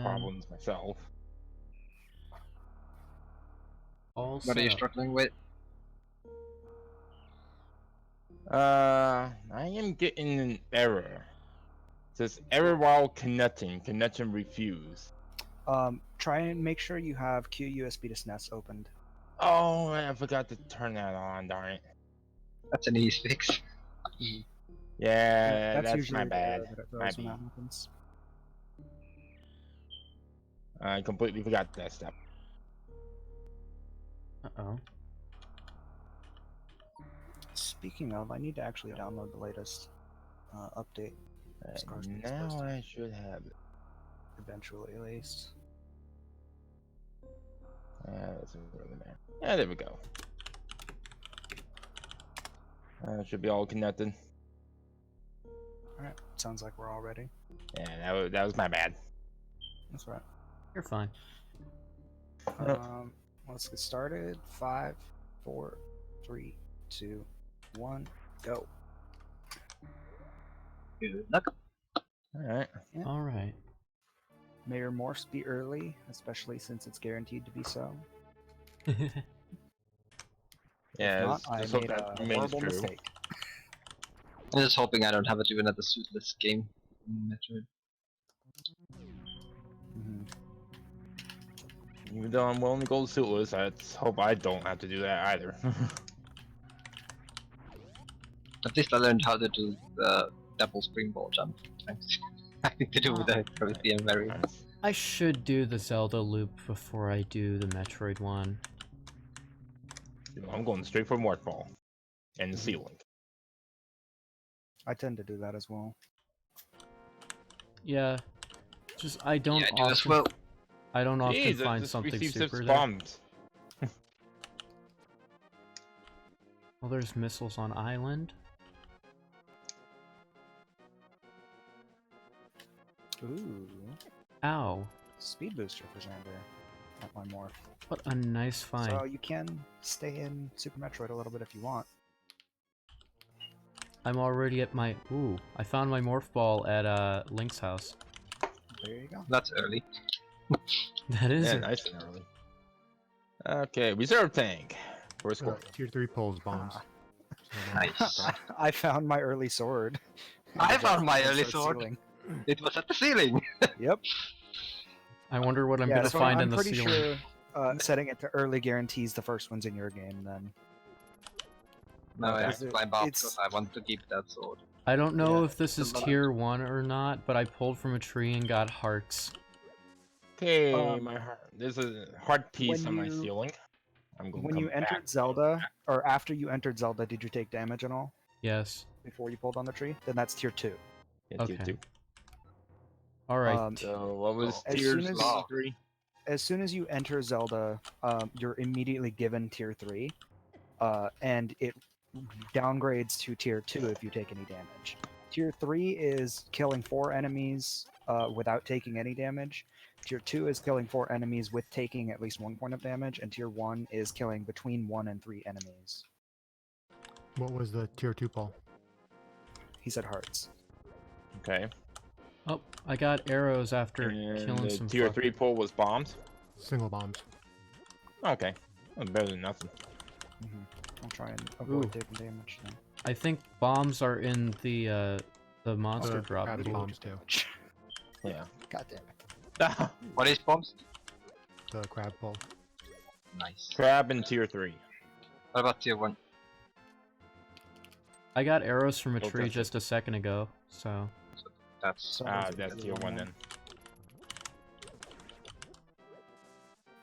problems myself. All What are you set. struggling with? I am getting an error. It says error while connecting. Connection refused. Try and make sure you have QUSB to SNES opened. Oh, man, I forgot to turn that on, darn it. That's an easy fix. Yeah, that's usually my the bad. error that it My throws when bad. that happens. I completely forgot that step. Uh-oh. Speaking of, I need to actually download the latest update. Now I should have it. Eventually, at least. That's really bad. Yeah, there we go. Should be all connected. Alright, sounds like we're all ready. Yeah, that was my bad. That's right. You're fine. Let's get started. 5, 4, 3, 2, 1, go. Good luck. Alright. Yeah. Alright. May your morphs be early, especially since it's guaranteed to be so. Yeah, If not, I let's hope made that a remains horrible true. mistake. I'm just hoping I don't have to do another suitless game in Metroid. Even though I'm willing to go suitless, let's hope I don't have to do that either. At least I learned how to do the double springboard jump. Thanks. I need to do the Caribbean variant. I should do the Zelda loop before I do the Metroid one. I'm going straight for Morphball and the ceiling. I tend to do that as well. Yeah. Just I don't Yeah, I do often as well. I don't often Jeez, I find just something received super 6 there. bombs. Well, there's missiles on island. Ooh. Ow. Speed booster for Xander. At my morph. What a nice find. So you can stay in Super Metroid a little bit if you want. I'm already at my... Ooh, I found my morph ball at Link's house. There you go. That's early. That is Yeah, it. nice and early. Okay, reserve tank. First score. Tier 3 pulls bombs. Nice. I found my early sword. I found my Start early sword. sealing. It was at the ceiling. Yep. I wonder what I'm Yeah, gonna so find I'm in the pretty ceiling. sure setting it to early guarantees the first one's in your game then. No, I have Because to climb up it's- because I want to keep that sword. I don't know Yeah, if this is it's a lot. tier 1 or not, but I pulled from a tree and got hearts. Okay, my heart. There's a heart piece when on my you- ceiling. I'm going to When come you entered back. Zelda, or after you entered Zelda, did you take damage at all Yes. before you pulled on the tree? Then that's tier 2. Yeah, tier Okay. 2. Alright. So what was as tier soon as- 3? As soon as you enter Zelda, you're immediately given tier 3, and it downgrades to tier 2 if you take any damage. Tier 3 is killing 4 enemies without taking any damage. Tier 2 is killing 4 enemies with taking at least 1 point of damage, and tier 1 is killing between 1 and 3 enemies. What was the tier 2 pull? He said hearts. Okay. Oh, I got arrows after And killing the some tier fuck- 3 pull was bombs. Single bombs. Okay. Well, better than nothing. I'll try and avoid Ooh. taking damage then. I think bombs are in the monster The drop. crab too. bombs too. Yeah. God damn it. What is bombs? The crab pull. Nice. Crab in tier 3. What about tier 1? I got arrows from a Oh, tree that's it. just a second ago, so... That's Someone's That's gonna tier get 1 one. then.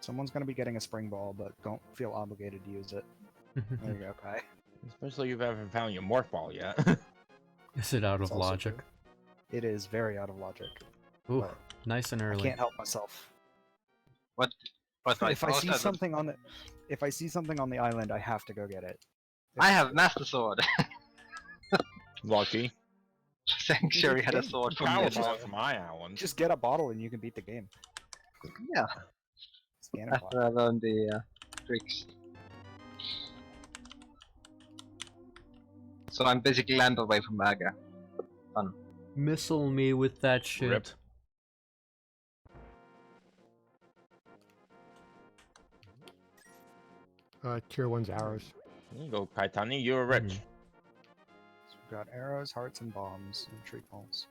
Someone's gonna be getting a spring ball, but don't feel obligated to use it. There you go, Kai. Especially if you haven't found your morph ball yet. Is it out It's of also logic? true. It is very out of logic. Ooh, but nice and I early. can't help myself. what If I see something on the island, I have to go get it. I have Master Sword. Lucky. Sanctuary had a sword from Power this. ball from my island. Just get a bottle and you can beat the game. Yeah, Scan a after I learned the tricks. So I'm basically land away from Aga. Fun. Missile me with that shit. Rip. Tier 1's arrows. There you go, Kaitani. You're rich. Mhm. So we've got arrows, hearts, and bombs, and tree poles.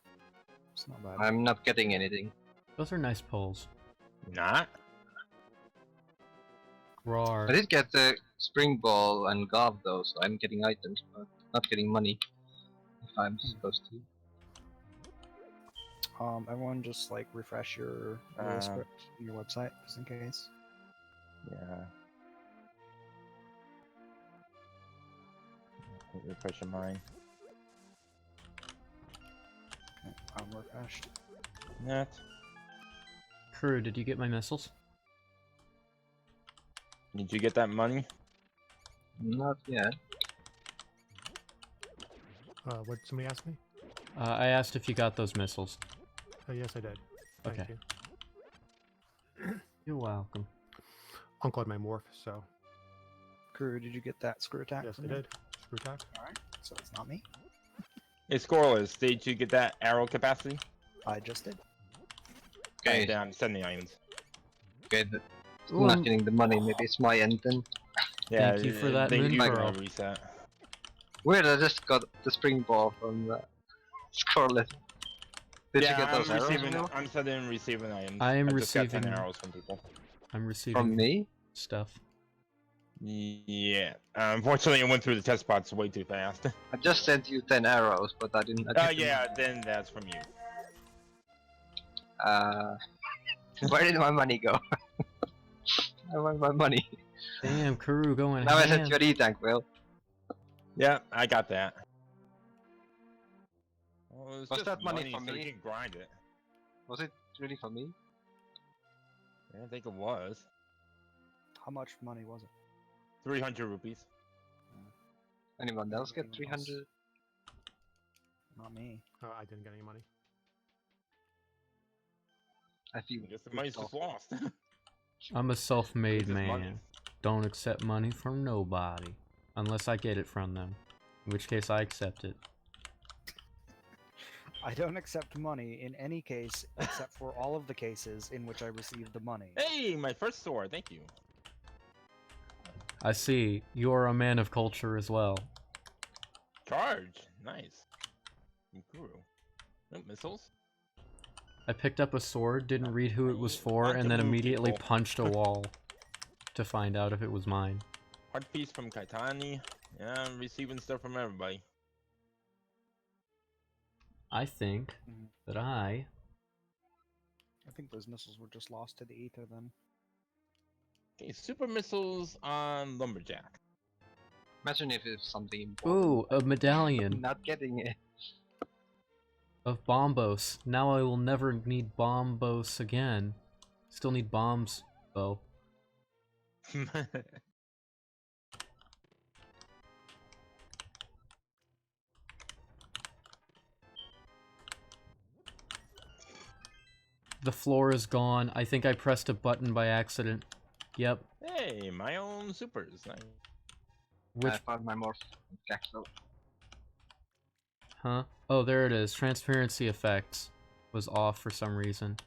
It's not bad. I'm not getting anything. Those are nice poles. Not. Roar. I did get the spring ball and gov though, so I'm getting items, but not getting money. If I'm supposed to. Everyone just like refresh your script, your website, just in case. Yeah. Refresh your mind. Okay, I'm refreshed. Not. Crew, did you get my missiles? Did you get that money? Not yet. What did somebody ask me? I asked if you got those missiles. Yes, I did. Thank Okay. you. You're welcome. Uncle had my morph, so Crew, did you get that screw attack? yes, from I me? did. Screw attack. Alright, so it's not me. Hey, Scoreless, did you get that arrow capacity? I just did. Okay, Down 70 items. okay. Still Ooh, not getting the money. Maybe it's my end then. Yeah, Thank you for that they moon usually pearl. reset. Weird. I just got the spring ball from the scoreless. Did you Yeah, get those I'm arrows? receiving. Will? I'm sending and receiving items. I am just got 10 receiving- arrows from people. I'm receiving From me? stuff. Yeah. Unfortunately, it went through the test spots way too fast. I just sent you 10 arrows, but I didn't. I didn't- Yeah, then that's from you. Where did my money go? I want my money. Damn, Crew going Now I ham. sent you an E-tank, Will. Yeah, I got that. Well, it's Was just that money for so me? you can grind it. Was it really for me? Yeah, I think it was. How much money was it? 300 rupees. Anyone else get Anyone else? 300? Not me. I didn't get any money. I feel I guess the good money's stuff. just lost. I'm a self-made It's just man. money. Don't accept money from nobody. Unless I get it from them. In which case I accept it. I don't accept money in any case except for all of the cases in which I received the money. Hey, my first sword. Thank you. I see. You're a man of culture as well. Charge. Nice. Guru. Oh, missiles. I picked up a sword, didn't read who it was for, Want and to then move immediately people. punched a wall to find out if it was mine. Heart piece from Kaitani. Yeah, I'm receiving stuff from everybody. I think Mhm. that I think those missiles were just lost to the ether then. Okay, super missiles on Lumberjack. Imagine if it's something important. Ooh, a medallion Not getting it. of bombos. Now I will never need bombos again. Still need bombs, though. The floor is gone. I think I pressed a button by accident. Yep. Hey, my own supers. Nice. Which, I found my morph capsule. huh? Oh, there it is. Transparency effects was off for some reason.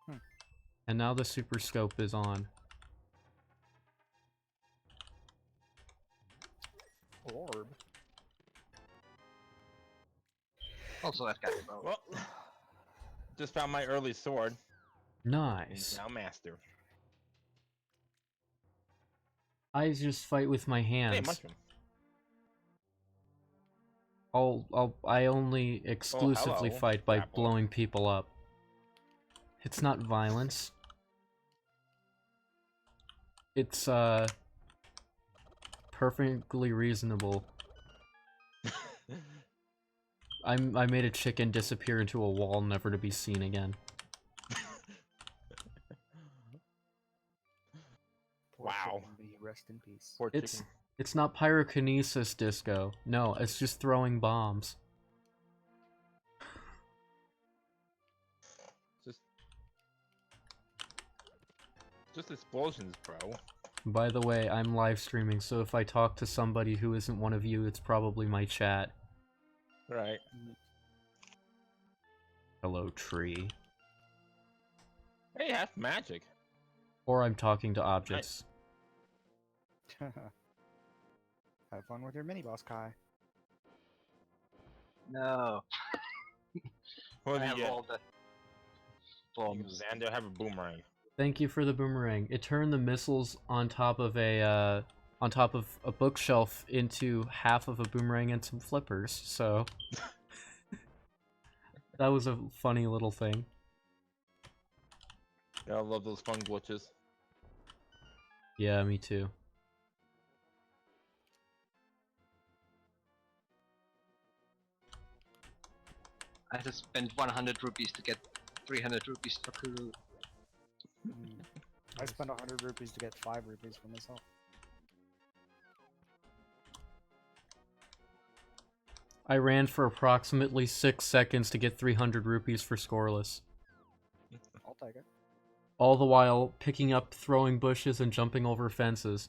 Hmm. And now the super scope is on. Orb. Also, that capsule. Well, just found my early sword. Nice. And now master. I just fight with my Hey, hands. mushroom. I only exclusively hello, fight by Apple. blowing people up. It's not violence. It's perfectly reasonable. I made a chicken disappear into a wall, never to be seen again. Poor Wow. chicken bee, rest in peace. Poor It's chicken. it's not pyrokinesis disco. No, it's just throwing bombs. Just explosions, bro. By the way, I'm live streaming, so if I talk to somebody who isn't one of you, it's probably my chat. Right. Hello, tree. Hey, half magic. Or I'm talking to objects. Have fun with your mini boss, Kai. No. What I do you have get? all the bombs. Xander have a boomerang. Thank you for the boomerang. It turned the missiles on top of a bookshelf into half of a boomerang and some flippers. So that was a funny little thing. Yeah, I love those fun glitches. Yeah, me too. I just spent 100 rupees to get 300 rupees for Kuru. I spent 100 rupees to get 5 rupees for myself. I ran for approximately 6 seconds to get 300 rupees for scoreless. I'll take it. All the while picking up throwing bushes and jumping over fences.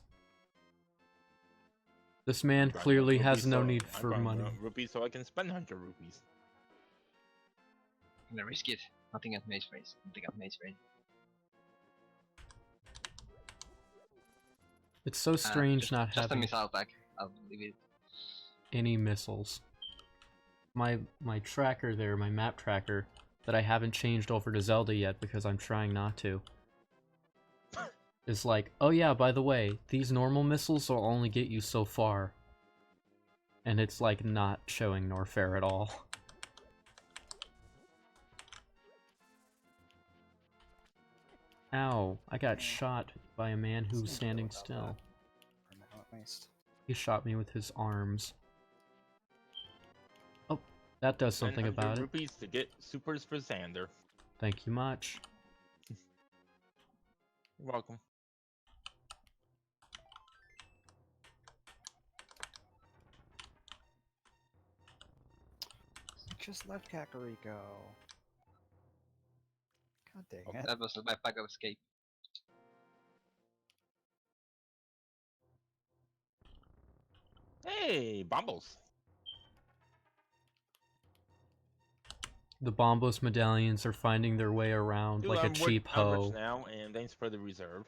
This man Got clearly enough has rupees, no so need I for got money. enough rupees, so I can spend 100 rupees. I'm gonna risk it. Nothing at Maze Race. Nothing at Maze Race. It's so strange just, not just a having missile back. I'll leave it. any missiles. My tracker there, my map tracker, that I haven't changed over to Zelda yet because I'm trying not to, is like, oh yeah, by the way, these normal missiles will only get you so far. And it's like not showing Norfair at all. Ow, I got shot by a man who was standing still. For now, at least. He shot me with his arms. Oh, that does something Spend 100 about it. rupees to get supers for Xander. Thank you much. You're welcome. Just left Kakariko. God dang Oh, it. that was my bug of escape. Hey, Bombos. The Bombos medallions are finding their way around Dude, like a I'm cheap I'm rich hoe. now, and thanks for the reserve.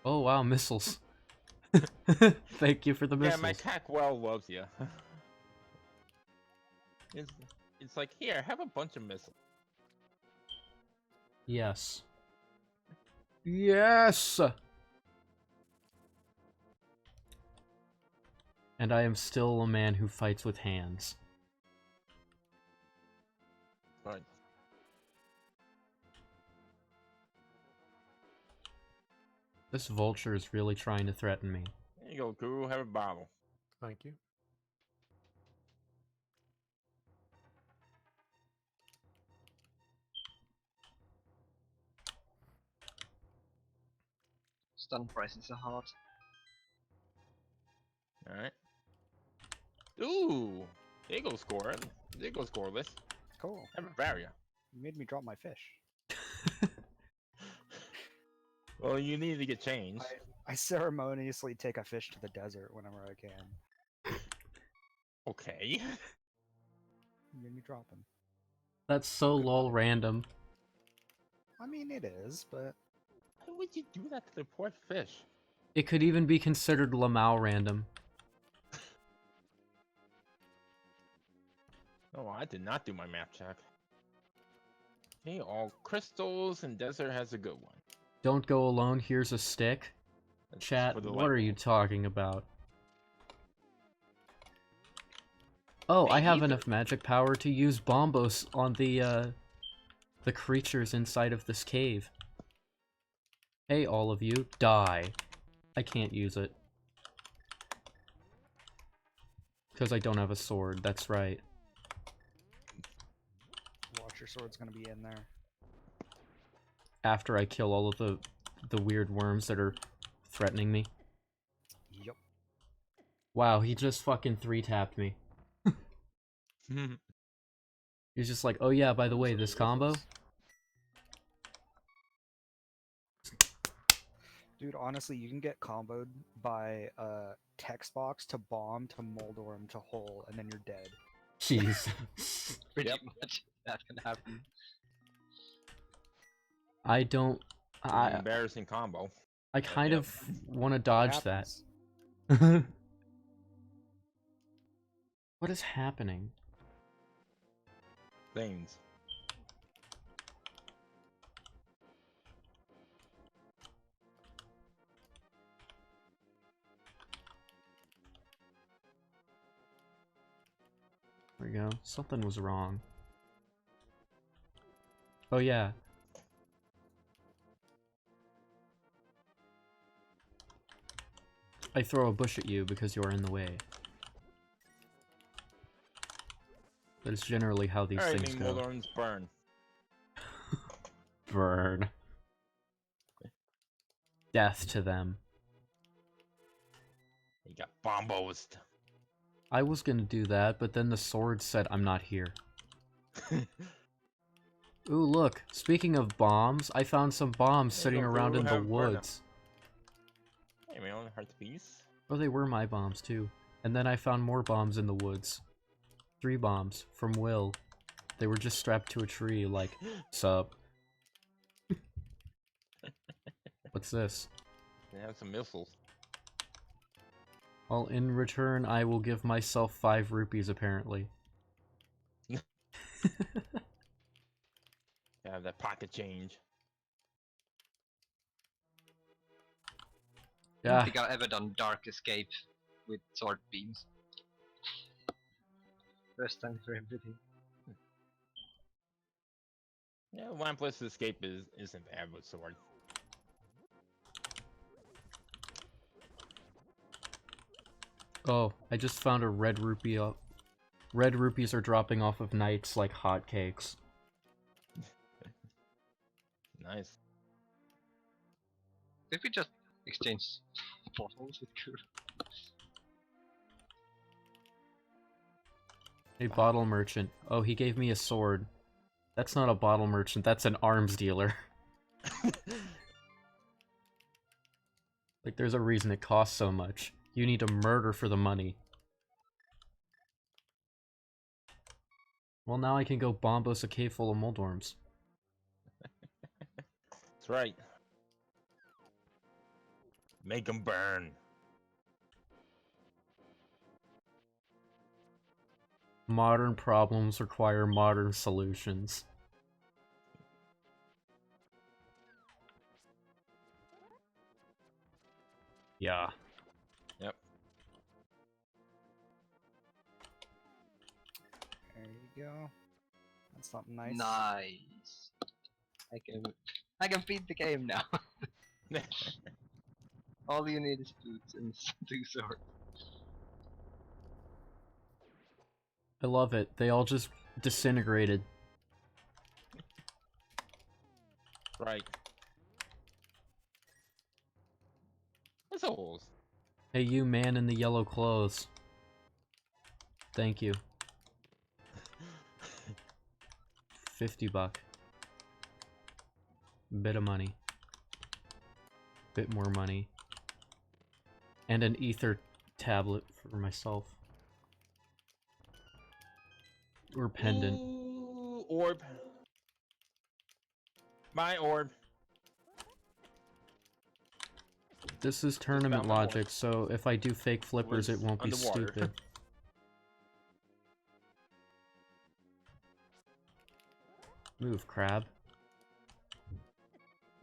Oh wow, missiles. Thank you for the Yeah, missiles. my cack well loves you. it's, it's like, here, have a bunch of missiles. Yes. Yes! And I am still a man who fights with hands. Right. This vulture is really trying to threaten me. There you go, Guru, have a bottle. Thank you. Stun prices are hard. Alright. Ooh! There you go, score. There you go, scoreless. Cool. Have a barrier. You made me drop my fish. Well, you need to get changed. I ceremoniously take a fish to the desert whenever I can. Okay. You made me drop him. That's so lol random. I mean, it is, but Why would you do that to the poor fish? It could even be considered Lamau random. Oh, I did not do my map check. Okay, all crystals, and desert has a good one. Don't go alone, here's a stick. That's Chat, for the what are light you bulb. talking about? Oh, I Hey, have Ether. enough magic power to use bombos on the creatures inside of this cave. Hey, all of you, die. I can't use it. Because I don't have a sword, that's right. watch, your sword's gonna be in there. After I kill all of the weird worms that are threatening me. Yup. Wow, he just fucking 3-tapped me. He's just like, oh yeah, by the way, this combo? Dude, honestly, you can get comboed by text box to bomb to Moldorm to hole, and then you're dead. Jeez. Pretty Yep. much that can happen. I don't. An I embarrassing combo. I kind yep. of want to dodge that. Happens. What is happening? Things. There we go. Something was wrong. Oh yeah. I throw a bush at you because you are in the way. That is generally how these Alright, things go. Multiworlds burn. Burn. Death to them. You got bombos. I was gonna do that, but then the sword said I'm not here. Ooh, look. Speaking of bombs, I found some bombs There you sitting go, around Ruru, in the have- burn 'em. woods. Hey man, heart to peace. Oh, they were my bombs too. And then I found more bombs in the woods. 3 bombs from Will. They were just strapped to a tree like, sup. What's this? They have some missiles. Well, in return, I will give myself 5 rupees, apparently. Have that pocket change. I don't Yeah, think I've ever done Dark Escape with sword beams. First time for everything. Yeah, one place to escape isn't bad with sword. oh, I just found a red rupee. Red rupees are dropping off of knights like hotcakes. Nice. If we just exchange bottles with Kuro. A bottle merchant. Oh, he gave me a sword. That's not a bottle merchant, that's an arms dealer. Like, there's a reason it costs so much. You need to murder for the money. Well, now I can go bombos a cave full of Moldorms. That's right. Make them burn. Modern problems require modern solutions. Yeah. Yep. There you go. That's something nice. Nice. I can feed the game now. All you need is boots and 2 swords. I love it. They all just disintegrated. Right. Missiles. Hey, you man in the yellow clothes. Thank you. 50 buck. Bit of money. Bit more money. And an ether tablet for myself. Or pendant. Ooh, orb. My orb. This is tournament found my orb. logic, so if I do fake flippers, it Was won't be underwater. stupid. Move, crab.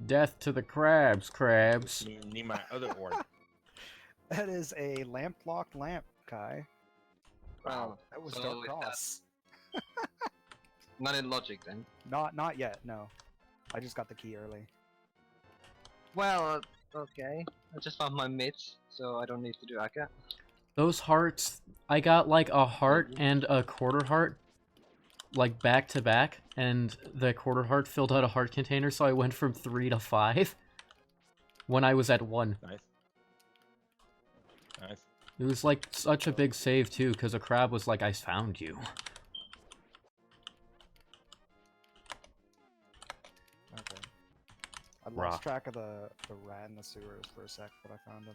Death to the crabs, crabs. Need my other orb. That is a lamp-locked lamp, Kai. Wow. That was So Dark is Cross. Not in logic then. Not yet, no. I just got the key early. Well, okay. I just found my mitts, so I don't need to do Aka. Those hearts, I got like a heart and a quarter heart, like back to back, and the quarter heart filled out a heart container, so I went from 3 to 5 when I was at 1. Nice. Nice. It was like such a big save too, because a crab was like, I found you. Okay. I Rock. lost track of the rat in the sewers for a sec, but I found him.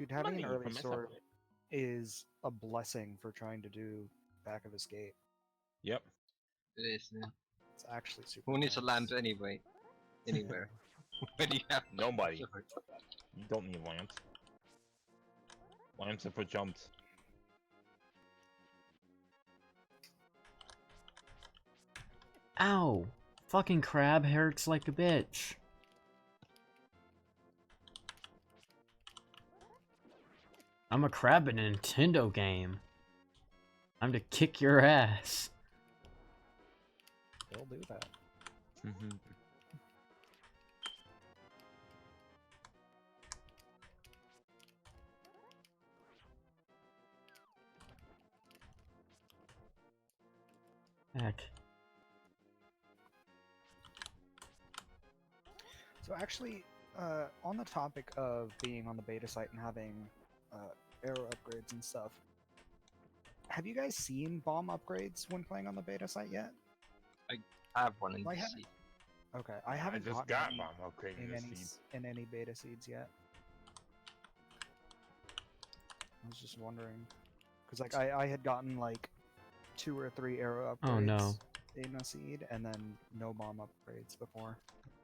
Dude, having Money an for early my sword supplement. is a blessing for trying to do back of escape. Yep. It is. Yeah. It's actually super. Who needs a nice. lamp anyway? Anywhere. When you have Nobody. sword. You don't need lamps. Lamps are for jumps. Ow! Fucking crab hurts like a bitch. I'm a crab in a Nintendo game. I'm to kick your ass. They'll do that. Heck. So actually, on the topic of being on the beta site and having arrow upgrades and stuff, have you guys seen bomb upgrades when playing on the beta site yet? I have one in I the haven't. seat. Okay, I haven't just gotten got any bomb upgrade in in this any seed. in any beta seeds yet. I was just wondering, because like I had gotten like 2 or 3 arrow upgrades Oh no. in a seed, and then no bomb upgrades before.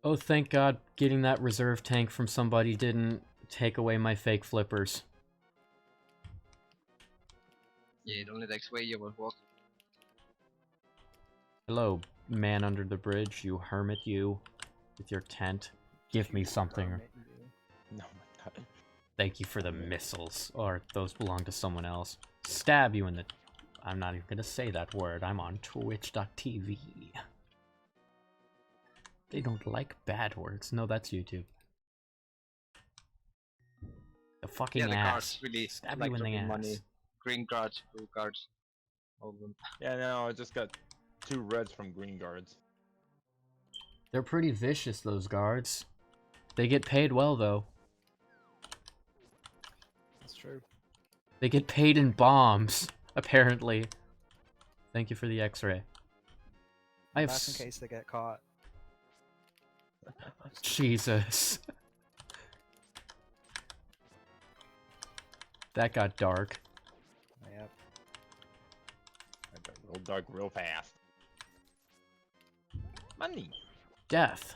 Oh, thank God getting that reserve tank from somebody didn't take away my fake flippers. Yeah, it only takes away your walk. Hello, man under the bridge, you hermit, you. With your tent. Give me something. Hermit you. No, my God. Thank you for the missiles. Or those belong to someone else. Stab you in the... I'm not even gonna say that word. I'm on twitch.tv. They don't like bad words. No, that's YouTube. The fucking Yeah, the ass. cards really Stab like you in the dropping ass. money. Green cards, blue cards, all of them. Yeah, no, I just got 2 reds from green guards. They're pretty vicious, those guards. They get paid well, though. That's true. They get paid in bombs, apparently. Thank you for the x-ray. I have That's in case they get caught. Jesus. That got dark. Yep. I got real dark real fast. Money. Death.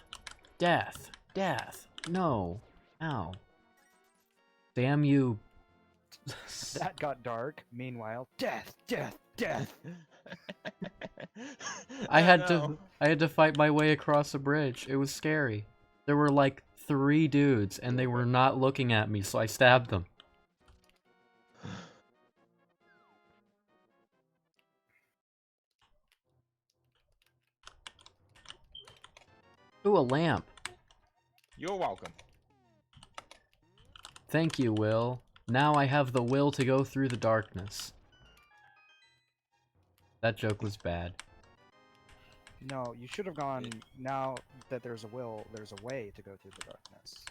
Death. Death. No. Ow. Damn you. That got dark. Meanwhile, death, death, death. I had know. to fight my way across a bridge. It was scary. There were like 3 dudes and they were not looking at me, so I stabbed them. Ooh, a lamp. You're welcome. Thank you, Will. Now I have the will to go through the darkness. That joke was bad. No, you should have gone. Now that there's a will, there's a way to go through the darkness.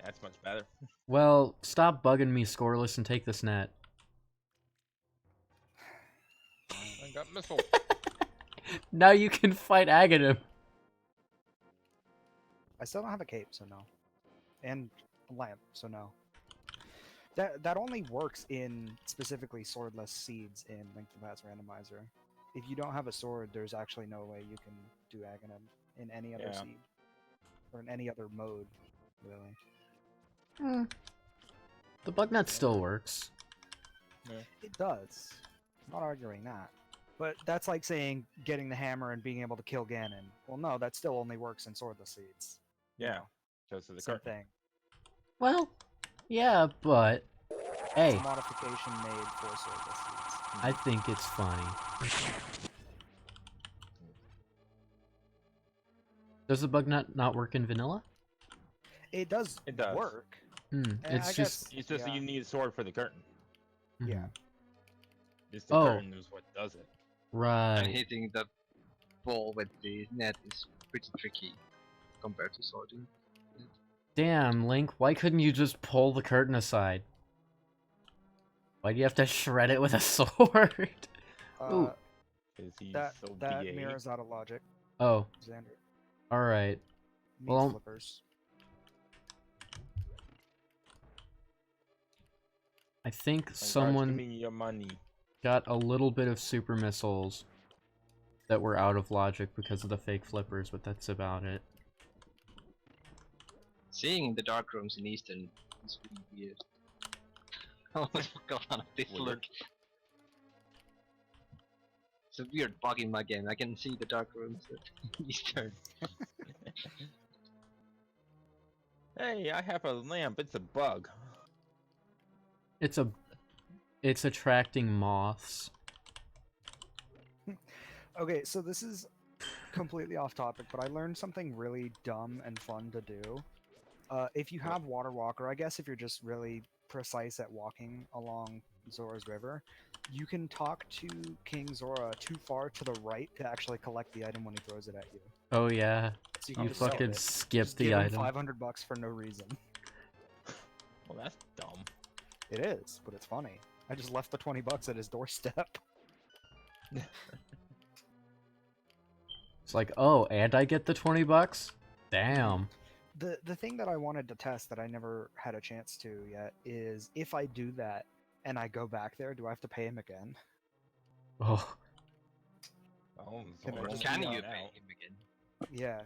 That's much better. Well, stop bugging me, Scoreless, and take this net. I got missile. Now you can fight Aghanim. I still don't have a cape, so no. And a lamp, so no. That only works in specifically swordless seeds in Link to the Past Randomizer. If you don't have a sword, there's actually no way you can do Aghanim in any other Yeah. seed. Or in any other mode, really. The bug net still works. It does. I'm not arguing that. But that's like saying getting the hammer and being able to kill Ganon. Well, no, that still only works in swordless seeds. You Yeah. know, Because of the same curtain. thing. Well, yeah, but... Hey, It's a modification made for swordless seeds. I think it's funny. Does the bug net not work in vanilla? It does, It does. work. Hmm, I it's guess- just... It's just that Yeah. you need a sword for the curtain. Yeah. Mhm. It's the Oh. curtain is what does it. And Right. hitting the ball with the net is pretty tricky compared to sorting. Damn, Link, why couldn't you just pull the curtain aside? Why do you have to shred it with a sword? Ooh. Because he's That so that BA. mirrors out of logic, Oh, Xander. alright. Means Well, flippers. I think Guards, give someone me your money. got a little bit of super missiles that were out of logic because of the fake flippers, but that's about it. Seeing the dark rooms in Eastern is really weird. I almost forgot on this Weird. look. It's a weird bug in my game. I can see the dark rooms at Eastern. Hey, I have a lamp. It's a bug. It's attracting moths. Okay, so this is completely off topic, but I learned something really dumb and fun to do. If you have Water Walker, I guess if you're just really precise at walking along Zora's River, you can talk to King Zora too far to the right to actually collect the item when he throws it at you. Oh yeah, So you can you just skip fucking it. skip Just the give him item. $500 for no reason. Well, that's dumb. It is, but it's funny. I just left the $20 at his doorstep. It's like, oh, and I get the $20? Damn. The thing that I wanted to test that I never had a chance to yet is if I do that and I go back there, do I have to pay him again? Oh, Oh, Can I Zora just Can be you on pay out. him again? Yeah.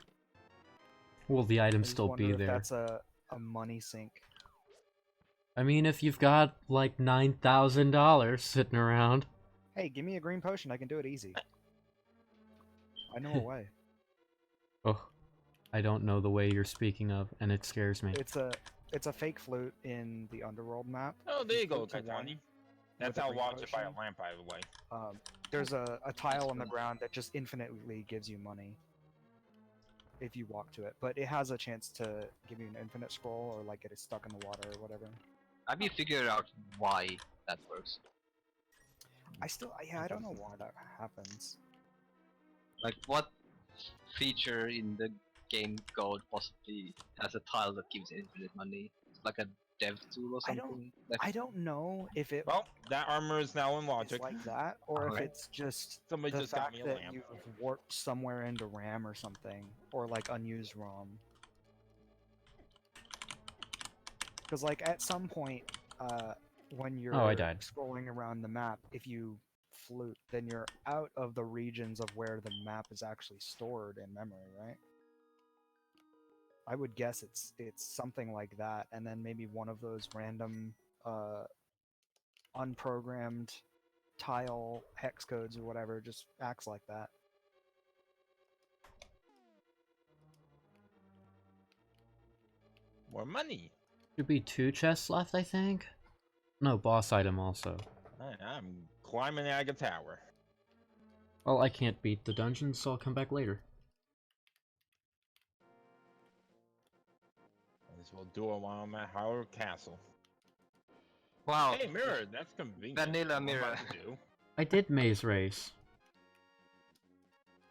will the I item just still wonder be if there? that's a money sink. I mean, if you've got like $9,000 sitting around. Hey, give me a green potion. I can do it easy. I know a way. Oh, I don't know the way you're speaking of, and it scares me. It's a fake flute in the underworld map. Oh, there you go, Flutes are one Titani. That's with a how green watch it by a potion. lamp, by the way. There's a tile on the ground that just infinitely gives you money if you walk to it, but it has a chance to give you an infinite scroll or like get it stuck in the water or whatever. Have you figured out why that works? I don't know why that happens. Like, what feature in the game code possibly has a tile that gives infinite money? It's like a dev tool or I don't- something? That- I don't know if it Well, that armor is now in is logic. like that or if Alright. it's just Somebody the just got fact me a that lamp. you've warped somewhere into RAM or something, or like unused ROM. Because like at some point, when you're Oh, I died. scrolling around the map, if you flute, then you're out of the regions of where the map is actually stored in memory, right? I would guess it's something like that, and then maybe one of those random unprogrammed tile hex codes or whatever just acts like that. More money. Should be 2 chests left, I think? No, boss item also. I'm climbing out of the tower. Well, I can't beat the dungeon, so I'll come back later. Might as well do it while I'm at Howard Castle. Wow, Hey, mirror, that's convenient. Vanilla What I'm mirror. about to do. I did Maze Race.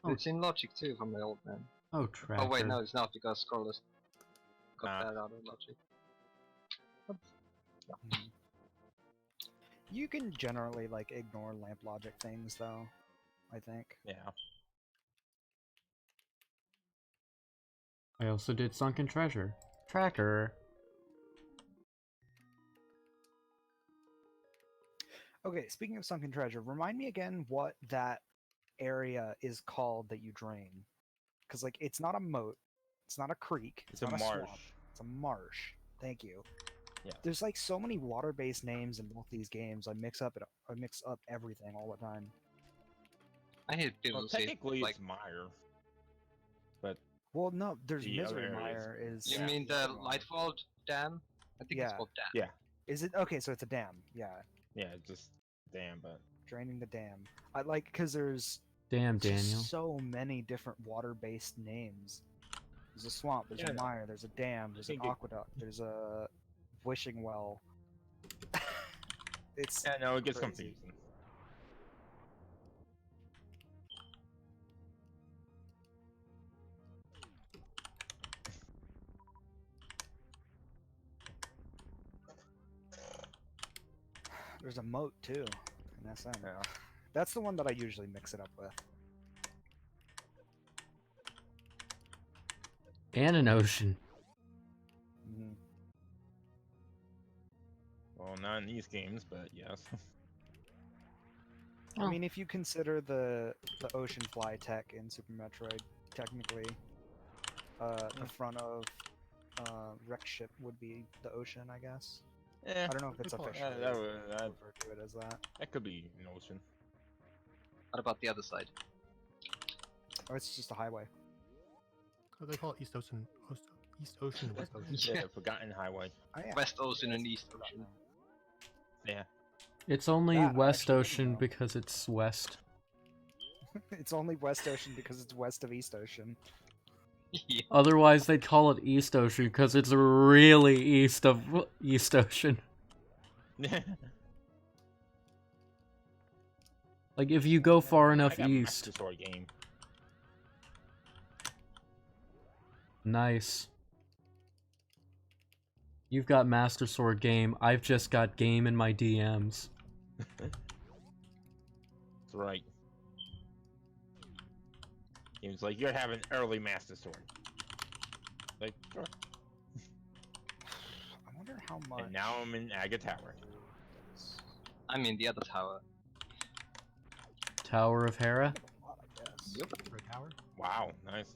Oh. it's in logic too from the old man. Oh, tracker. Oh wait, no, it's not because scrollers got Ah. that out of logic. Mhm. You can generally like ignore lamp logic things though, I think. Yeah. I also did Sunken Treasure. Tracker. Okay, speaking of sunken treasure, remind me again what that area is called that you drain. Because like it's not a moat, it's not a creek, It's a not marsh. swamp, it's a marsh. Thank you. Yeah. There's like so many water-based names in both these games. I mix up everything all the time. I hate people Well, say technically like, it's mire. Well, no, there's The other Misery areas. Mire. Is you Yeah. mean the Lightfall Dam? I think it's Yeah. called Dam. Yeah. Is it okay? So it's a dam. Yeah, Yeah, just damn, but draining the dam. I like because there's Damn, just Daniel. so many different water-based names. There's a swamp. There's Yeah, a no. mire. There's a dam. There's an think it- aqueduct. There's a wishing well. It's yeah, no, it gets crazy. confusing. There's a moat too in SM. Yeah. That's the one that I usually mix it up with. And an ocean. Mhm. Well, now not in these games, but yes. Oh. I mean, if you consider the ocean fly tech in Super Metroid, technically, the front of wreck ship would be the ocean, I guess. Yeah, I don't know if it's officially that referred to it as that. could be an ocean. What about the other side? Oh, it's just a highway. Oh, they call it East Ocean, East Ocean, West Ocean. Yeah, Forgotten Highway. Oh, yeah. West Ocean and East Ocean. Yeah. It's only That I West actually didn't Ocean know. because it's west. It's only West Ocean because it's west of East Ocean. Yeah. Otherwise, they'd call it East Ocean because it's really east of East Ocean. Like, if you go far I enough got east. Master Sword game. Nice. You've got Master Sword game. I've just got game in my DMs. That's right. Seems like you're having early Master Sword. Like, sure. I wonder how much. And now I'm in Aga Tower. I'm in the other tower. Tower of Hera. A lot, I guess. Yep. Red Tower. Wow, nice.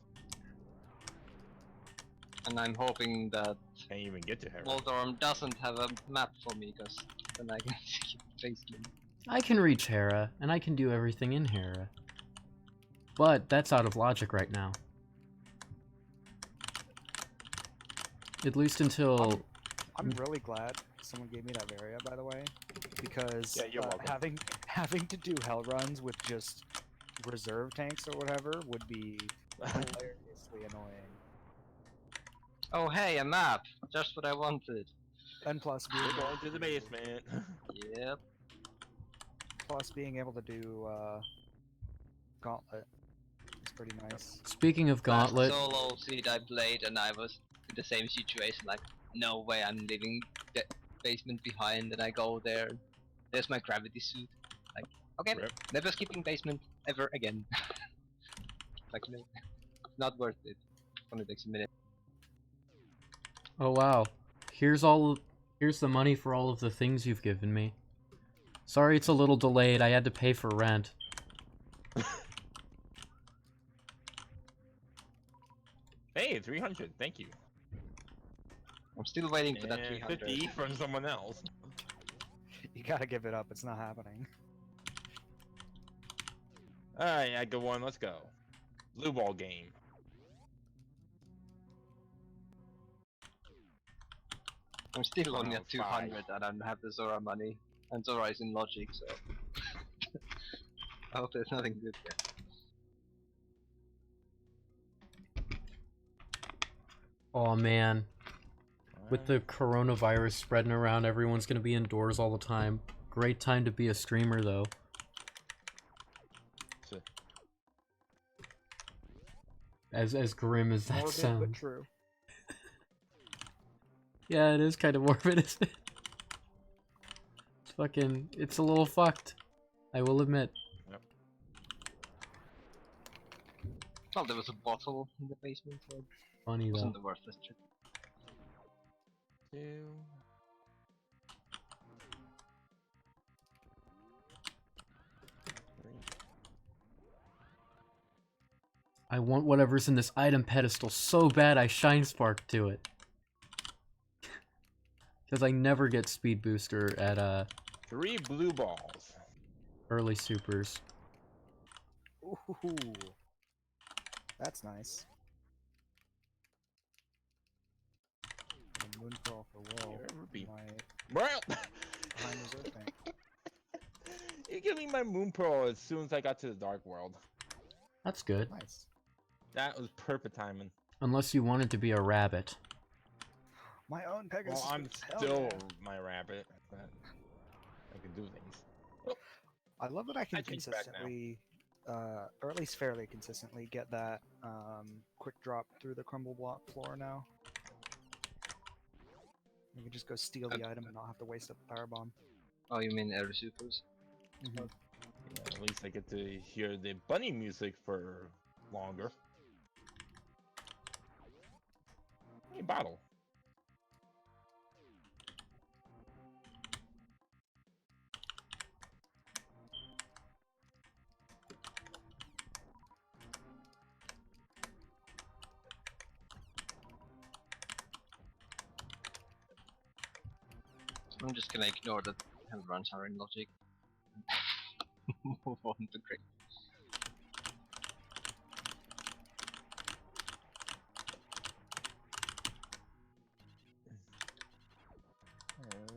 And I'm hoping that Can't even get to Hera. Voldorm doesn't have a map for me, because then I can skip basement. I can reach Hera, and I can do everything in Hera. But that's out of logic right now. At least until... I'm really glad someone gave me that Varia, by the way, because Yeah, you're welcome. having to do hell runs with just reserve tanks or whatever would be hilariously annoying. Oh hey, a map! Just what I wanted. And plus being We're going to the basement. Yep. being able to do Gauntlet is pretty nice. Speaking of Gauntlet, Last solo seed I played, and I was in the same situation, like, no way I'm leaving the basement behind, and I go there. There's my gravity suit. Like, okay, Rip. never skipping basement ever again. Like, no, not worth it. Only takes a minute. oh wow, here's the money for all of the things you've given me. Sorry it's a little delayed, I had to pay for rent. Hey, 300, thank you. I'm still waiting for that And 300. 50 from someone else. You gotta give it up, it's not happening. Alright, I go one, let's go. Blue ball game. I'm still only at Oh, 200, and I don't have the Zora money. And Zora is in Logic, so... I hope there's nothing good there. Aw man, with the coronavirus spreading around, everyone's gonna be indoors all the time. Great time to be a streamer though. So- As grim as that Morbid, but sounds. true. Yeah, it is kind of morbid, isn't it? It's fucking, it's a little fucked. I will admit. Well, there was a bottle in the basement, so it Funny though. wasn't the worthless trip. 2. I want whatever's in this item pedestal so bad I shine spark to it. Because I never get speed booster at 3 blue balls. early supers. Ooh, that's nice. And Moon Pearl for Will. Here, be- My Well, behind reserve tank. you give me my moon pearl as soon as I got to the dark world. That's good. Nice. That was perfect timing. Unless you wanted to be a rabbit. My own Pegasus. Well, I'm hell still yeah. my rabbit, but I can do things. I love that I can I change back now. consistently, or at least fairly consistently, get that quick drop through the crumble block floor now. You can just go steal the item and not have to waste up the power bomb. Oh, you mean Air Supers? Yeah, at least I get to hear the bunny music for longer. Hey, bottle. I'm just gonna ignore that hell runs are in logic. Move on to great.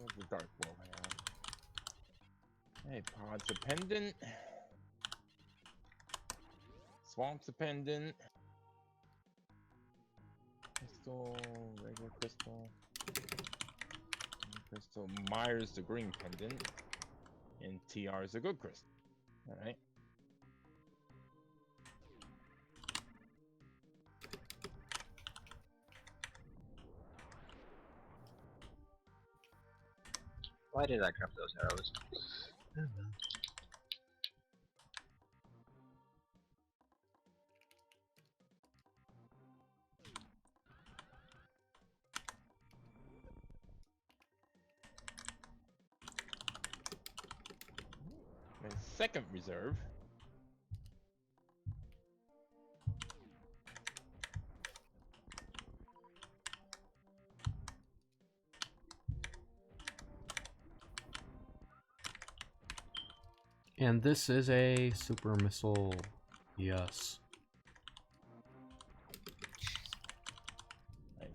What's the dark wolf have? Hey, pods a pendant. Swamps a pendant. Crystal, regular crystal. Crystal. Myers the green pendant. And TR is a good crystal. Alright. Why did I craft those arrows? My second reserve. And this is a super missile. Yes. Nice.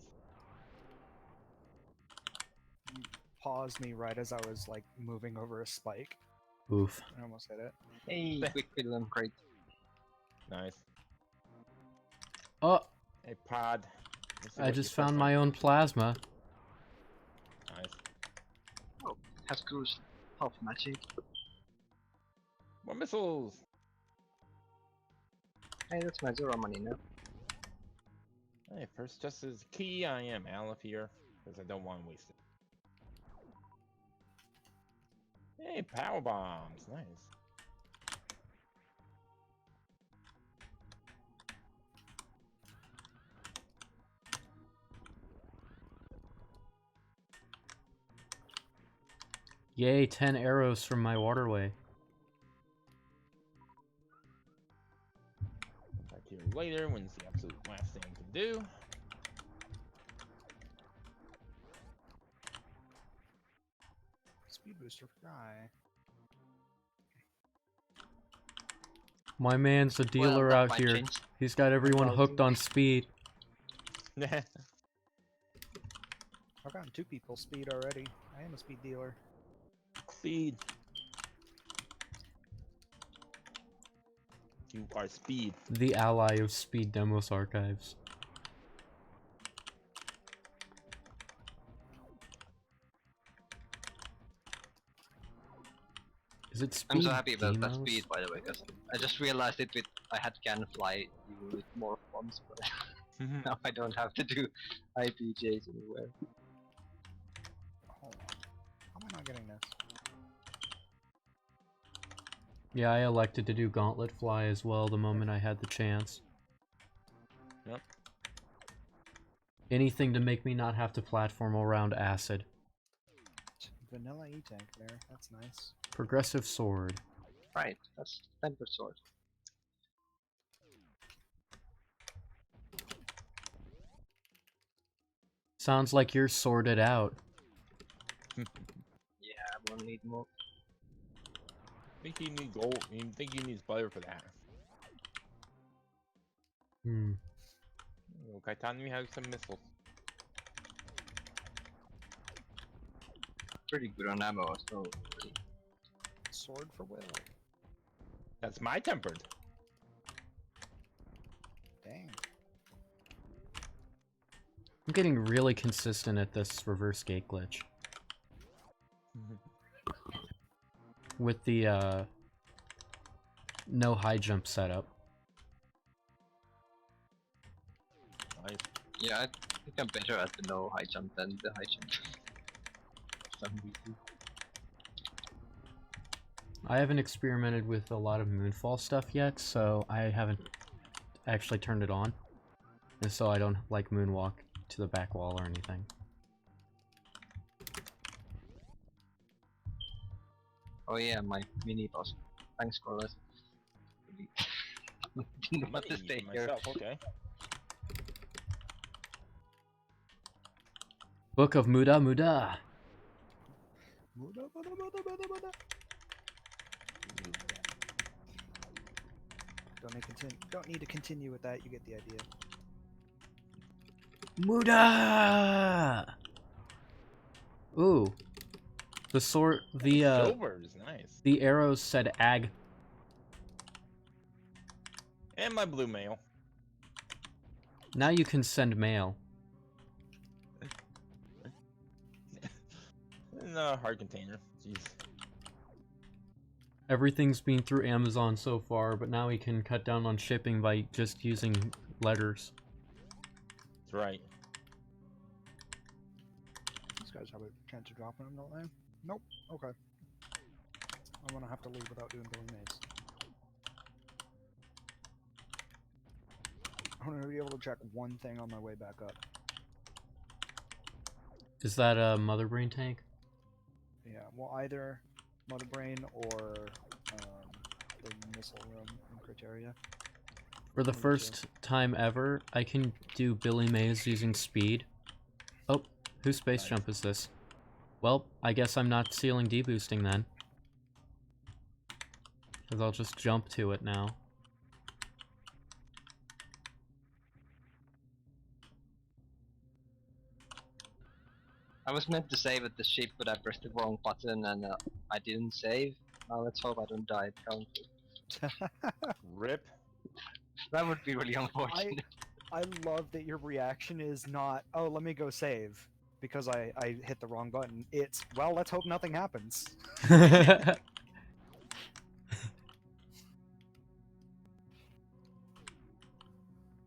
You paused me right as I was like moving over a spike. Oof. I almost hit it. Hey, quick fill and crate. Nice. Oh, Hey, pod. Let's see I what just you found put my on. own plasma. Nice. Has cruise half magic. More missiles! Hey, that's my Zora money now. Hey, first just as key, I am Aleph here, because I don't want to waste it. Hey, power bombs! Nice. Yay, 10 arrows from my waterway. Back here later when it's the absolute last thing to do. Speed booster for guy. My man's a dealer that out might here. change. He's got everyone Well, hooked on speed. I've gotten 2 people speed already. I am a speed dealer. Speed. You are speed. The ally of Speed Demos Archives. Is it Speed I'm so happy about that Demos? speed, by the way, because I just realized it with I had can fly even with more forms, but now I don't have to do IPJs anywhere. Hold on. How am I not getting this? Yeah, I elected to do Gauntlet Fly as well the moment I had the chance. Yep. Anything to make me not have to platform around acid. Vanilla E-Tank there. That's nice. Progressive Sword. Right, that's tempered sword. Sounds like you're sorted out. Yeah, we'll need more. Think you need gold. You think you need butter for that? Hmm. Okay, time we have some missiles. Pretty good on ammo, so. Sword for Will. That's my tempered. Dang. I'm getting really consistent at this reverse gate glitch. With the, no high jump setup. Nice. Yeah, I think I'm better at the no high jump than the high jump. For some reason. I haven't experimented with a lot of Moonfall stuff yet, so I haven't actually turned it on. And so I don't, like, moonwalk to the back wall or anything. Oh yeah, my mini boss. Thanks, Corliss. Didn't want to Money stay for here. myself, okay. Book of Muda Muda! Don't need to continue with that. You get the idea. Muda! Ooh. The Silver is nice. the arrows said ag. And my blue mail. Now you can send mail. And a hard container. Jeez. Everything's been through Amazon so far, but now we can cut down on shipping by just using letters. That's right. These guys have a chance of dropping them, don't they? Nope. Okay. I'm gonna have to leave without doing Billy Mays. I'm gonna be able to check one thing on my way back up. Is that a mother brain tank? Yeah, well, either Mother Brain or the missile room in Criteria. For the first time ever, I can do Billy Mays using speed. Oh, whose space jump is this? Well, I guess I'm not ceiling deboosting then. Because I'll just jump to it now. I was meant to save at the ship, but I pressed the wrong button and I didn't save. Let's hope I don't die currently. Rip. That would be really unfortunate. I love that your reaction is not, oh, let me go save, because I hit the wrong button. It's, well, let's hope nothing happens.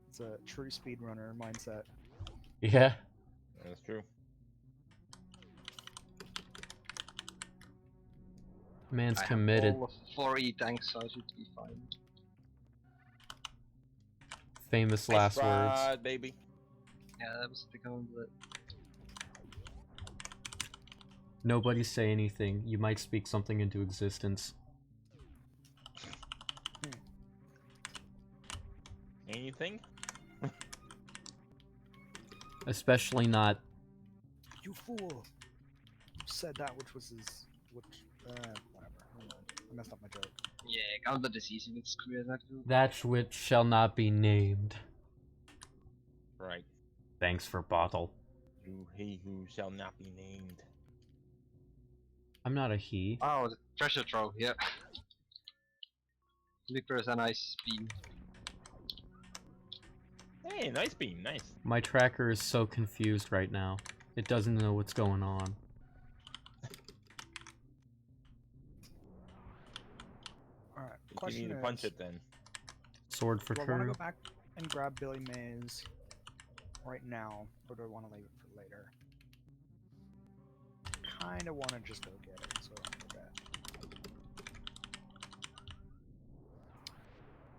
It's a true speedrunner mindset. Yeah. That's true. Man's I committed. have all 4 E-tanks, so I should be fine. Famous Nice last words. ride, baby. Yeah, that was the gauntlet. Nobody say anything. You might speak something into existence. Anything? Especially not. You fool! You said that, which was his, whatever. Hold on. I messed up my joke. Yeah, gauntlet is easy with Screw that too. That which shall not be named. Right. Thanks for bottle. You, he who shall not be named. I'm not a he. Oh, the treasure trove, yeah. Flippers and ice beam. Hey, nice beam, nice. My tracker is so confused right now. It doesn't know what's going on. Alright, You question need to is, punch it then. Sword for do I want to crew. go back and grab Billy Mays right now, or do I want to leave it for later? Kinda want to just go get it, so I don't forget.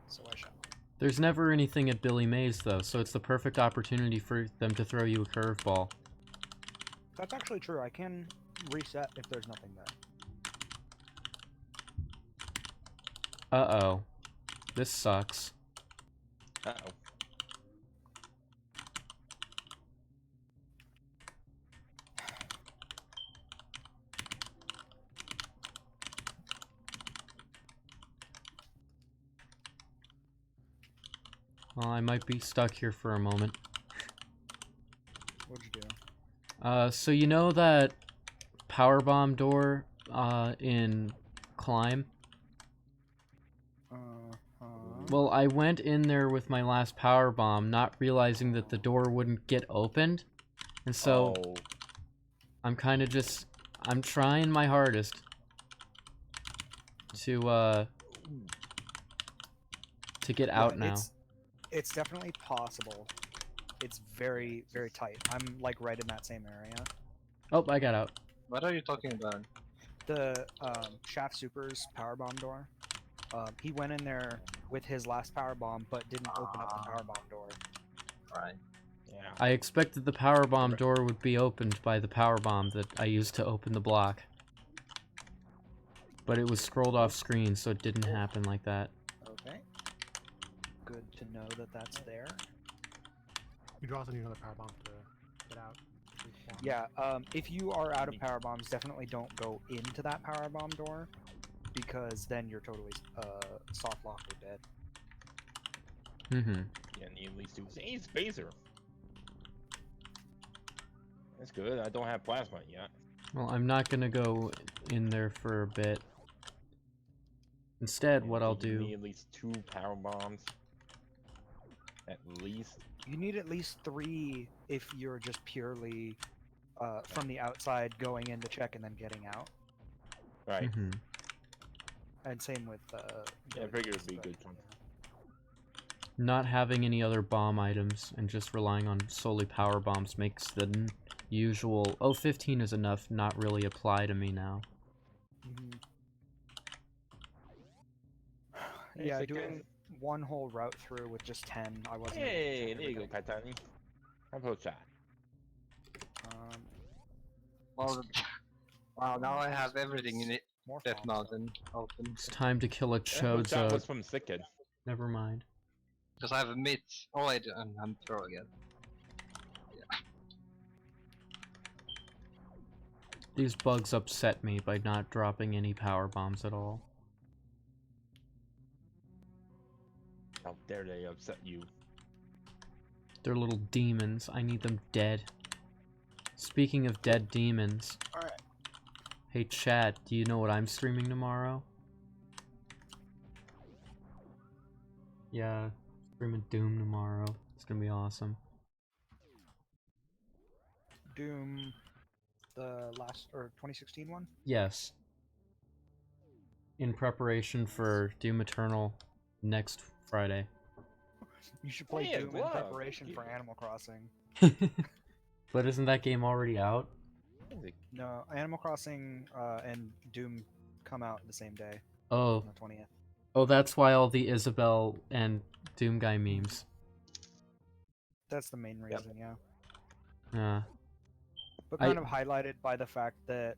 So I shall. There's never anything at Billy Mays though, so it's the perfect opportunity for them to throw you a curveball. That's actually true. I can reset if there's nothing there. Uh-oh. This sucks. Uh-oh. Well, I might be stuck here for a moment. What'd you do? So you know that powerbomb door, in Climb? Well, I went in there with my last powerbomb, not realizing that the door wouldn't get opened. And so, Oh. I'm kinda just... I'm trying my hardest to get out now. It's definitely possible. It's very, very tight. I'm like right in that same area. Oh, I got out. What are you talking about? The Shaft Super's powerbomb door. He went in there with his last powerbomb, but didn't open up the powerbomb door. Right. Yeah. I expected the powerbomb door would be opened by the powerbomb that I used to open the block. But it was scrolled off screen, so it didn't happen like that. Okay. Good to know that that's there. You also need another power bomb to get out. Yeah, if you are out of power bombs, definitely don't go into that power bomb door, because then you're totally soft locked or dead. Mm-hmm. Yeah, need at least 2. Hey, Spacer. That's good. I don't have plasma yet. Well, I'm not gonna go in there for a bit. Instead, Yeah, what so I'll you do... need at least 2 power bombs. At least. You need at least 3 if you're just purely from the outside going in to check and then getting out. Right. Mm-hmm. And same with Yeah, I figured it'd be a good one. Not having any other bomb items and just relying on solely power bombs makes the usual, oh, 15 is enough, not really apply to me now. Hey, Yeah, Second. doing one whole route through with just 10, I wasn't able to Hey, check there you go, everything. Kaitani. How about that? Well, wow, now I have everything in it. More Death farm Mountain open. It's time to kill a How about that Chozo. was from Sickhead. Never mind. Because I have a mid. Oh wait, I'm throw again. These bugs upset me by not dropping any power bombs at all. How dare they upset you? They're little demons. I need them dead. Speaking of dead demons. Alright. Hey chat, do you know what I'm streaming tomorrow? Yeah, streaming Doom tomorrow. It's gonna be awesome. Doom, the last, or 2016 one? Yes. In preparation for Doom Eternal next Friday. You should play Hey, a Doom in glove. preparation for Animal Crossing. But isn't that game already out? No, Animal Crossing and Doom come out the same day, Oh. on the 20th. Oh, that's why all the Isabel and Doom guy memes. That's the main reason, yeah. But I- kind of highlighted by the fact that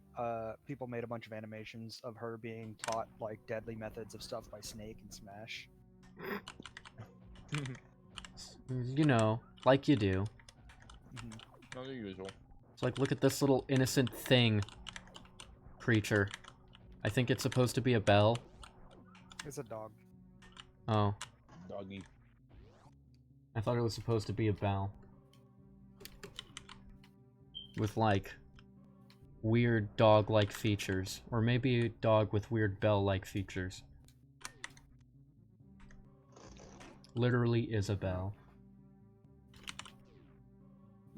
people made a bunch of animations of her being taught like deadly methods of stuff by Snake and Smash. You know, like you do. Not the usual. It's like, look at this little innocent thing. Creature. I think it's supposed to be a bell. It's a dog. Oh. Doggy. I thought it was supposed to be a bell. With, like, weird dog-like features. Or maybe a dog with weird bell-like features. Literally Isabel.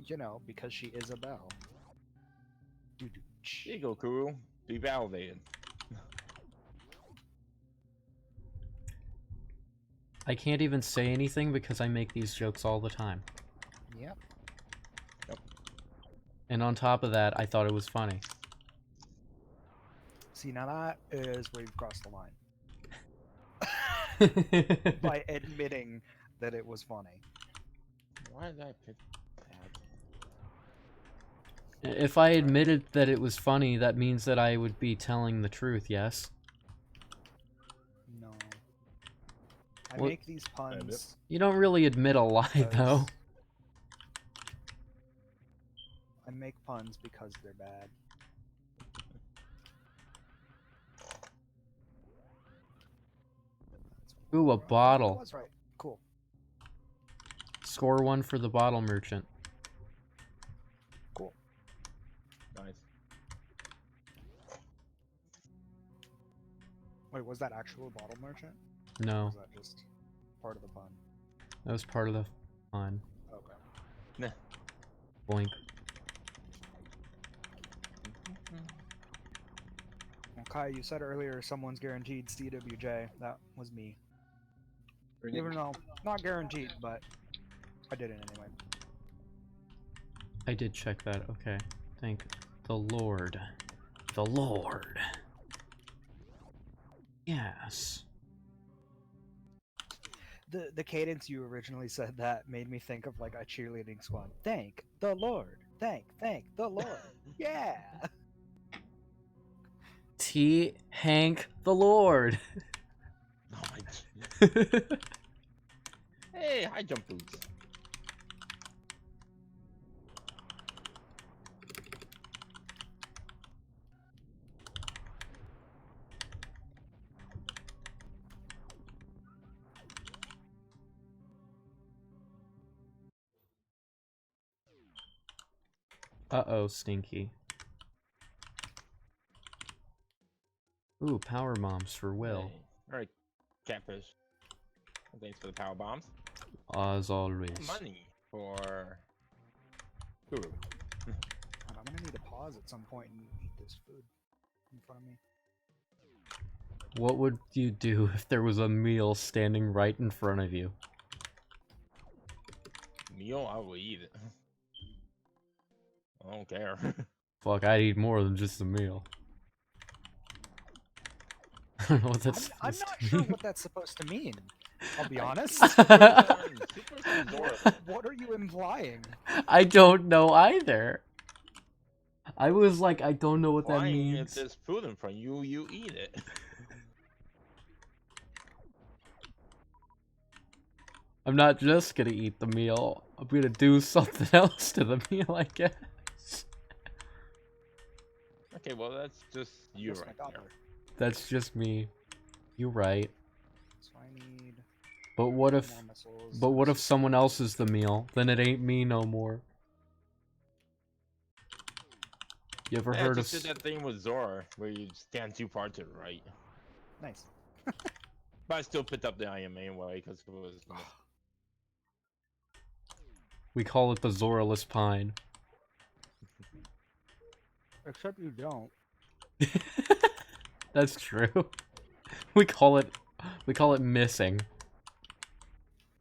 You know, because she is a bell. There you go, Kuro. Be validated. I can't even say anything because I make these jokes all the time. Yep. And on top of that, I thought it was funny. See, now that is where you've crossed the line. By admitting that it was funny. Why did I pick that? If I admitted that it was funny, that means that I would be telling the truth, yes? No. I What- make these puns. You don't really admit a lie, though. because- I make puns because they're bad. Ooh, a That bottle. was right. Cool. Score one for the bottle merchant. Cool. Nice. Wait, was that actual bottle merchant? Or No, was that just part of the pun? that was part of the fun. Okay. Nah. Boink. Well, Kai, you said earlier someone's guaranteed CWJ. That was me. Even though, not guaranteed, but I did it anyway. I did check that, okay. Thank the Lord. The Lord. Yes. The cadence you originally said that made me think of like a cheerleading squad. Thank the Lord. Thank the Lord. Yeah. T. Hank the Lord. Oh my god. Hey, high jump boots. Uh-oh, Stinky. Ooh, power bombs for Will. Alright, catfish. Thanks for the power bombs. As always. Money for Guru. I'm gonna need to pause at some point and eat this food in front of me. What would you do if there was a meal standing right in front of you? Meal, I will eat it. I don't care. Fuck, I'd eat more than just a meal. I don't know what that's I'm supposed not to sure mean. what that's supposed to mean. I'll be honest. What are you implying? I don't know either. I was like, I don't know what that Fine, if means. there's food in front of you, you eat it. I'm not just gonna eat the meal. I'm gonna do something else to the meal, I guess. Okay, well that's just you Yes, right my there. daughter. That's just me. You're right. So I need But what more if missiles. but what if someone else is the meal? Then it ain't me no more. You ever Yeah, I heard of just did that thing with Zora, where you stand too far to the right. Nice. But I still picked up the iron anyway, because it was... we call it the Zoraless Pine. Except you don't. That's true. We call it missing.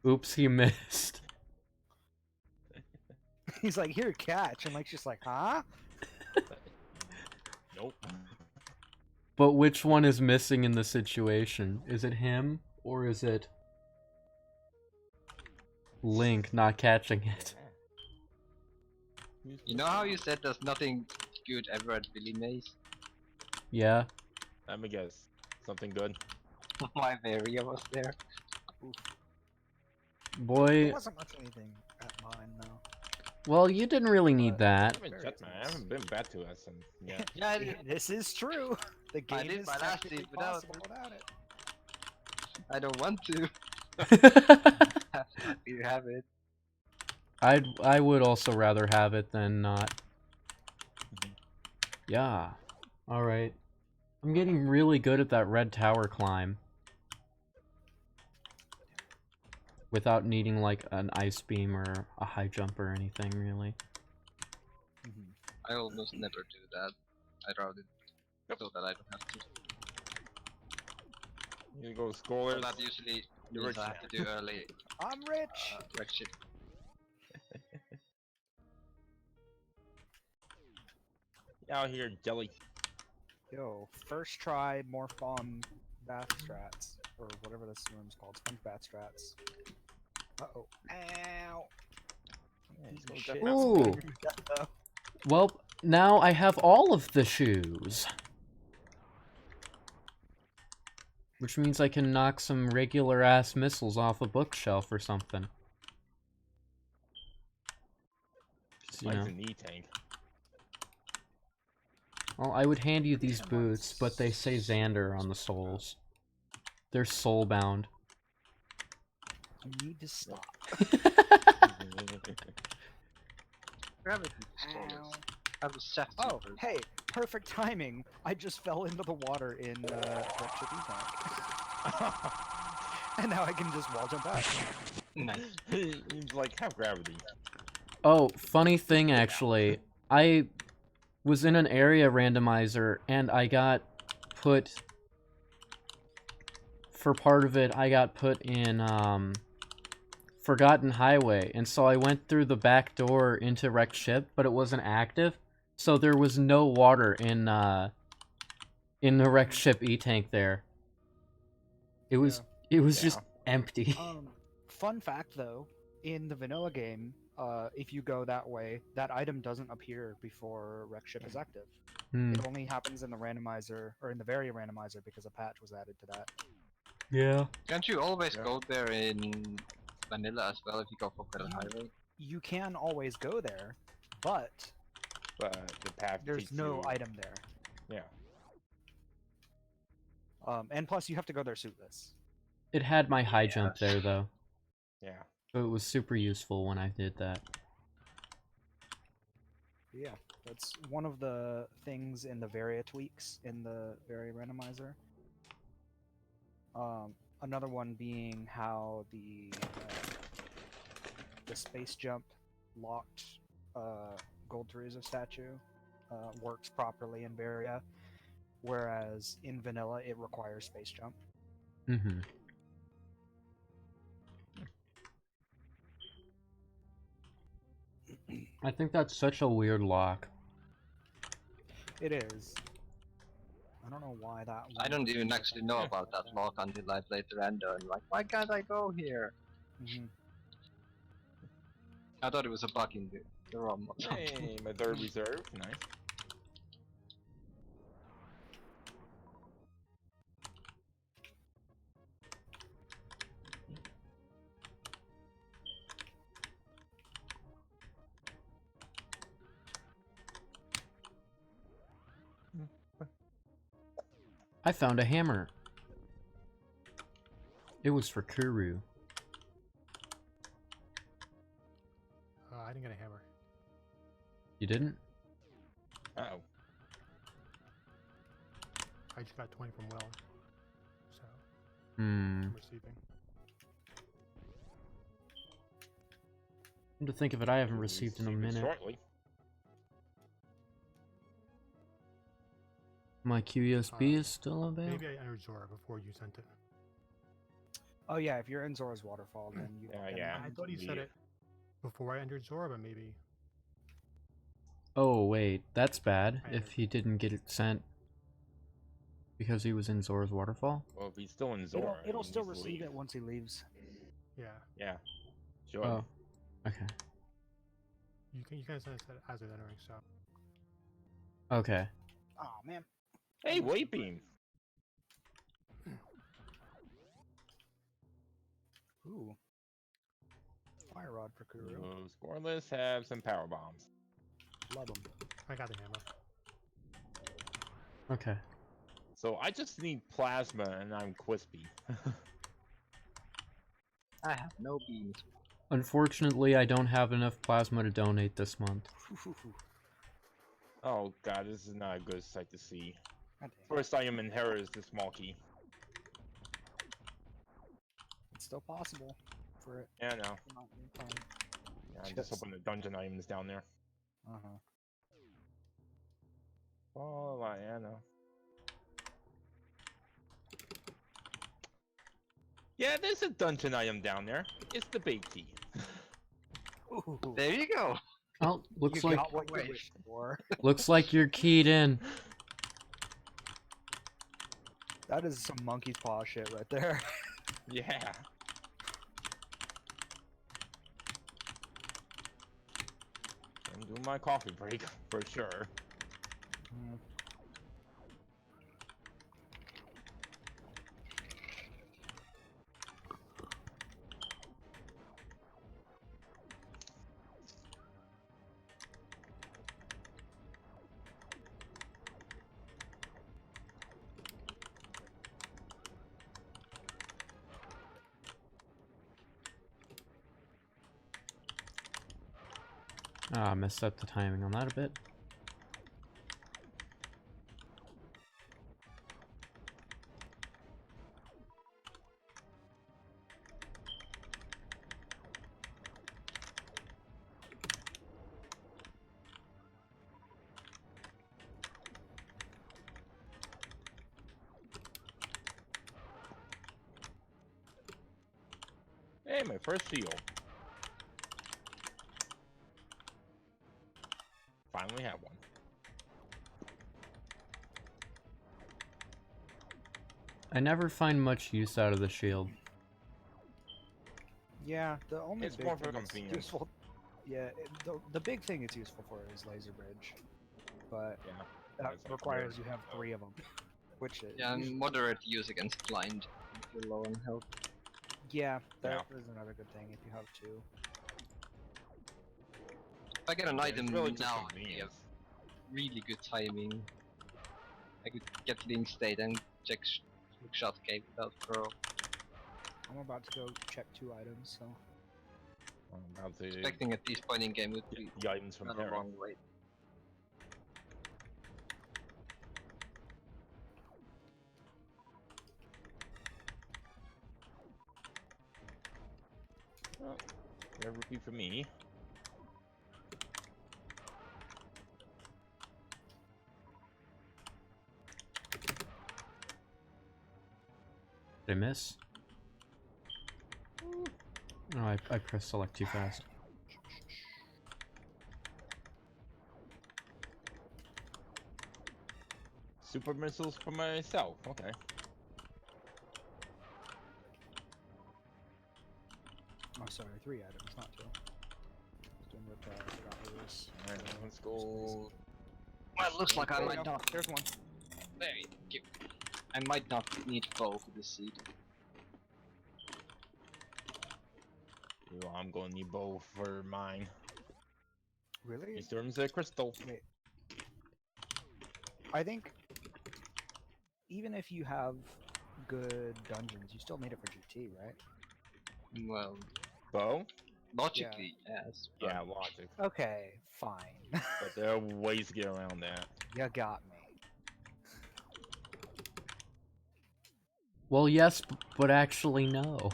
Oops, he missed. He's like, here, catch. And Mike's just like, huh? Nope. But which one is missing in the situation? Is it him or is it Link not catching it? You know how you said there's nothing good ever at Billy Mays? Yeah. Let me guess. Something good? My Varia was there. There Boy, wasn't much anything at mine, though. well, you didn't really need I that. haven't checked, man. I haven't been back to us, and yeah. Yeah, I did. This is true. The I game did is my last technically seed without possible without it. I don't want to. You have it. I would also rather have it than not. Yeah. Alright. I'm getting really good at that red tower climb. Without needing like an ice beam or a high jump or anything really. I almost never do that. I'd rather so that I don't have to. You go But scholars. that usually You're means rich I have to do early I'm rich. red shit. Out here, jelly. Yo, first try morph bomb bath strats. Or whatever this room's called. Sponge bath strats. Uh-oh. Ow. He's Shit. gonna Ooh. Well, now I have all of the shoes. Which means I can knock some regular ass missiles off a bookshelf or something. Just, you Like know. the knee tank. Well, I would hand you these boots, but they say Xander on the soles. They're soul-bound. You need to stop. Gravity Ow. destroyers. I was set. Oh, hey, perfect timing. I just fell into the water in Wretched tank. And now I can just wall jump out. Nice. He's like, have gravity. Oh, funny thing actually. I was in an area randomizer and I got put... For part of it, I got put in, Forgotten Highway, and so I went through the back door into Wrecked Ship, but it wasn't active, so there was no water in the Wrecked Ship E-Tank there. It was just empty. Fun fact though, in the vanilla game, if you go that way, that item doesn't appear before Wreck Ship is active. It only happens in the randomizer, or in the Varia randomizer, because a patch was added to that. Yeah. Can't you always go there in vanilla as well if you go for Forgotten Highway? You can always go there, but But the path there's takes no you... item there. Yeah. And plus, you have to go there suitless. It had my high jump there, though. Yeah. So it was super useful when I did that. Yeah, that's one of the things in the Varia tweaks in the Varia randomizer. Another one being how the space jump locked Gold Teresa statue works properly in Varia, whereas in vanilla it requires space jump. Mm-hmm. I think that's such a weird lock. It is. I don't know why that. I one don't even actually know Yeah. about that lock until I played the rando and like, why can't I go here? Mm-hmm. I thought it was a bug in the ROM or something. Hey, my third reserve. Nice. I found a hammer. It was for Kuru. I didn't get a hammer. You didn't? Uh-oh. I just got 20 from Will. So, Hmm. I'm receiving. Come to think of it, I haven't We'll received in a receive it minute. Shortly. My QUSB is still available. Maybe I entered Zora before you sent it. Oh yeah, if you're in Zora's Waterfall, then you. Yeah, then yeah. I thought he said Yeah. it before I entered Zora, but maybe. Oh wait, that's bad. I If entered. he didn't get it sent because he was in Zora's Waterfall. Well, if he's still in Zora, It'll he still needs to receive leave. it once he leaves. Yeah. Yeah. Sure. Oh, okay. You can send it as it's entering, so. Okay. Oh man. Hey, Weight Beam. Ooh. Fire rod for Kuru. Scoreless have some power bombs. Love them. I got the hammer. Okay. So I just need plasma and I'm Quispy. I have no beams. Unfortunately, I don't have enough plasma to donate this month. Oh god, this is not a good sight to see. God dang. First item in Hera is the small key. It's still possible for it Yeah, no. to not be fine. Yeah, I'm just hoping the dungeon item is down there. Uh-huh. Oh, yeah, no. Yeah, there's a dungeon item down there. It's the bait key. Ooh. There you go. Oh, looks You like got what you Wait. wished for. you're keyed in. That is some monkey's paw shit right there. Yeah. I'm doing my coffee break for sure. Mm. Ah, messed up the timing on that a bit. Hey, my first seal. Finally have one. I never find much use out of the shield. Yeah, the only It's big more for thing it's convenience. useful. Yeah, the big thing it's useful for is laser bridge, but Yeah. that That's like requires weird. you have 3 of them, which is Yeah, and moderate use against blind if you're low on health. yeah, that Yeah. is another good thing if you have 2. If I get an Yeah, it's item really just now, I have convenience. really good timing. I could get link state and check look shot cave without pearl. I'm about to go check 2 items, so I'm about to Expecting at this point in game would be get the items from not a Hera. long wait. Rare rupee for me. Did I miss? Oh, I pressed select too fast. Super missiles for myself. Okay. Oh, sorry, 3 items, not 2. Doing what I forgot what it was. Alright, let's go. Well, it looks like I There you might go. not. There's one. There you go. I might not need bow for this seed. Yo, I'm gonna need bow for mine. Really? These terms a crystal. Wait. I think even if you have good dungeons, you still need it for GT, right? Well, Bow? logically, yes. But Yeah, logic. Okay, fine. But there are ways to get around that. You got me. Well, yes, but actually no.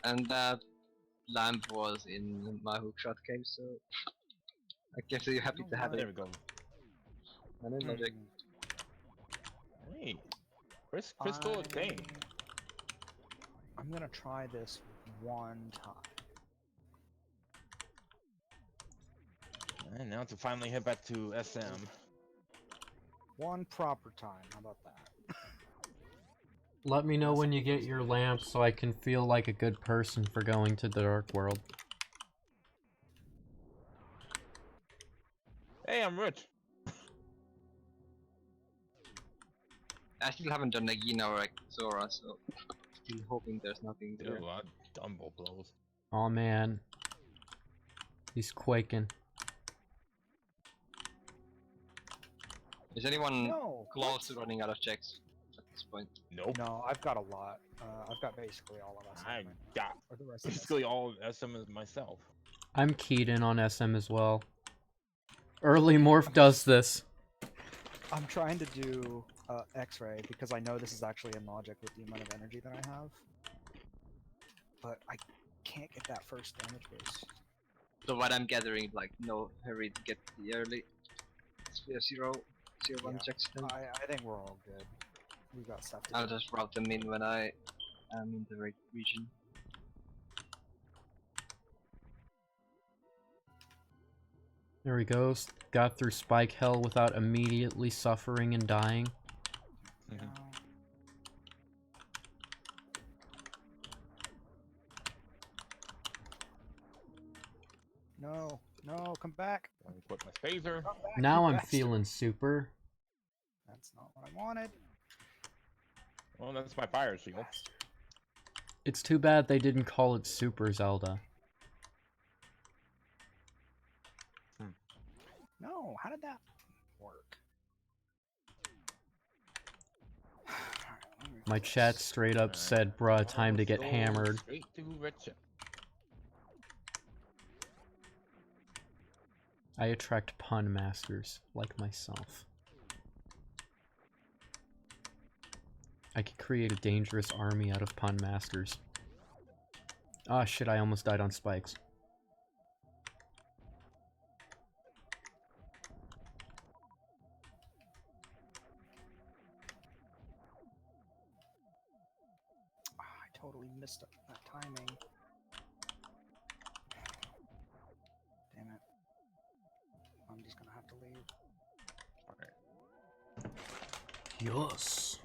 And that lamp was in my hookshot cave, so I guess you're happy to have There it. we go. And then logic. Hey, crystal a thing. I'm gonna try this one time. And now to finally head back to SM. One proper time. How about that? Let me know when you get your lamp so I can feel like a good person for going to the Dark World. Hey, I'm rich. I still haven't done Nagina or Zora, so still hoping there's nothing There there. are a lot of Dumbo blows. Oh man. He's quaking. Is anyone No. close to running out of checks at this point? Nope. No, I've got a lot. I've got basically all of us. I got Or the rest of us. basically all of SM as myself. I'm keyed in on SM as well. Early Morph does this. I'm trying to do X-ray because I know this is actually in logic with the amount of energy that I have. But I can't get that first damage boost. So what I'm gathering, like, no hurry to get the early zero one Yeah. checks then. I think we're all good. We've got stuff to I'll do. just route them in when I am in the right region. There he goes. Got through Spike Hell without immediately suffering and dying. Yeah. No, no, come back. Equip my phaser. Come back, Now you I'm bastard. feeling super. That's not what I wanted. Well, that's my fire shield. Bastard. It's too bad they didn't call it Super Zelda. No, how did that work? Alright, let me My fix chat this. straight up said, bruh, time to get Go hammered. Straight to Richard. I attract pun masters, like myself. I could create a dangerous army out of pun masters. Ah shit, I almost died on spikes. I totally missed that timing. Damn it. I'm just gonna have to leave. Yes.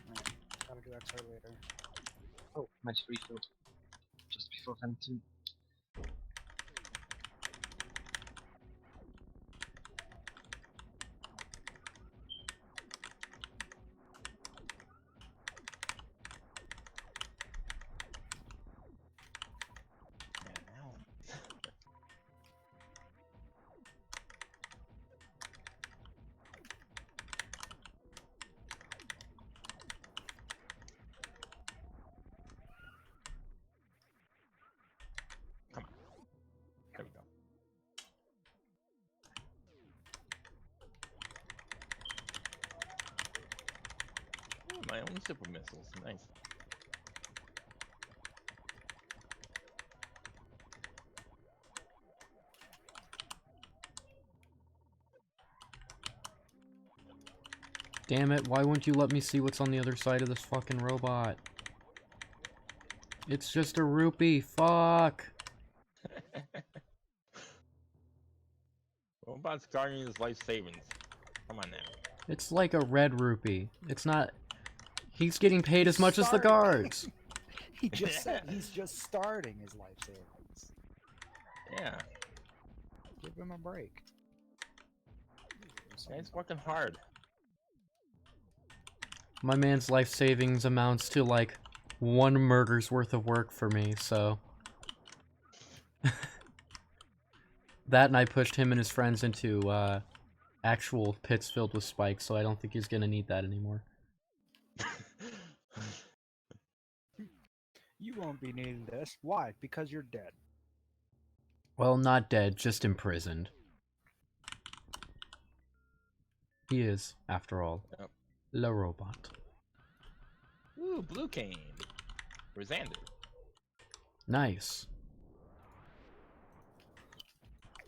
Right, gotta do X-ray later. Oh, nice refill. Just before Phantom. And super missiles, nice. Damn it, why won't you let me see what's on the other side of this fucking robot? It's just a rupee, fuck! Robot's guarding his life savings. Come on now. It's like a red rupee. It's not... He's getting paid as much as the Starting. guards! He just said he's just starting his life savings. Yeah, Give him a break. guy's working hard. My man's life savings amounts to like 1 murder's worth of work for me, so... That and I pushed him and his friends into actual pits filled with spikes, so I don't think he's gonna need that anymore. You won't be needing this. Why? Because you're dead. Well, not dead, just imprisoned. He is, after all, Yep. Le Robot. Ooh, blue cane. Resanted. Nice.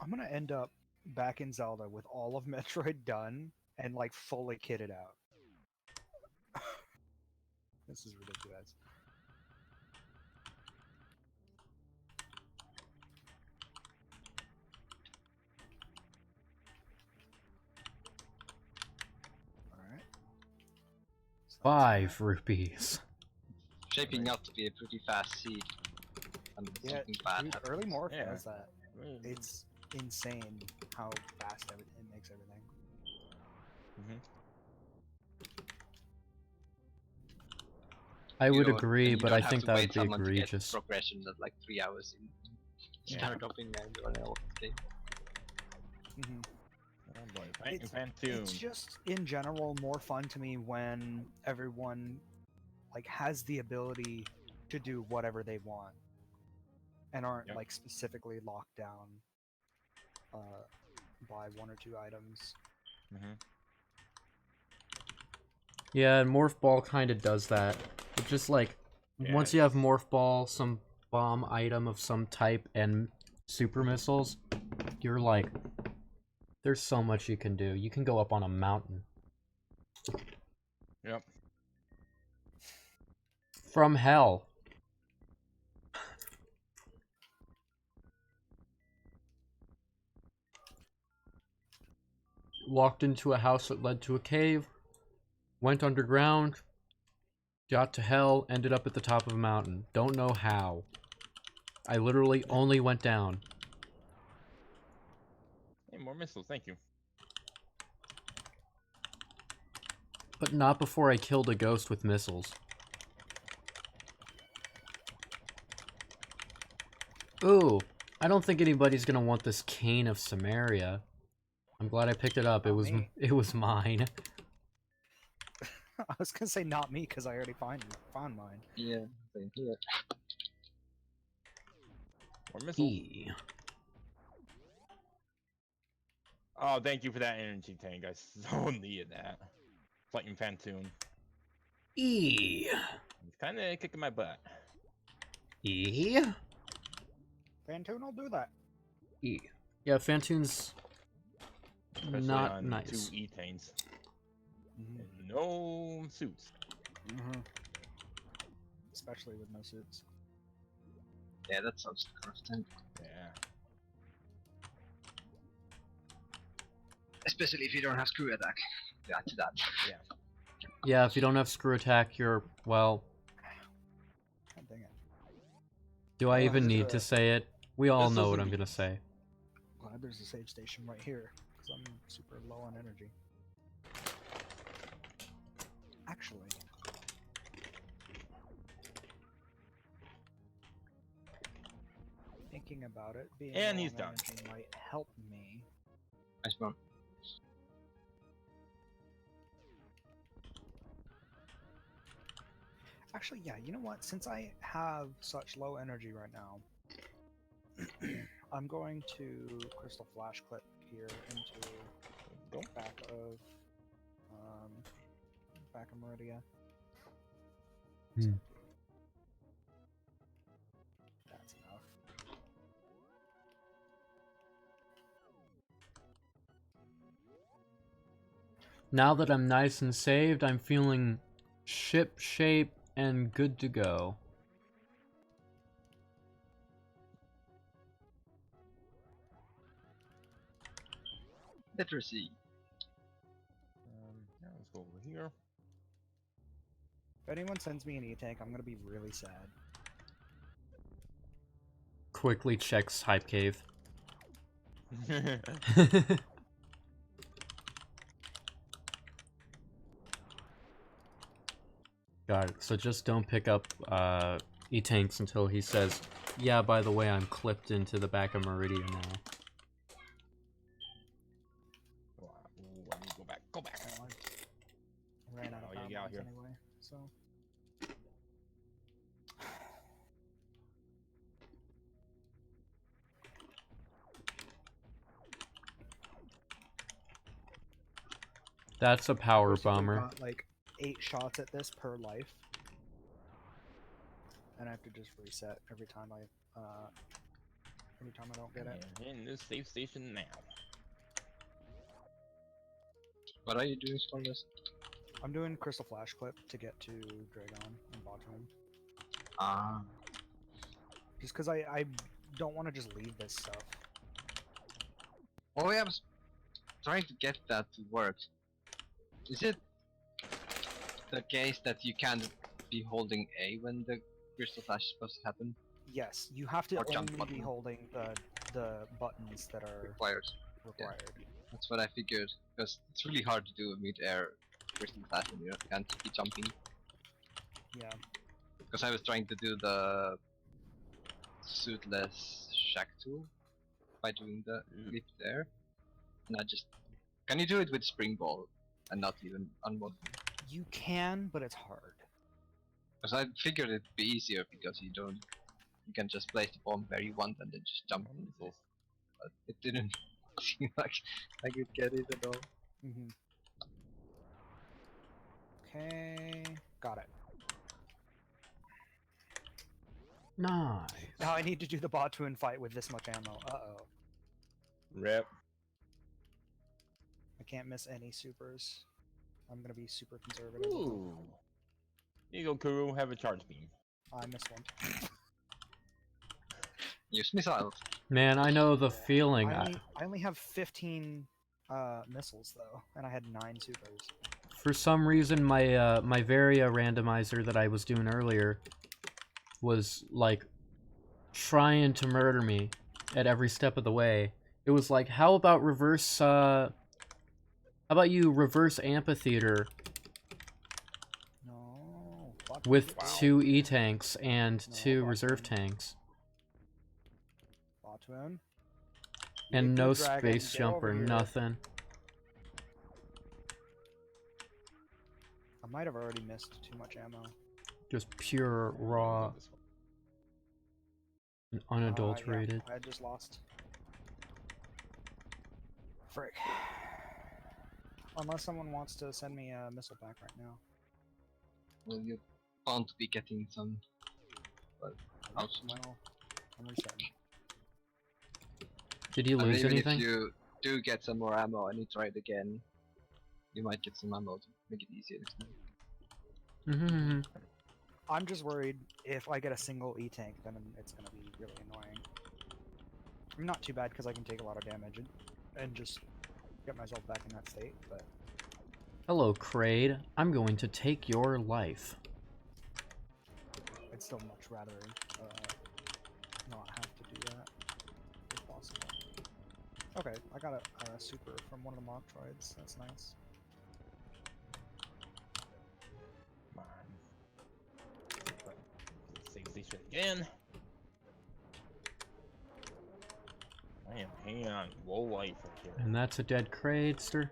I'm gonna end up back in Zelda with all of Metroid done and like fully kitted out. This is ridiculous. Alright. 5 rupees. Shaping up to be a pretty fast seed. And Yeah, something bad dude, happens. early morph Yeah. does that. It's insane how fast it makes everything. I would You know, agree, and you but don't I have think to that wait would be someone to get egregious. progression at like 3 hours in Yeah. start upping and running out of the game. Mm-hmm. Oh boy, It's Phantoon. just in general more fun to me when everyone like has the ability to do whatever they want and aren't Yep. like specifically locked down by 1 or 2 items. Yeah, and Morph Ball kind of does that. It just like, once you have Morph Ball, some bomb item of some type, and super missiles, you're like, there's so much you can do. You can go up on a mountain. Yep. From hell. Walked into a house that led to a cave, went underground, got to hell, ended up at the top of a mountain. Don't know how. I literally only went down. Hey, more missiles, thank you. But not before I killed a ghost with missiles. Ooh, I don't think anybody's gonna want this Cane of Samaria. I'm glad I picked it up. It was mine. I was gonna say not me because I already found mine. Yeah, same here. More missiles. E. Oh, thank you for that energy tank. I so needed that. Fighting Phantoon. E. He's kind of kicking my butt. E. Phantoon will do that. E. Yeah, Phantoon's Especially not on nice. 2 E-Tains. Mm-hmm. And no suits. Mm-hmm. Especially with no suits. Yeah, that sounds constant. Yeah. Especially if you don't have screw attack. Yeah, to that. Yeah. Yeah, if you don't have Screw Attack, you're, well... God dang it. Do I Oh, even this need is to a- say it? We all know what doesn't I'm mean- gonna say. Glad there's a save station right here because I'm super low on energy. Actually, thinking about it, being And low he's on done. energy might help me. Nice one. Actually, yeah, you know what? Since I have such low energy right now, I'm going to Crystal Flash Clip here into Go. back of Meridia. Hmm. That's enough. Now that I'm nice and saved, I'm feeling ship shape and good to go. Literacy. Yeah, let's go over here. If anyone sends me an E-Tank, I'm gonna be really sad. Quickly checks Hype Cave. Got it. So just don't pick up E-Tanks until he says, yeah, by the way, I'm clipped into the back of Meridian now. Ooh, I need to go back. Go back. I ran out of Oh, yeah, power get out mods here. anyway, so. That's a power Basically bomber. got like 8 shots at this per life. And I have to just reset every time I don't get it. Yeah, in this safe station now. What are you doing, Stormless? I'm doing Crystal Flash Clip to get to Dragon and Bottom. Ah. Just because I don't want to just leave this stuff. Oh, yeah, I was trying to get that to work. Is it the case that you can't be holding A when the crystal flash is supposed to happen? Yes, you have to Or jump only be button. holding the buttons that are Required. required. That's what I figured, because it's really hard to do a mid-air crystal flash when you can't be jumping. Yeah. Because I was trying to do the suitless shack tool by doing the leap there, and I just... Can you do it with spring ball and not even unmod? You can, but it's hard. Because I figured it'd be easier because you can just place the bomb where you want and then just jump on it. But it didn't seem like I could get it at all. Mm-hmm. Okay, got it. Nice. Now I need to do the bot twin fight with this much ammo. Uh-oh. Rep. I can't miss any supers. I'm gonna be super conservative. Ooh. Here you go, Kuru. Have a charge beam. I missed one. Use missiles. Man, I know the feeling. I only have 15 missiles though, and I had 9 supers. For some reason, my my Varia randomizer that I was doing earlier was like trying to murder me at every step of the way. It was like, how about reverse? How about you reverse amphitheater No. Bot with twin. 2 E-tanks and No, 2 bot reserve twin. tanks Bot twin. and Big no blue dragon, space get over jumper, here. nothing. I might have already missed too much ammo. Just pure raw and unadulterated. Yeah, I just lost. Frick. Unless someone wants to send me a missile pack right now. Well, you're bound to be getting some. But ouch. Well, I'm resetting. Did you And lose even anything? if you do get some more ammo and you try it again, you might get some ammo to make it easier next time. Mm-hmm. I'm just worried if I get a single E-tank, then it's gonna be really annoying. I'm not too bad because I can take a lot of damage and just get myself back in that state, but Hello, Kraid. I'm going to take your life. I'd still much rather not have to do that if possible. Okay, I got a super from one of the mock droids. That's nice. Come on. Save station again. I am hanging on low life right here And that's a dead Kraidster.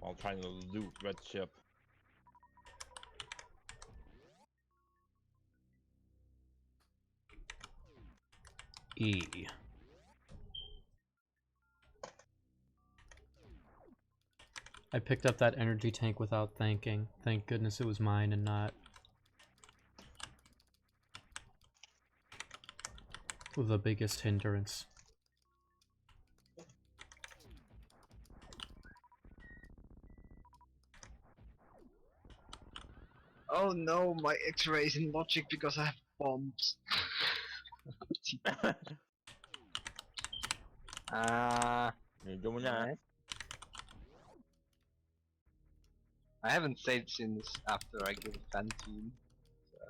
while trying to loot red ship. E. I picked up that energy tank without thinking. Thank goodness it was mine and not the biggest hindrance. Oh no, my X-ray is in logic because I have bombs. You're doing that. Alright. I haven't saved since after I killed Phantom. So.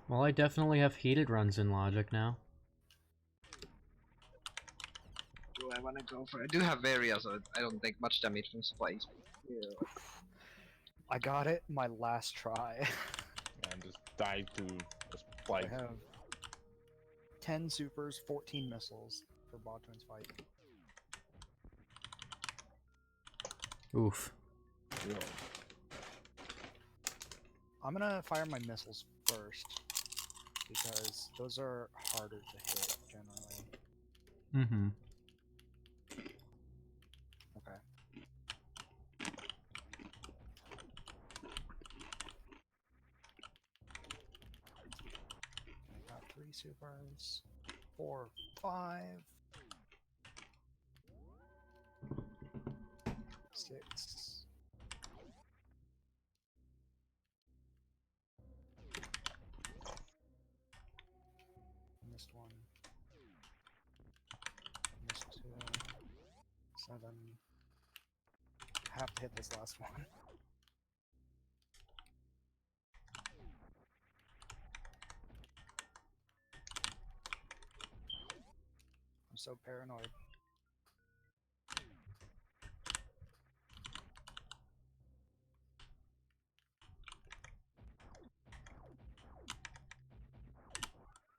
Well, I definitely have heated runs in Logic now. Do I wanna go for it? I do have area, so I don't take much damage from spikes. Yeah. I got it my last try. And just dive to a I spike. have 10 supers, 14 missiles for Botwin's fight. Oof. Really. I'm gonna fire my missiles first because those are harder to hit generally. Mm-hmm. Okay. I got 3 supers, 4, 5, 6. Missed 1. Missed 2. 7. Have to hit this last one. I'm so paranoid.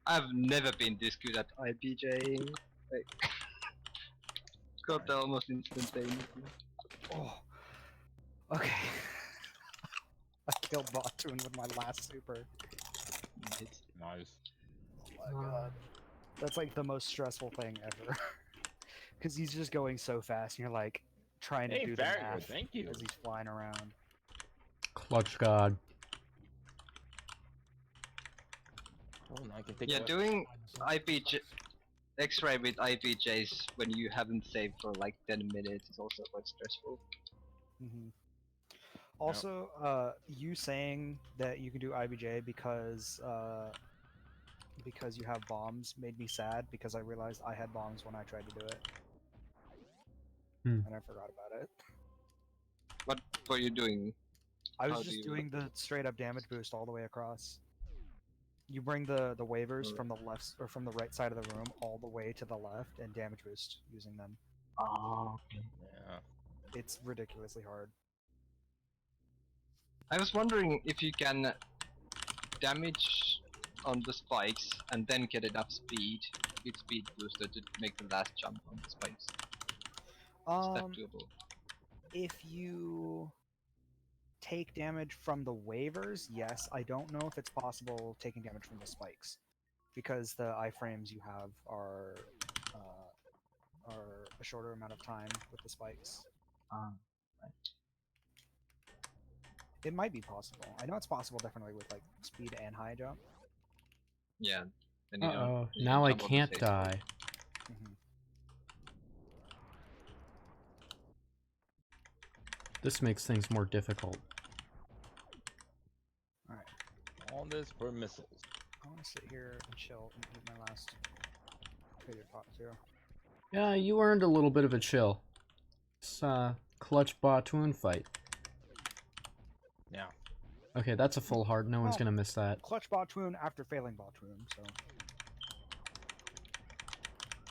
I've never been this good at IPJing. Like, got that almost instantaneously. Oh. Okay. I killed Botwin with my last super. Nice. Oh my god. That's like the most stressful thing ever. Because he's just going so fast, and you're like trying to Hey, do the very math good. Thank you. as he's flying around. Clutch God. Oh, now I can take Yeah, away- doing IPJ X-ray with IPJs when you haven't saved for like 10 minutes is also quite stressful. Hmm Also, you saying that you can do IBJ because you have bombs made me sad because I realized I had bombs when I tried to do it. Hmm. And I forgot about it. What were you doing? I was How do just you- doing the straight up damage boost all the way across. You bring the waivers Mm. from the left or from the right side of the room all the way to the left and damage boost using them. Oh, okay. Yeah. It's ridiculously hard. I was wondering if you can damage on the spikes and then get enough speed with speed booster to make the last jump on the spikes. Is that doable? If you take damage from the waivers, yes. I don't know if it's possible taking damage from the spikes, because the iframes you have are a shorter amount of time with the spikes. Right. It might be possible. I know it's possible definitely with like speed and high jump. Yeah. Then you don't. Uh-oh. you Now I jump on the can't face. die. Hmm This makes things more difficult. All right. All this for missiles. I want to sit here and chill and eat my last traded pot too. Yeah, you earned a little bit of a chill. It's clutch Botwin fight. Yeah. Okay, that's a full heart. No one's Oh. gonna miss that. Clutch Botwoon after failing Botwoon, so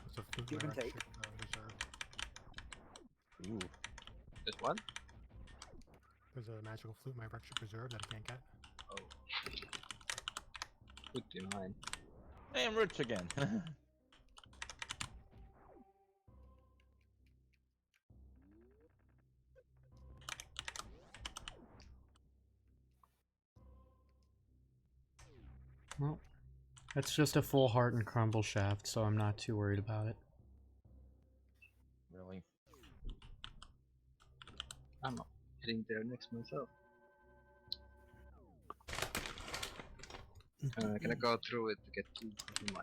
It's a flute Give and my rack take. should, reserve. Ooh. Just what? There's a magical flute my rack should preserve that I can't get. Good to mind. Hey, I'm rich again. Well, that's just a full heart and crumble shaft, so I'm not too worried about it. Really? I'm not heading there next myself. Gonna go through it to get to my.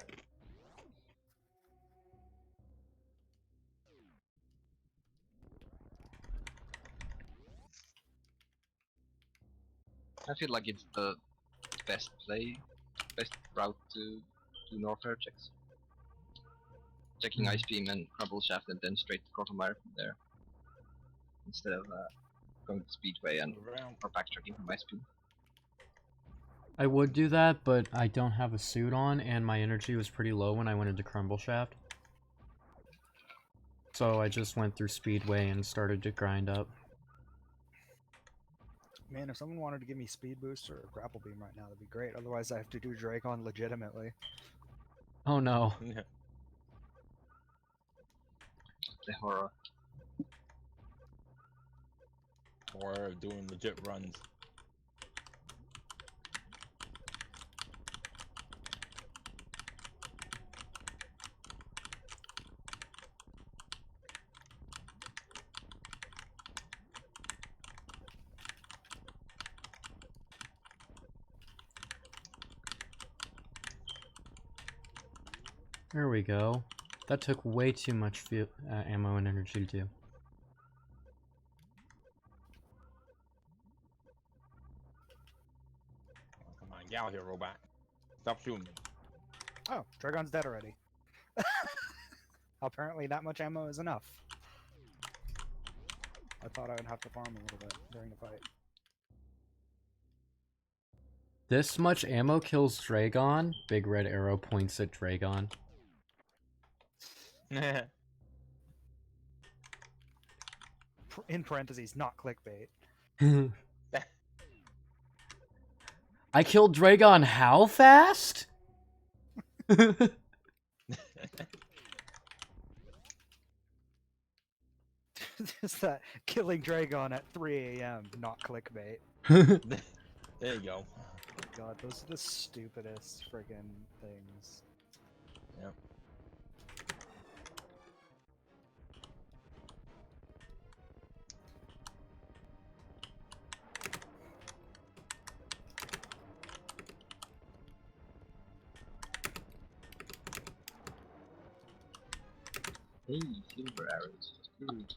I feel like it's the best route to do Norfair checks. Checking Ice Beam and Crumble Shaft and then straight to Cortomire from there. Instead of going to Speedway and or backtracking from Ice Beam. I would do that, but I don't have a suit on, and my energy was pretty low when I went into Crumble Shaft. So I just went through Speedway and started to grind up. Man, if someone wanted to give me Speed Boost or Grapple Beam right now, that'd be great. Otherwise, I have to do Dragon legitimately. Oh no. The horror. Or doing legit runs. There we go. That took way too much ammo and energy to do. Oh, come on, get out here, robot. Stop shooting me. Oh, Dragon's dead already. Apparently that much ammo is enough. I thought I would have to farm a little bit during the fight. This much ammo kills Dragon. Big red arrow points at Dragon. In parentheses, not clickbait. I killed Dragon how fast? Just that killing Dragon at 3 AM, not clickbait. There you go. God, those are the stupidest friggin' things. Yep. Hey, silver arrows. Good.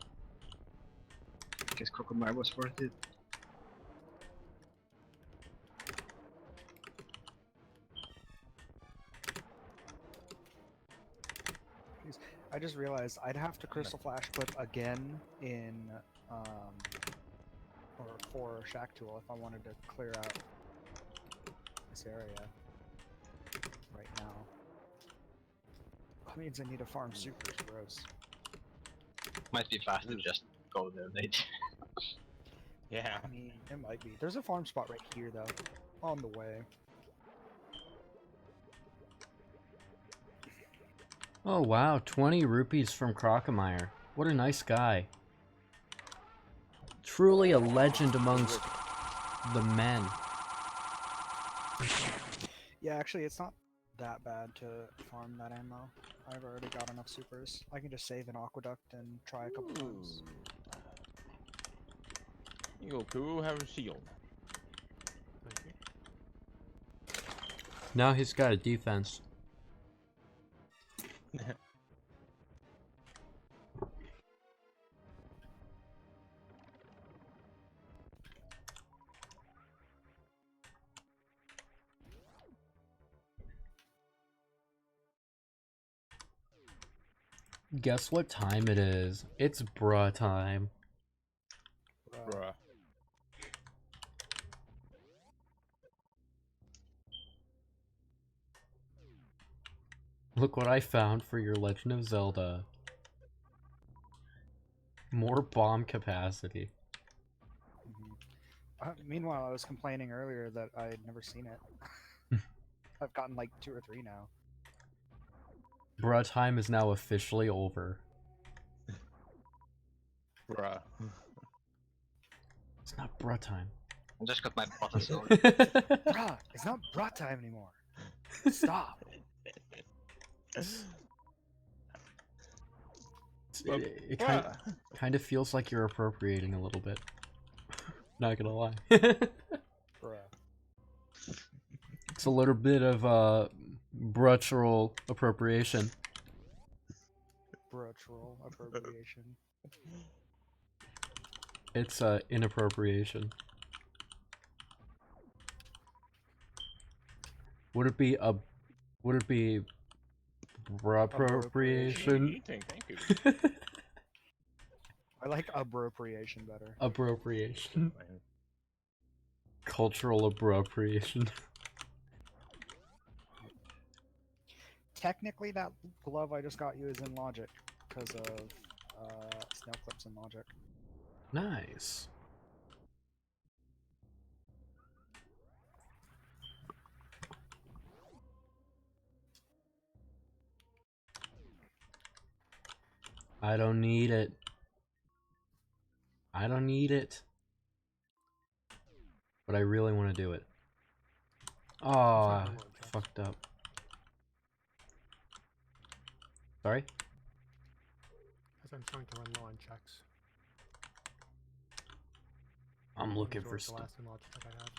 Guess Crocomire was worth it. I just realized I'd have to Crystal Flash clip again in, or for Shack Tool if I wanted to clear out this area right now. That means I need to farm supers, gross. Might be faster to just go there later. Yeah. I mean, it might be. There's a farm spot right here, though, on the way. Oh wow, 20 rupees from Crocomire. What a nice guy. Truly a legend amongst the men. Yeah, actually, it's not that bad to farm that ammo. I've already got enough supers. I can just save an aqueduct and try a couple times. You go, Kuru, have a shield. Thank you. Now he's got a defense. Guess what time it is? It's bruh time. Bruh. Look what I found for your Legend of Zelda. More bomb capacity. Meanwhile, I was complaining earlier that I had never seen it. I've gotten like 2 or 3 now. Bruh time is now officially over. Bruh. It's not bruh time. I just got my bottle sword. Bruh, it's not brat time anymore. Stop. It kind of feels like you're appropriating a little bit. Not gonna lie. Bruh. It's a little bit of brutural appropriation. Brutal appropriation. It's inappropriation. Would it be appropriation? Thank you. I like appropriation better. Appropriation. Cultural appropriation. Technically, that glove I just got you is in Logic because of snail clips in Logic. Nice. I don't need it. I don't need it. But I really want to do it. Oh, fucked up. Sorry? As I'm starting to run low on checks. I'm looking for The stuff. last unlock check I had.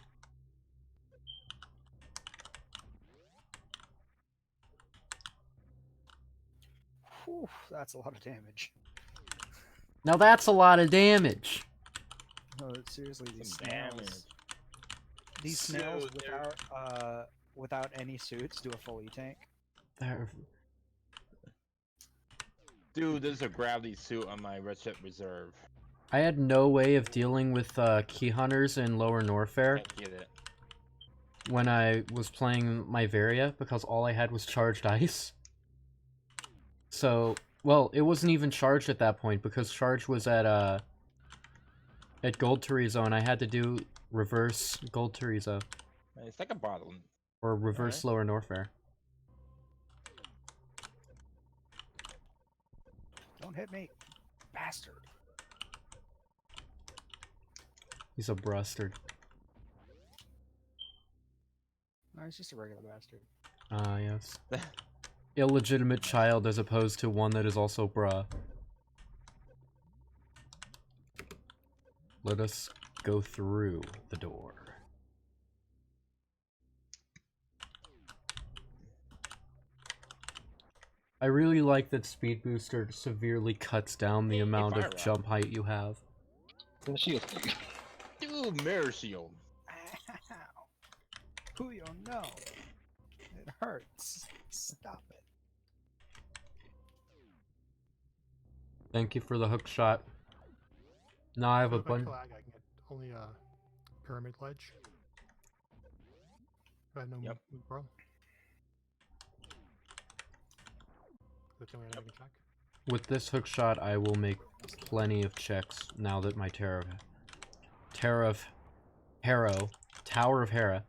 Whew, that's a lot of damage. Now that's a lot of damage. No, seriously, these Some snails. damage. These So snails they're- without any suits do a full E-tank. There. Dude, there's a gravity suit on my Red Ship Reserve. I had no way of dealing with key hunters in Lower Norfair Can't get it. when I was playing my Varia because all I had was charged ice. So, well, it wasn't even charged at that point because charge was at Gold Turizo and I had to do reverse Gold Turizo It's like a bottle. or reverse Lower Norfair. Don't hit me, bastard. He's a brustard. No, he's just a regular bastard. Ah, yes. Illegitimate child as opposed to one that is also bruh. Let us go through the door. I really like that Speed Booster severely cuts down the amount of jump height you have. Shield. Dude, mirror shield. Ow. Puyo, no. It hurts. Stop it. Thank you for the hook shot. Now I have So a if I bunch. kill Ag, I can get only a pyramid ledge. I have no Yep. move, bro. That's the only way I can check. With this hook shot, I will make plenty of checks now that my Tower of Hera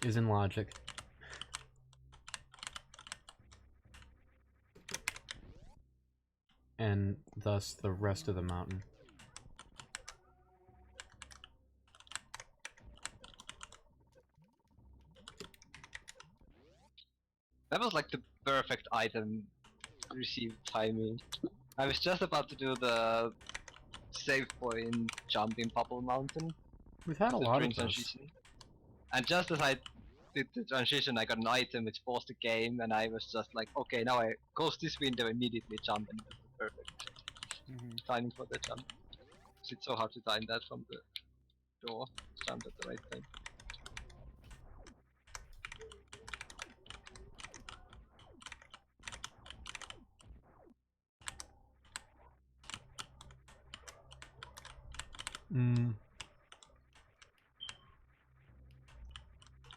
is in Logic. And thus the rest of the mountain. That was like the perfect item received timing. I was just about to do the save point jump in Purple Mountain. We've had a the lot train of those. transition. And just as I did the transition, I got an item which paused the game, and I was just like, okay, now I close this window, immediately jump, and it was the perfect timing for the jump. 'Cause it's so hard to time that from the door. Jump at the right time.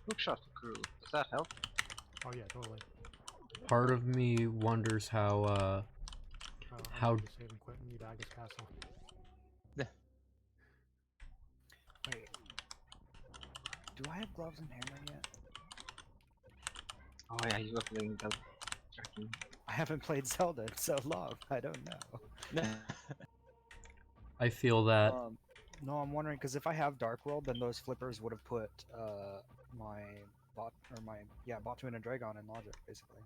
Hookshot for crew. Does that help? Oh yeah, totally. Part of me wonders how How- I need to save and quit and leave Ag's castle. Wait. Do I have gloves and hammer yet? Oh yeah, you were playing that tracking. I haven't played Zelda in so long. I don't know. I feel that No, I'm wondering because if I have Dark World, then those flippers would have put my Batu and a Dragon in Logic, basically.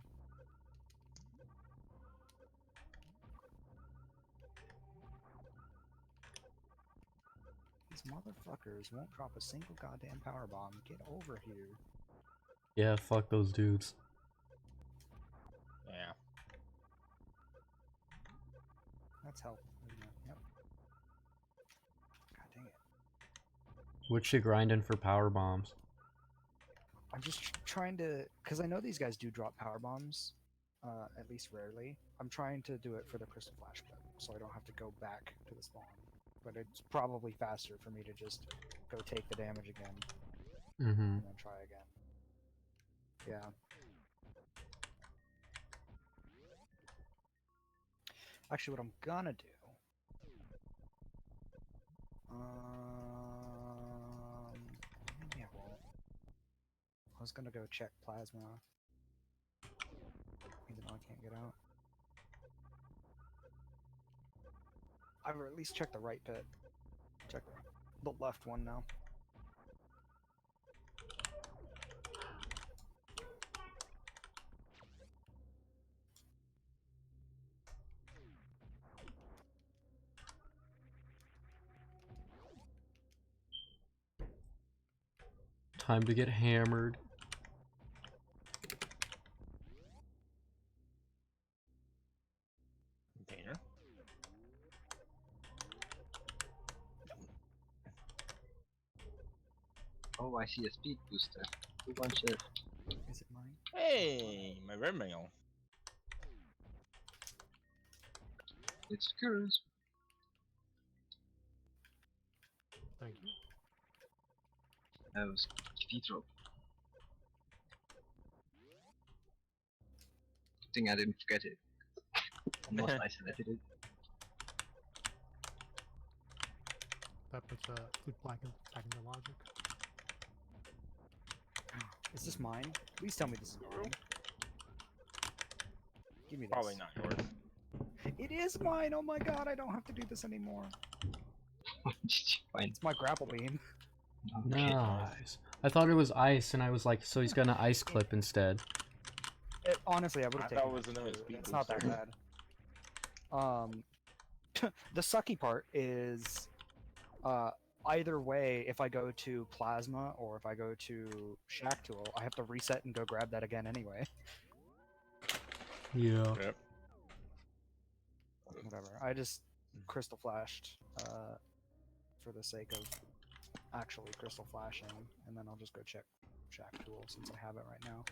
These motherfuckers won't drop a single goddamn power bomb. Get over here. Yeah, fuck those dudes. Yeah. That's help. Isn't it? Yep. God dang it. What you grinding for power bombs? I'm just trying to, because I know these guys do drop power bombs, at least rarely. I'm trying to do it for the crystal flash clip, so I don't have to go back to the spawn. But it's probably faster for me to just go take the damage again Mm-hmm. and then try again. Yeah. Actually, what I'm gonna do. Yeah, well, I was gonna go check plasma, even though I can't get out. I've at least checked the right pit. Check the left one now. Time to get hammered. Container. Oh, I see a speed booster. Who wants it? Is it mine? Hey, my red mail. It's yours. Thank you. That was speed rope. Good thing I didn't forget it. Almost isolated it. That puts flute back into logic. Is this mine? Please tell me this is mine. Give me this. Probably not yours. It is mine! Oh my god, I don't have to do this anymore. Did you find? It's my grapple beam. Okay. Nice. I thought it was ice, and I was like, so he's got an ice clip instead. Honestly, I would I have thought taken it was that another too. speed It's not that booster. bad. The sucky part is, either way, if I go to Plasma or if I go to Shack Tool, I have to reset and go grab that again anyway. Yeah. Yep. Whatever. I just crystal flashed for the sake of actually crystal flashing, and then I'll just go check Shack Tool since I have it right now.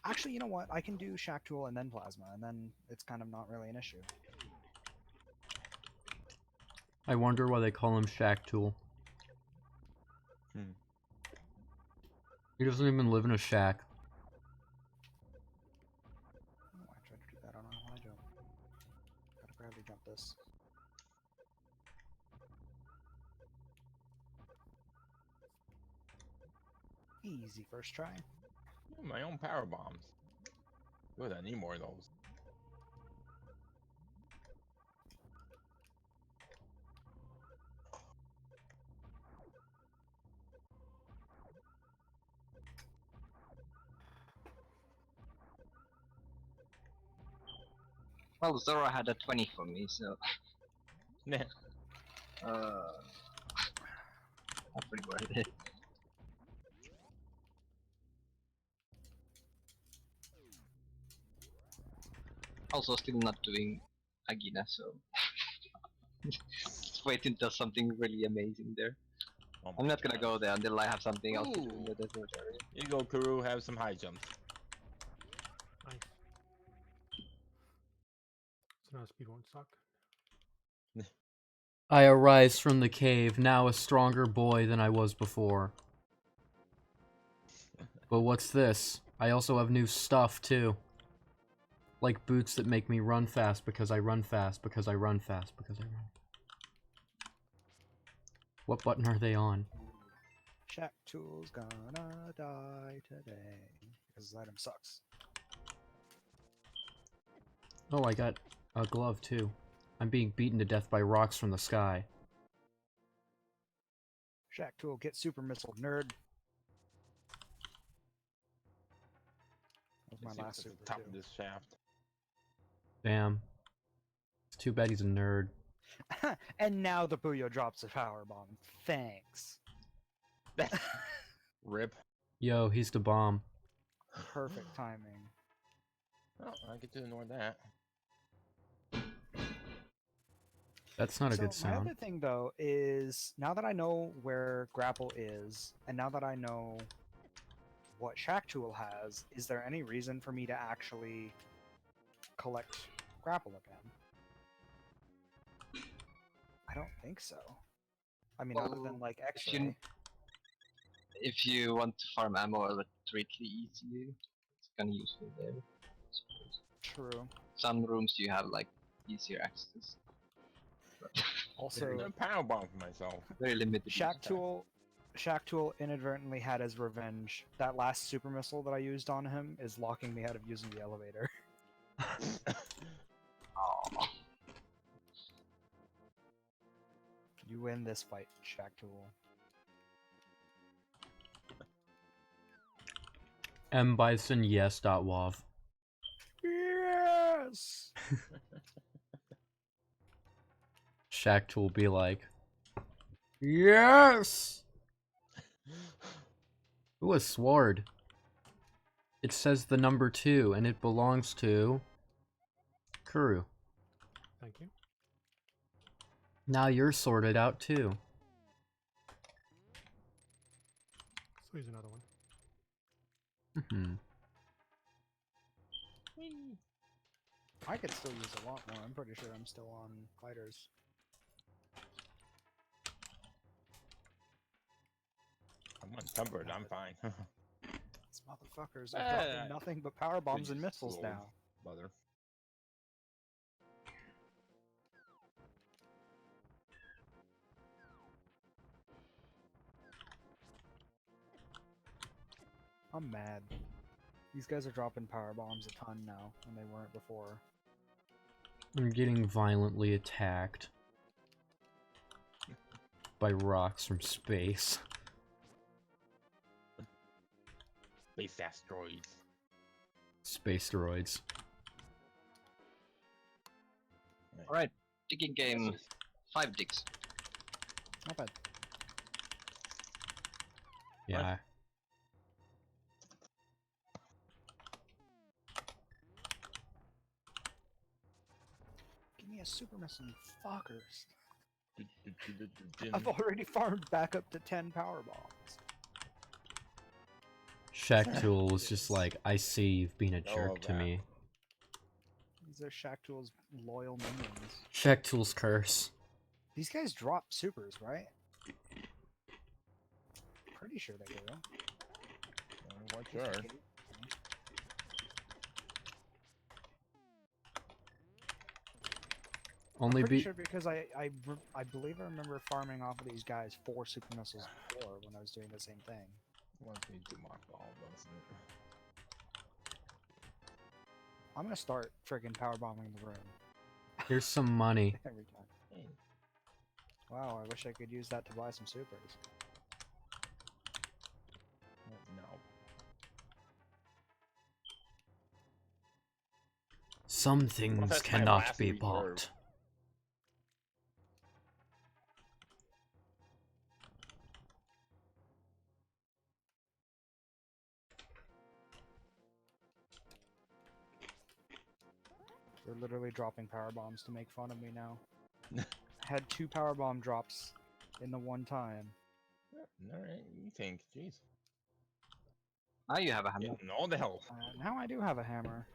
Actually, you know what? I can do Shack Tool and then Plasma, and then it's kind of not really an issue. I wonder why they call him Shack Tool. Hmm. He doesn't even live in a shack. Oh, I tried to do that on a high jump. Gotta gravity jump this. Easy first try. My own power bombs. Good, I need more of those. Well, Zora had a 20 for me, so Nah. that's pretty worth it. Also, still not doing Agina, so just wait until something really amazing there. Oh I'm my not gonna God. go there until I have something else to do in Ooh. the desert area. Here you go, Kuru. Have some high jumps. Nice. So now speed won't suck. I arise from the cave, now a stronger boy than I was before. But what's this? I also have new stuff, too. Like boots that make me run fast because I run fast because I run fast because I run. What button are they on? Shack Tool's gonna die today because his item sucks. Oh, I got a glove, too. I'm being beaten to death by rocks from the sky. Shack Tool, get super missile, nerd. That was Let's my see last what's at super the top too. of this shaft. Damn. It's too bad he's a nerd. And now the Puyo drops a power bomb. Thanks. Rip. Yo, he's the bomb. Perfect timing. Oh, I get to ignore that. That's not a So good my sound. other thing though is now that I know where Grapple is, and now that I know what Shack Tool has, is there any reason for me to actually collect Grapple again? I don't think so. I mean, other than Well, like if X-ray. you if you want to farm ammo electrically easily, it's kind of useful there. I suppose. True. Some rooms you have like easier access. But Also, I'm power bomb for myself. very limited. Shack use time. Tool inadvertently had as revenge that last super missile that I used on him is locking me out of using the elevator. Aw. You win this fight, Shack Tool. mbison yes.wav. Yes. Shack will be like, yes! Ooh, a sword. It says the number 2, and it belongs to Kuru. Thank you. Now you're sorted out too. So here's another one. Hmm. I could still use a lot more. I'm pretty sure I'm still on fighters. I'm unencumbered, I'm fine. These motherfuckers are dropping nothing but power bombs and Please, missiles slow. now. Mother. I'm mad. These guys are dropping power bombs a ton now, when they weren't before. I'm getting violently attacked by rocks from space. Space asteroids. Space droids. Alright, digging game 5 digs. Not bad. Yeah. Give me a super missile, you fuckers. Dun. I've already farmed back up to 10 power bombs. Shack Tool was just like, I see you've been a I jerk love to that. me. These are Shack Tool's loyal minions. Shack Tool's curse. These guys drop supers, right? Pretty sure they do. What's yours? Only I'm pretty be sure because I believe I remember farming off of these guys 4 super missiles before when I was doing the same thing. Wants me to mark all those. I'm gonna start friggin' power bombing the room here's some money. every time. Hey, Wow, I wish I could use that to buy some supers. no. Some things that's my cannot last be reserve. bought. They're literally dropping power bombs to make fun of me now. Had 2 power bomb drops in the one time. Alright, you think, jeez. Now you have a hammer. Getting all the help. Now I do have a hammer.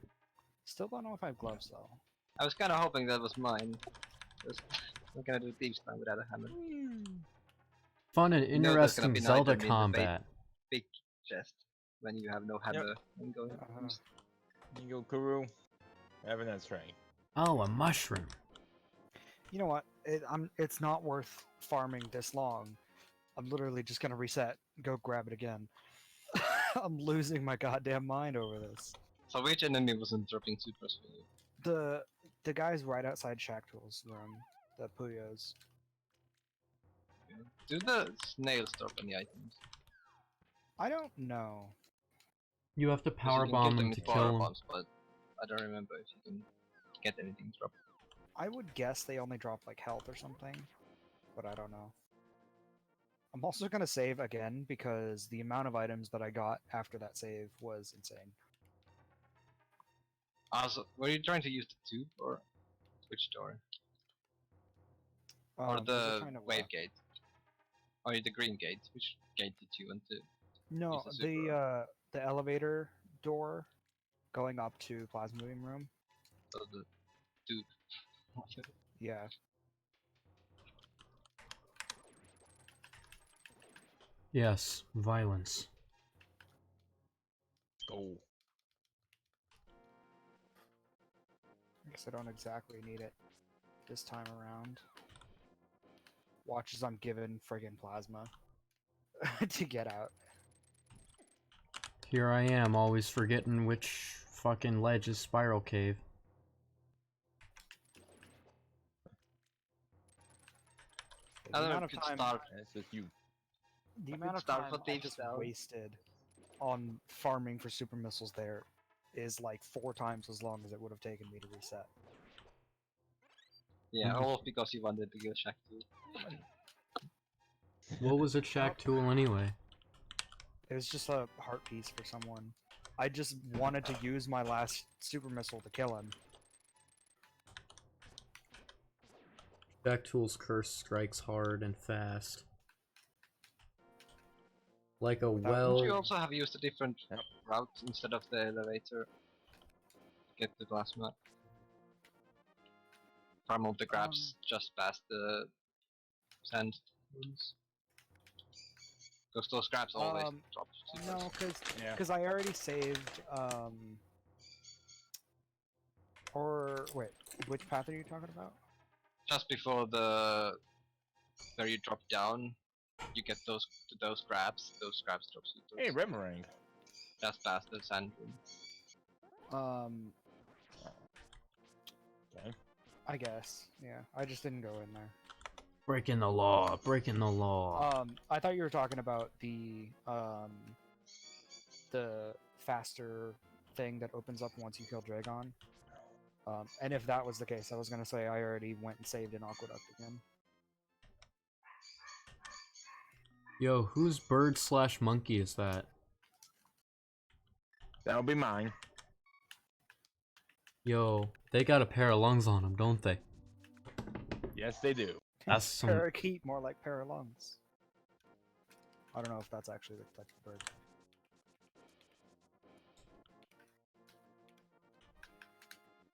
Still don't know if I have gloves though. I was kind of hoping that was mine. I'm gonna do Thieves' Clan without a hammer. Fun and You know there's gonna interesting be an Zelda item in the combat. Big chest when you have no hammer and going. You go, Kuru. Evidence tray. Oh, a mushroom. You know what? It's not worth farming this long. I'm literally just gonna reset, go grab it again. I'm losing my goddamn mind over this. So which enemy wasn't dropping supers for you? The guys right outside Shack Tool's room, the Puyos. Okay. Do the snails drop any items? I don't know. You have to 'Cause you power can bomb kill them with to power kill them. bombs, but I don't remember if you can get anything dropped. I would guess they only drop like health or something, but I don't know. I'm also gonna save again because the amount of items that I got after that save was insane. Also, were you trying to use the tube or which door? Or Was I the trying to what? wave gate? Or the green gate? Which gate did you want to? No, Use the super the elevator door going up to plasma beam room. So the tube. Yeah. Yes, violence. Go. I guess I don't exactly need it this time around. Watch as I'm given friggin' plasma to get out. Here I am, always forgetting which fucking ledge is Spiral Cave. The I don't know amount if of it's time, start. That's just you. the I amount could of start time for I Dave just Stout. wasted on farming for super missiles there is like 4 times as long as it would have taken me to reset. Yeah, all because you wanted to go shack too. What was a Shack tool anyway? It was just a heart piece for someone. I just wanted to use my last super missile to kill him. Shack tool's curse strikes hard and fast. Like a Without- Wouldn't you well... also have used a different Yep. route instead of the elevator? To get the plasma. Farm all the grabs just past the sand rooms. Because those grabs always drop. No, Yeah. because I already saved. Or wait, which path are you talking about? Just before the where you drop down, you get those grabs. Those grabs drop you. Hey, Remerang. Just past the sand room. Okay. I guess. Yeah, I just didn't go in there. Breaking the law, breaking the law. I thought you were talking about the faster thing that opens up once you kill Dragon. And if that was the case, I was gonna say I already went and saved an Aqueduct again. Yo, whose bird/monkey is that? That'll be mine. Yo, they got a pair of lungs on them, don't they? Yes, they do. That's some... Parakeet, more like paralungs. I don't know if that's actually the type of bird.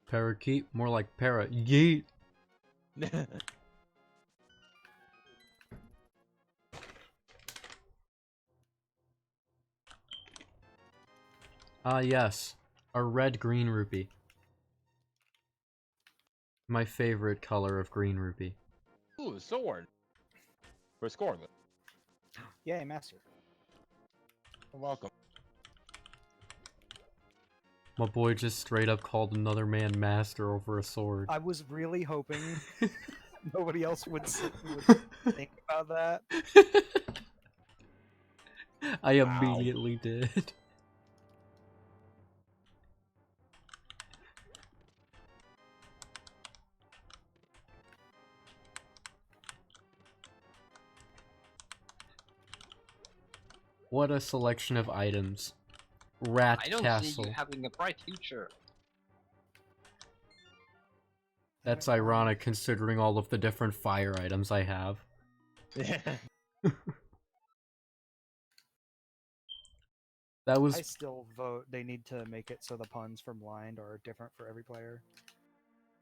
Parakeet, more like para... Yeet! Ah, yes. A red-green rupee. My favorite color of green rupee. Ooh, a sword. For Scarlet. Yay, master. You're welcome. My boy just straight up called another man master over a sword. I was really hoping nobody else would think about that. I immediately did. What a selection of items. Rat I don't Castle. see you having a bright future. That's ironic considering all of the different fire items I have. That was... I still vote they need to make it so the puns from Blind are different for every player.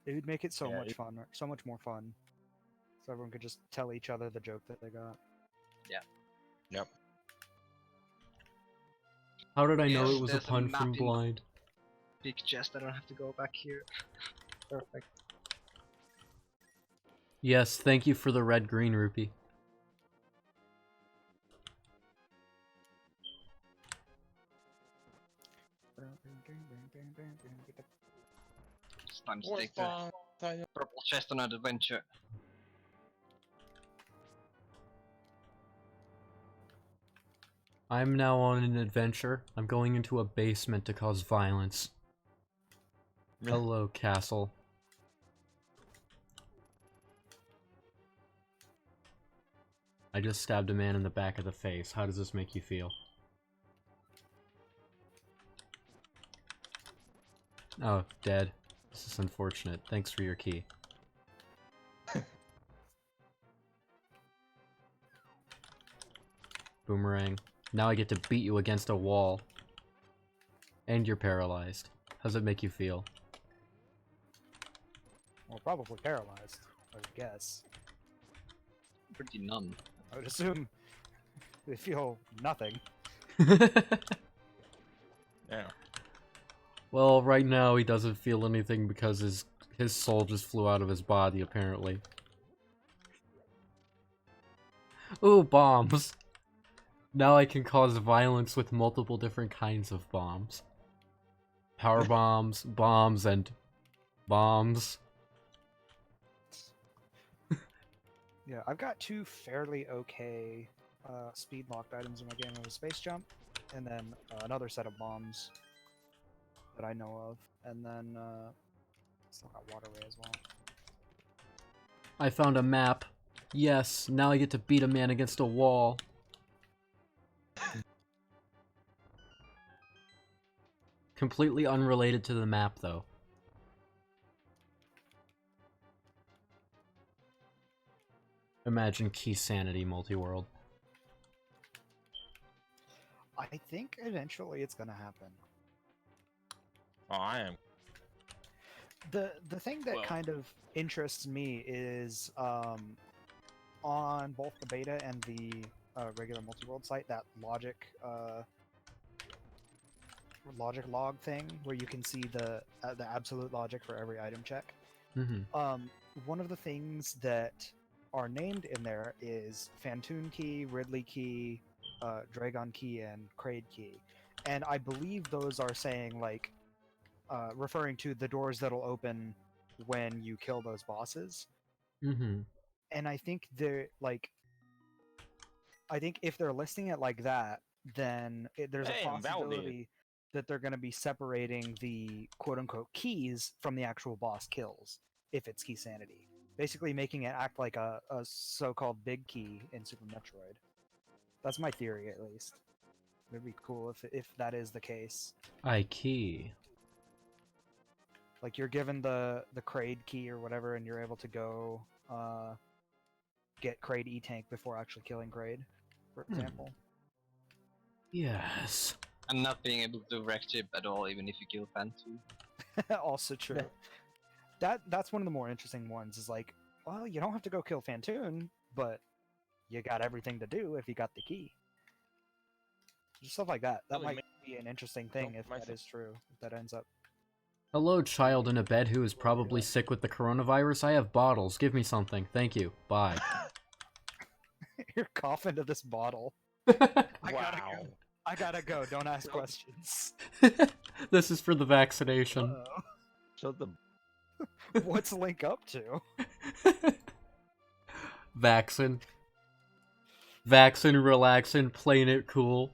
It would make it so Yeah, much fun, so much more fun. So everyone could just tell each other the joke that they got. Yep. How did I know Yes, it was a there's a pun map from in- Blind? Big chest, I don't have to go back here. Perfect. Yes, thank you for the red-green rupee. It's time to War take the spawn. purple chest on an adventure. I'm now on an adventure. I'm going into a basement to cause violence. Hello, castle. I just stabbed a man in the back of the face. How does this make you feel? Oh, dead. This is unfortunate. Thanks for your key. Boomerang. Now I get to beat you against a wall. And you're paralyzed. How's it make you feel? Well, probably paralyzed, I would guess. Pretty numb. I would assume they feel nothing. Yeah. Well, right now he doesn't feel anything because his soul just flew out of his body, apparently. Ooh, bombs! Now I can cause violence with multiple different kinds of bombs. Power bombs, bombs, and bombs. Yeah, I've got 2 fairly okay speed locked items in my game of a space jump, and then another set of bombs that I know of, and then still got water ray as well. I found a map. Yes, now I get to beat a man against a wall. Completely unrelated to the map, though. Imagine key sanity multi-world. I think eventually it's gonna happen. Oh, I am. The thing that Well- kind of interests me is on both the beta and the regular multi-world site, that logic log thing where you can see the absolute logic for every item check. Mm-hmm. One of the things that are named in there is Phantoon key, Ridley key, Dragon key, and Kraid key, and I believe those are saying like referring to the doors that'll open when you kill those bosses. Mm-hmm. And I think they're like, I think if they're listing it like that, then there's Hey, a I'm validated. possibility that they're going to be separating the quote-unquote keys from the actual boss kills if it's key sanity, basically making it act like a so-called big key in Super Metroid. That's my theory, at least. It'd be cool if that is the case. I key. Like you're given the Kraid key or whatever, and you're able to go get Kraid E-Tank before actually killing Kraid, for example. Yes. And not being able to wreck ship at all, even if you kill Phantom. Also true. That's one of the more interesting ones. Is like, well, you don't have to go kill Phantoon, but you got everything to do if you got the key. Just stuff like that. That Really might be an interesting thing if that is true. If that ends up. Hello, child in a bed who is probably sick with the coronavirus. I have bottles. Give me something. Thank you. Bye. You're coughing to this bottle. Wow. I gotta go. Don't ask questions. This is for the vaccination. Uh-oh. Shut the. What's Link up to? Vaccin. Vaccin, relaxin, playing it cool.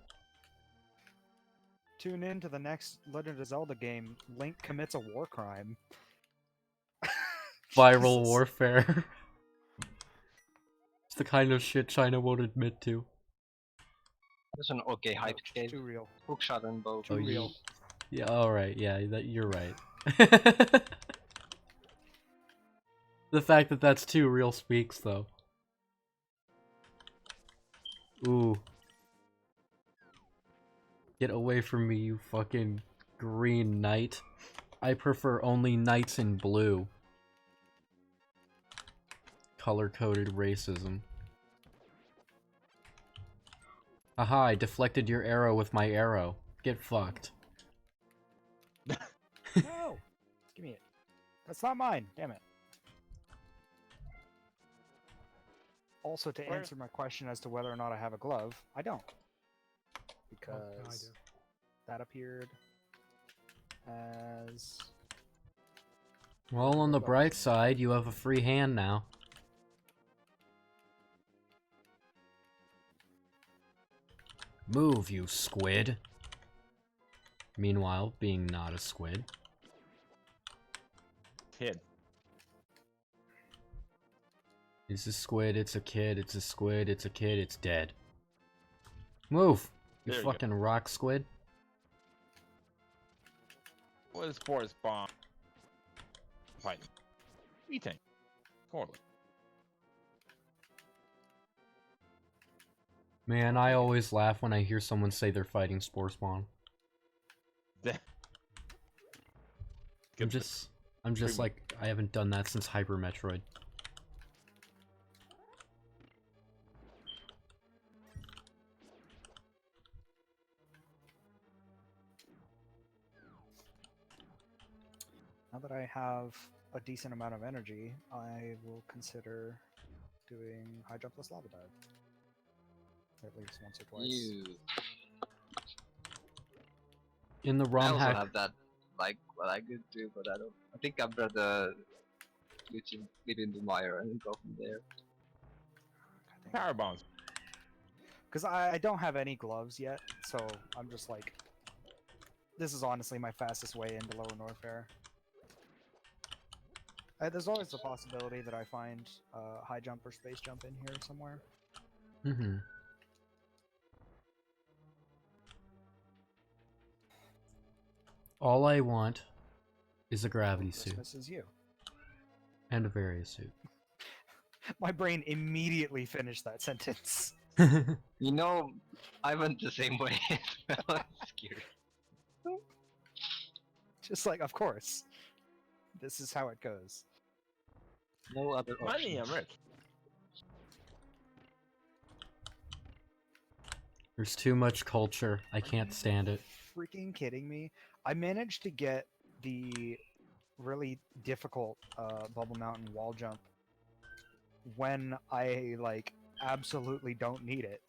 Tune in to the next Legend of Zelda game. Link commits a war crime. Viral Jesus. warfare. It's the kind of shit China won't admit to. There's an okay hype cave. Too real. Hookshot and bow. Too real. Yeah, alright, yeah, you're right. The fact that that's too real speaks, though. Ooh. Get away from me, you fucking green knight. I prefer only knights in blue. Color-coded racism. Aha, I deflected your arrow with my arrow. Get fucked. No! Give me it. That's not mine. Damn it. Also, to Where- answer my question as to whether or not I have a glove, I don't. Because no, I do. that appeared as... Well, on the bright side, you have a free hand now. Move, you squid. Meanwhile, being not a squid. Kid. It's a squid, it's a kid, it's a squid, it's a kid, it's dead. Move! You There you go. fucking rock squid. What is forest bomb? Fighting. What do you think? Totally. Man, I always laugh when I hear someone say they're fighting Spore Spawn. I'm just like, I haven't done that since Hyper Metroid. Now that I have a decent amount of energy, I will consider doing high jump plus lava dive. At least once or twice. You. In the I ROM also hack, have that, like, what I could do, but I don't. I think I'd rather leave in the mire and go from there. Power bombs. Because I don't have any gloves yet, so I'm just like, this is honestly my fastest way into Lower Norfair. There's always the possibility that I find high jump or space jump in here somewhere. mm-hmm. All I want is a gravity suit Christmas is you. and a Varia suit. My brain immediately finished that sentence. You know, I went the same way as well. It's scary. Just like, of course. This is how it goes. No other Money, options. I'm rich. There's too much culture. I can't stand it. Freaking kidding me? I managed to get the really difficult Bubble Mountain wall jump when I, like, absolutely don't need it.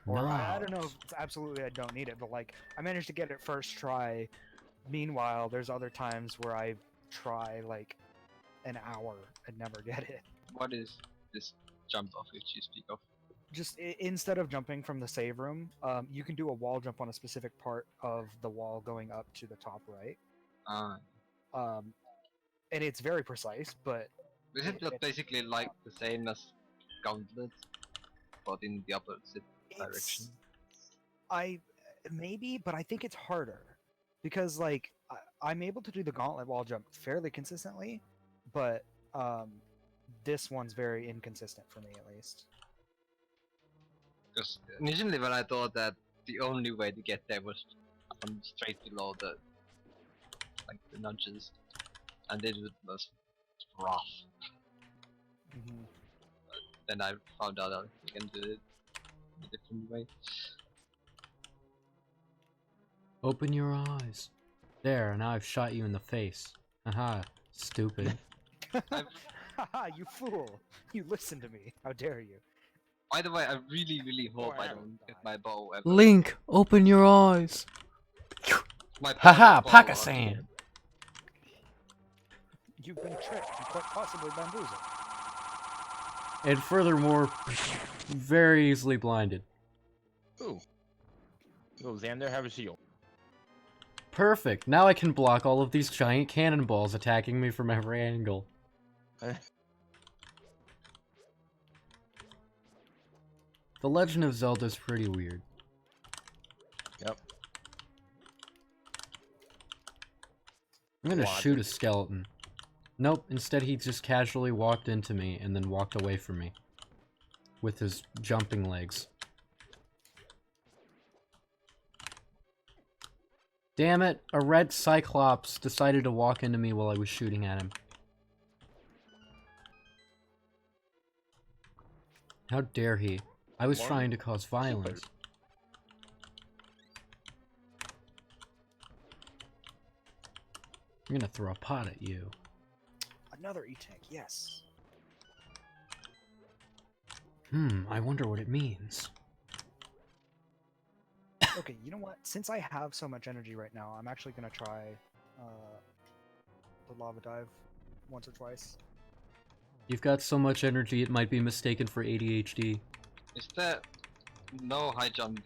Or I don't know if it's absolutely I don't need it, but, like, I managed to get it first try. Meanwhile, there's other times where I try, like, an hour and never get it. What is this jump off which you speak of? Just instead of jumping from the save room, you can do a wall jump on a specific part of the wall going up to the top right. And it's very precise, but Is it not basically like the same as Gauntlet, but in the opposite direction? maybe, but I think it's harder because, like, I'm able to do the gauntlet wall jump fairly consistently, but this one's very inconsistent for me, at least. Because initially when I thought that the only way to get there was from straight below the, like, the nudges, and it was rough. Mm-hmm. Then I found out that you can do it a different way. Open your eyes. There, now I've shot you in the face. Haha, stupid. Haha, you fool! You listen to me. How dare you? By the way, I really hope I arrow don't get die. my bow ever. Link, open your eyes. My Haha, bow- Pakistan. You've been tricked and quite possibly bamboozled. And furthermore, very easily blinded. Ooh. Go Xander, have a shield. Perfect. Now I can block all of these giant cannonballs attacking me from every angle. The Legend of Zelda is pretty weird. Yep. I'm gonna Logic. shoot a skeleton. Nope, instead he just casually walked into me and then walked away from me. With his jumping legs. Damn it, a red Cyclops decided to walk into me while I was shooting at him. How dare he? I was trying to cause violence. I'm gonna throw a pot at you. Another E-Tank, yes. I wonder what it means. Okay, you know what? Since I have so much energy right now, I'm actually gonna try the lava dive once or twice. You've got so much energy it might be mistaken for ADHD. Is there no high jump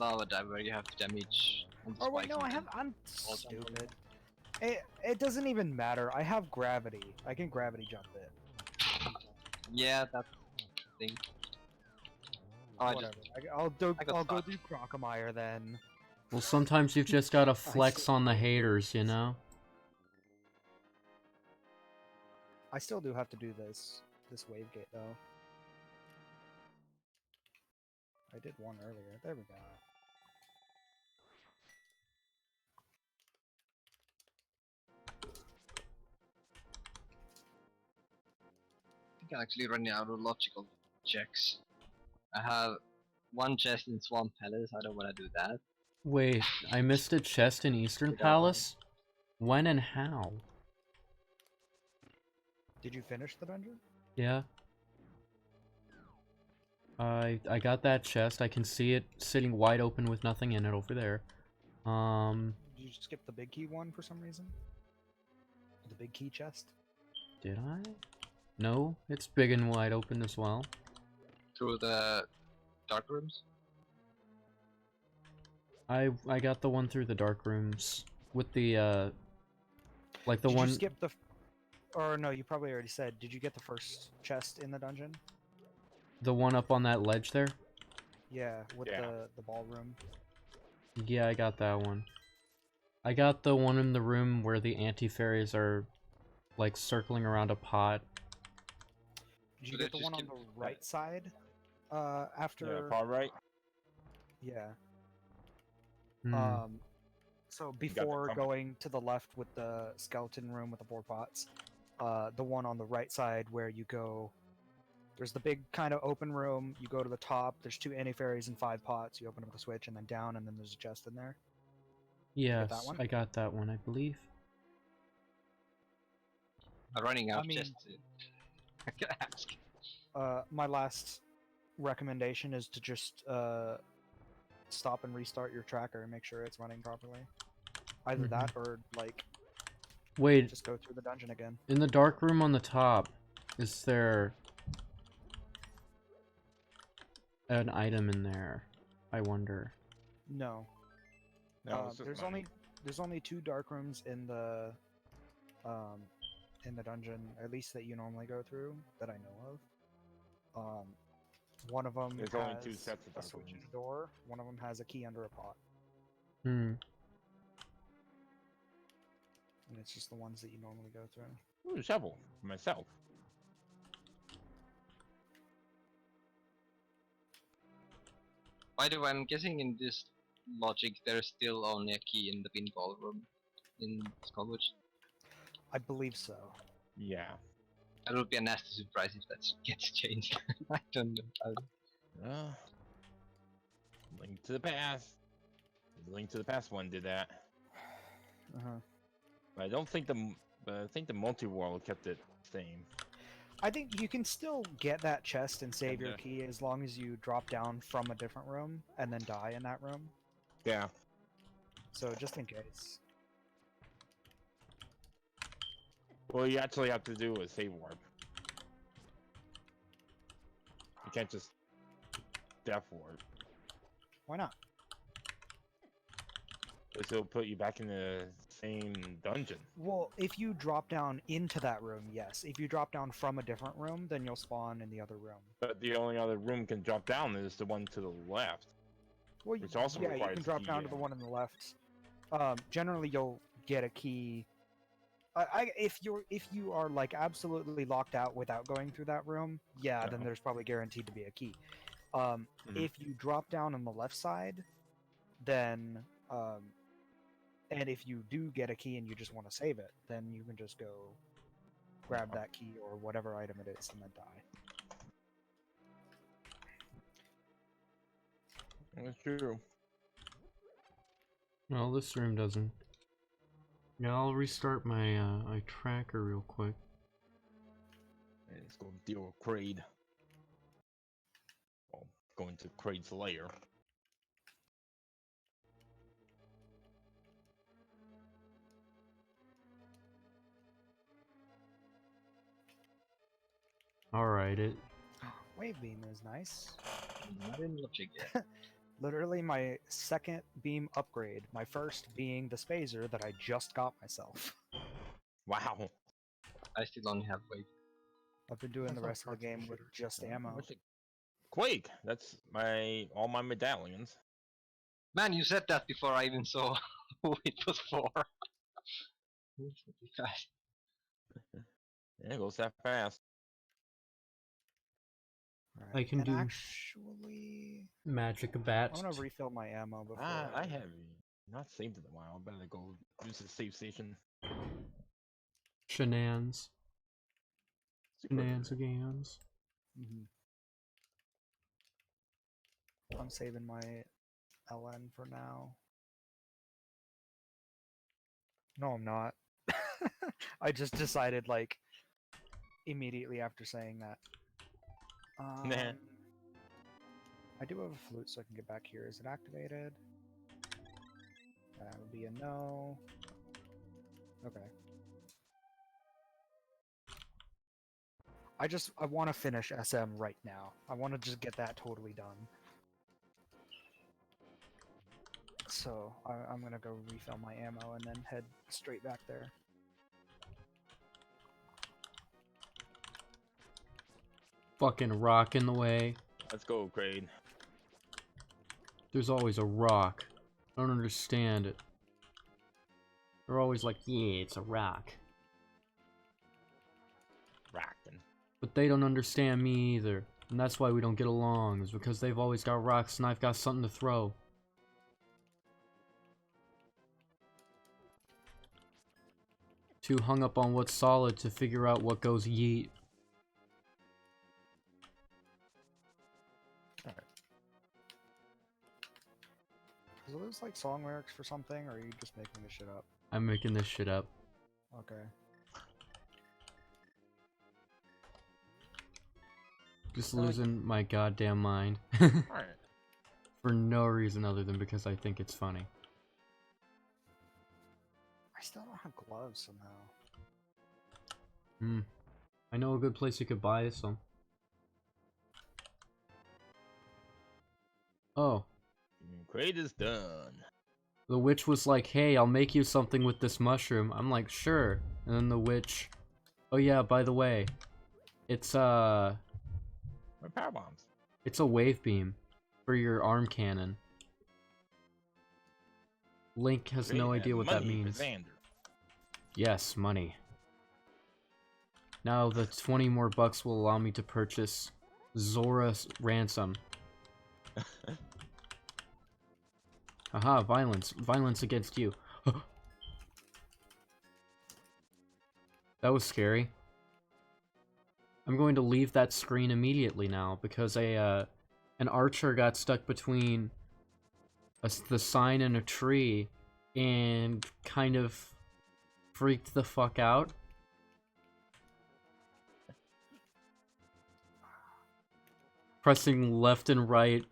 lava dive where you have to damage on the Oh wait, spikes no, and then- I'm stupid. It doesn't even matter. I have gravity. I can gravity jump it. Yeah, that thing. Oh, I Whatever. just I'll do. I got I'll go stuck. do Crocomire then. Well, sometimes you've just gotta flex on the haters, you know? I still do have to do this wave gate though. I did one earlier. There we go. I think I'm actually running out of logical checks. I have one chest in Swamp Palace. I don't want to do that. Wait, I missed a chest in Eastern Without- Palace? When and how? Did you finish the dungeon? Yeah. I got that chest. I can see it sitting wide open with nothing in it over there. Did you skip the big key one for some reason? The big key chest? Did I? No, it's big and wide open as well. Through the dark rooms. I got the one through the dark rooms with the like the Did one. you skip the? Or no, you probably already said. Did you get the first chest in the dungeon? The one up on that ledge there? Yeah, with Yeah. the ballroom. Yeah, I got that one. I got the one in the room where the anti-fairies are, like, circling around a pot. Did you So get they the just one on skip the that. right side? Yeah, After. far right. Yeah. Hmm. So got the before company. going to the left with the skeleton room with the 4 pots, the one on the right side where you go, there's the big kind of open room. You go to the top. There's 2 anti-fairies and 5 pots. You open up the switch and then down, and then there's a chest in there. Yes, that one? I got that one, I believe. I'm running out I of mean- chests. I can ask. My last recommendation is to just stop and restart your tracker and make sure it's running properly. Either Mhm. that or like Wait, just go through the dungeon again. in the dark room on the top, is there an item in there? I wonder. No. No, it's just money. There's only 2 dark rooms in the dungeon, at least that you normally go through, that I know of. One of them There's has only 2 sets of a dark switch and rooms. a door. One of them has a key under a pot, Hmm. and it's just the ones that you normally go through. Ooh, a shovel for myself. By the way, I'm guessing in this logic there's still only a key in the pinball room in Skullwitch. I believe so. Yeah. That would be a nasty surprise if that gets changed. I don't know. Link to the Past. The Link to the Past one did that. Uh-huh. But I don't think I think the Multiworld kept it same. I think you can still get that chest and save your Yeah. key as long as you drop down from a different room and then die in that room. Yeah. So just in case. Well, you actually have to do a save warp. You can't just death warp. Why not? Because it'll put you back in the same dungeon. Well, if you drop down into that room, yes. If you drop down from a different room, then you'll spawn in the other room. But the only other room can drop down is the one to the left. Well, Which also yeah, you requires can a drop key, down to yeah. the one on the left. Generally, you'll get a key. If you are like absolutely locked out without going through that room, yeah, then Yeah. there's probably guaranteed to be a key. Mhm. If you drop down on the left side, then and if you do get a key and you just want to save it, then you can just go grab that key or whatever item it is and then die. That's true. Well, this room doesn't. Yeah, I'll restart my tracker real quick. Let's go deal with Kraid. Well, going to Kraid's lair. Alright, Wave beam is nice. Not in logic yet. Literally my second beam upgrade. My first being the Spazer that I just got myself. Wow. I still only have wave. I've been doing That's the not rest of the parts of the game with shitter. just ammo. What's it? Quake. That's all my medallions. Man, you said that before I even saw who it was for. It's pretty fast. Yeah, it goes that fast. Alright, I can and do actually, magic I'm bat. gonna refill my ammo before. I have not saved in a while. I better go use the save station. Shenanigans. Super. Shenanigans. Mhm. I'm saving my LN for now. No, I'm not. I just decided like immediately after saying that. Nah. I do have a flute, so I can get back here. Is it activated? That would be a no. Okay. I want to finish SM right now. I want to just get that totally done. So I'm gonna go refill my ammo and then head straight back there. Fucking rock in the way. Let's go, Crade. There's always a rock. I don't understand it. They're always like, yeah, it's a rock. Rockin'. But they don't understand me either. And that's why we don't get along, is because they've always got rocks and I've got something to throw. Too hung up on what's solid to figure out what goes yeet. Are those like song lyrics for something, or are you just making this shit up? I'm making this shit up. Okay. Just Like- losing my goddamn mind. Alright. For no reason other than because I think it's funny. I still don't have gloves somehow. I know a good place you could buy some. Oh. Crade is done. The witch was like, hey, I'll make you something with this mushroom. I'm like, sure. And then the witch, oh yeah, by the way, it's My power bombs. it's a wave beam for your arm cannon. Link has Crade no has idea what that money for means. Xander. Yes, money. Now the 20 more bucks will allow me to purchase Zora's Ransom. Haha, violence. Violence against you. That was scary. I'm going to leave that screen immediately now because an archer got stuck between the sign and a tree and kind of freaked the fuck out. Pressing left and right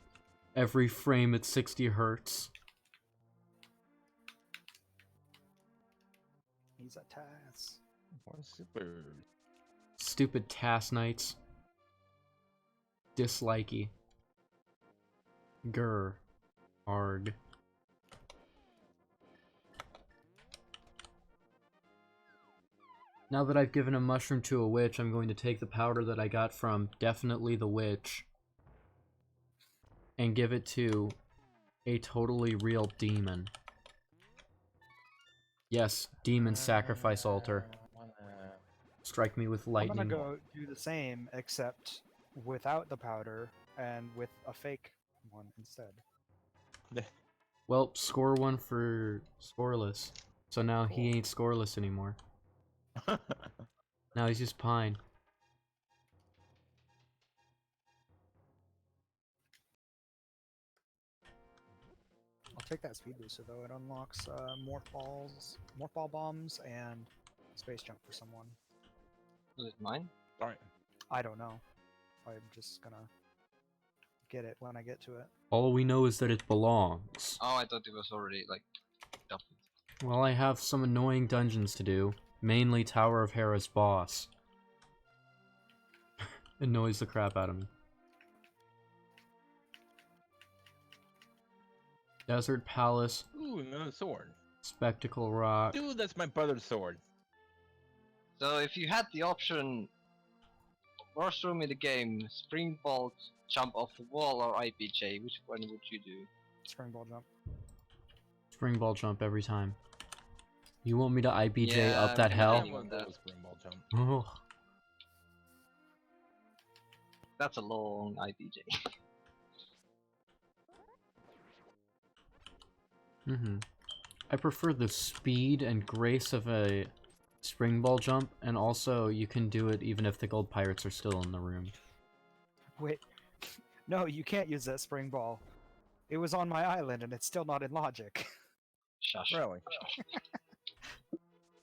every frame at 60 hertz. He's a Tass. More super. Stupid task knights. Dislikey. Grr. Arg. Now that I've given a mushroom to a witch, I'm going to take the powder that I got from Definitely the Witch and give it to a totally real demon. Yes, demon sacrifice altar. Strike me with lightning. I'm gonna go do the same, except without the powder and with a fake one instead. Well, score one for scoreless. So now he ain't scoreless anymore. Now he's just Pine. I'll take that speed booster though. It unlocks more ball bombs, and space jump for someone. Was it mine? Alright. I don't know. I'm just gonna get it when I get to it. All we know is that it belongs. Oh, I thought it was already like doubled. Well, I have some annoying dungeons to do. Mainly Tower of Hera's boss. Annoys the crap out of me. Desert Palace, Ooh, another sword. Spectacle Rock. Dude, that's my brother's sword. So if you had the option Worst room in the game, springboard, jump off the wall, or IPJ. Which one would you do? Spring ball jump. Spring ball jump every time. You want me to IBJ Yeah, up that I'm hell? kidding. I'm gonna go with spring ball jump. Oh. That's a long IPJ. I prefer the speed and grace of a spring ball jump, and also you can do it even if the gold pirates are still in the room. Wait, no, you can't use that spring ball. It was on my island, and it's still not in logic. Shush. Really?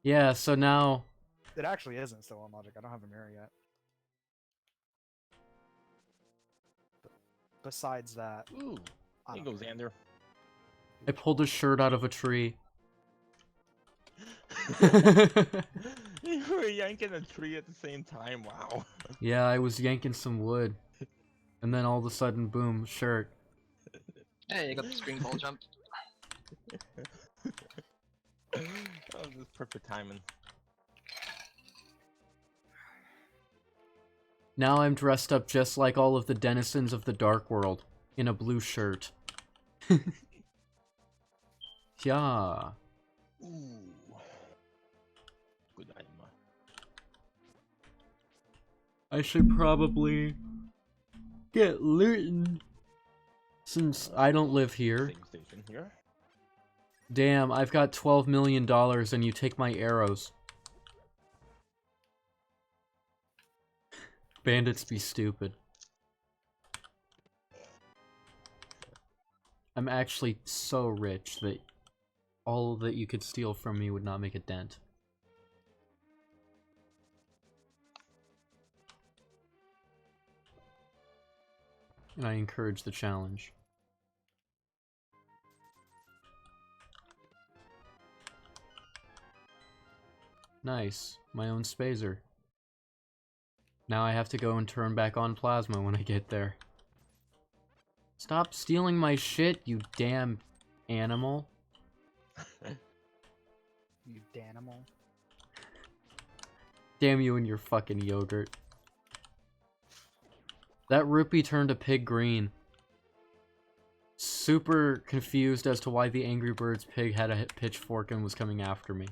Yeah, so now It actually isn't still on logic. I don't have a mirror yet. Besides that, Ooh. I Here don't goes care. Xander. I pulled a shirt out of a tree. You were yanking a tree at the same time. Wow. Yeah, I was yanking some wood. And then all of a sudden, boom, shirt. Hey, you got the springboard jump. That was just perfect timing. Now I'm dressed up just like all of the denizens of the Dark World, in a blue shirt. Yeah. Ooh. Good item. I should probably get looting. Since I don't live here. Same station here. Damn, I've got $12 million and you take my arrows. Bandits be stupid. I'm actually so rich that all that you could steal from me would not make a dent. And I encourage the challenge. Nice. My own spazer. Now I have to go and turn back on plasma when I get there. Stop stealing my shit, you damn animal. You danimal. Damn you and your fucking yogurt. That rupee turned a pig green. Super confused as to why the Angry Birds pig had a pitchfork and was coming after me.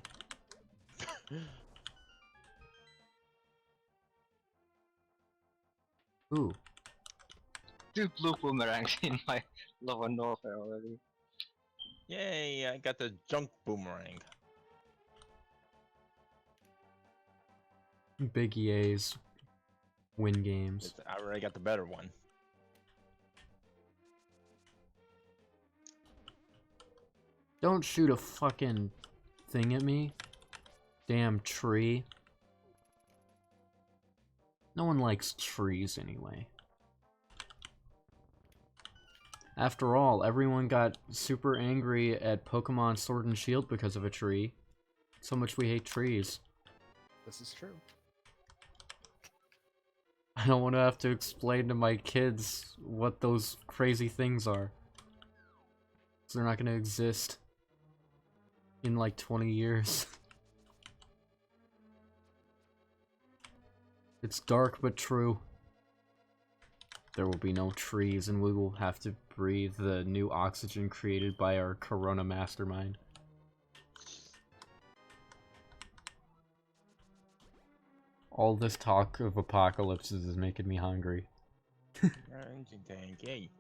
Ooh. 2 blue boomerangs in my lower warfare already. Yay, I got the junk boomerang. Big EAs win games. I already got the better one. Don't shoot a fucking thing at me. Damn tree. No one likes trees anyway. After all, everyone got super angry at Pokemon Sword and Shield because of a tree. So much we hate trees. This is true. I don't want to have to explain to my kids what those crazy things are. So they're not going to exist in like 20 years. It's dark but true. There will be no trees and we will have to breathe the new oxygen created by our Corona mastermind. All this talk of apocalypses is making me hungry. Engine tank, yay.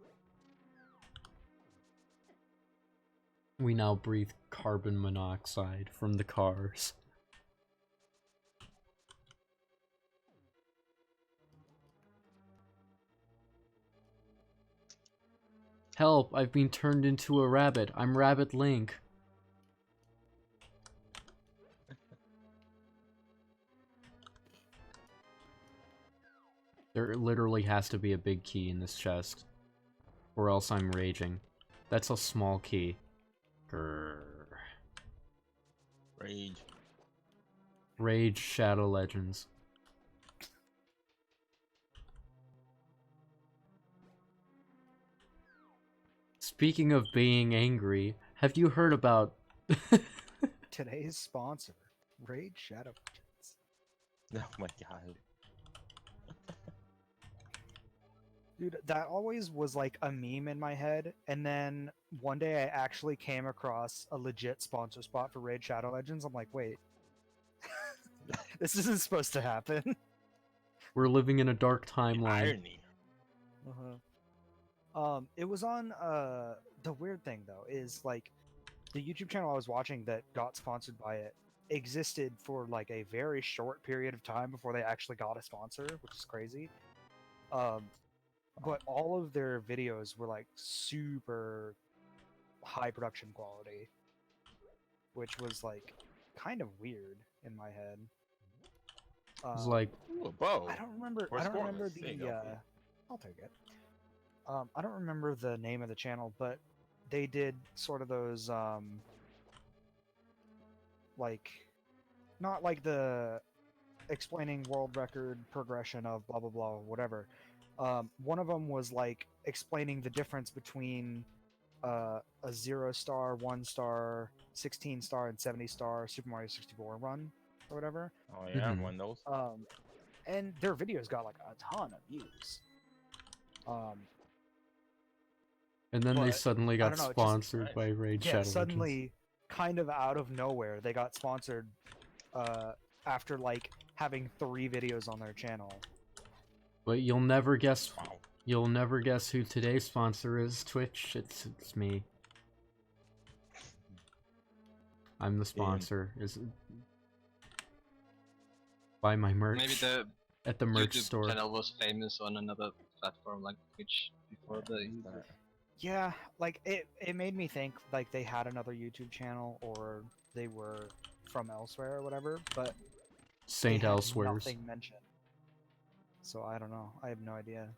We now breathe carbon monoxide from the cars. Help, I've been turned into a rabbit. I'm Rabbit Link. There literally has to be a big key in this chest. Or else I'm raging. That's a small key. Grrr. Rage. Rage Shadow Legends. Speaking of being angry, have you heard about... Today's sponsor, Raid Shadow Legends. Oh my god. Dude, that always was like a meme in my head, and then one day I actually came across a legit sponsor spot for Raid Shadow Legends. I'm like, wait, this isn't supposed to happen. We're living in a dark The timeline. irony. It was on the weird thing though is like the YouTube channel I was watching that got sponsored by it existed for like a very short period of time before they actually got a sponsor, which is crazy. But all of their videos were like super high production quality, which was like kind of weird in my head. It's like, Ooh, a bow. I don't remember. Or I don't remember scoreless. There you the. go. I'll take it. I don't remember the name of the channel, but they did sort of those like not like the explaining world record progression of blah blah blah whatever. One of them was like explaining the difference between a 0-star, 1-star, 16-star, and 70-star Super Mario 64 run or whatever. Oh yeah, Mhm. one of those. And their videos got like a ton of views. and then they But, suddenly I got don't know, it just- sponsored by Raid Yeah, Shadow Legends. suddenly, kind of out of nowhere, they got sponsored after like having 3 videos on their channel. But you'll never guess. Wow. You'll never guess who today's sponsor is. Twitch. It's me. I'm the sponsor. Is buy my merch Maybe the at the merch YouTube store. channel was famous on another platform like Twitch before the. Yeah, like it made me think like they had another YouTube channel or they were from elsewhere or whatever, but Saint they had Elsewhere's. nothing mentioned. So I don't know. I have no idea.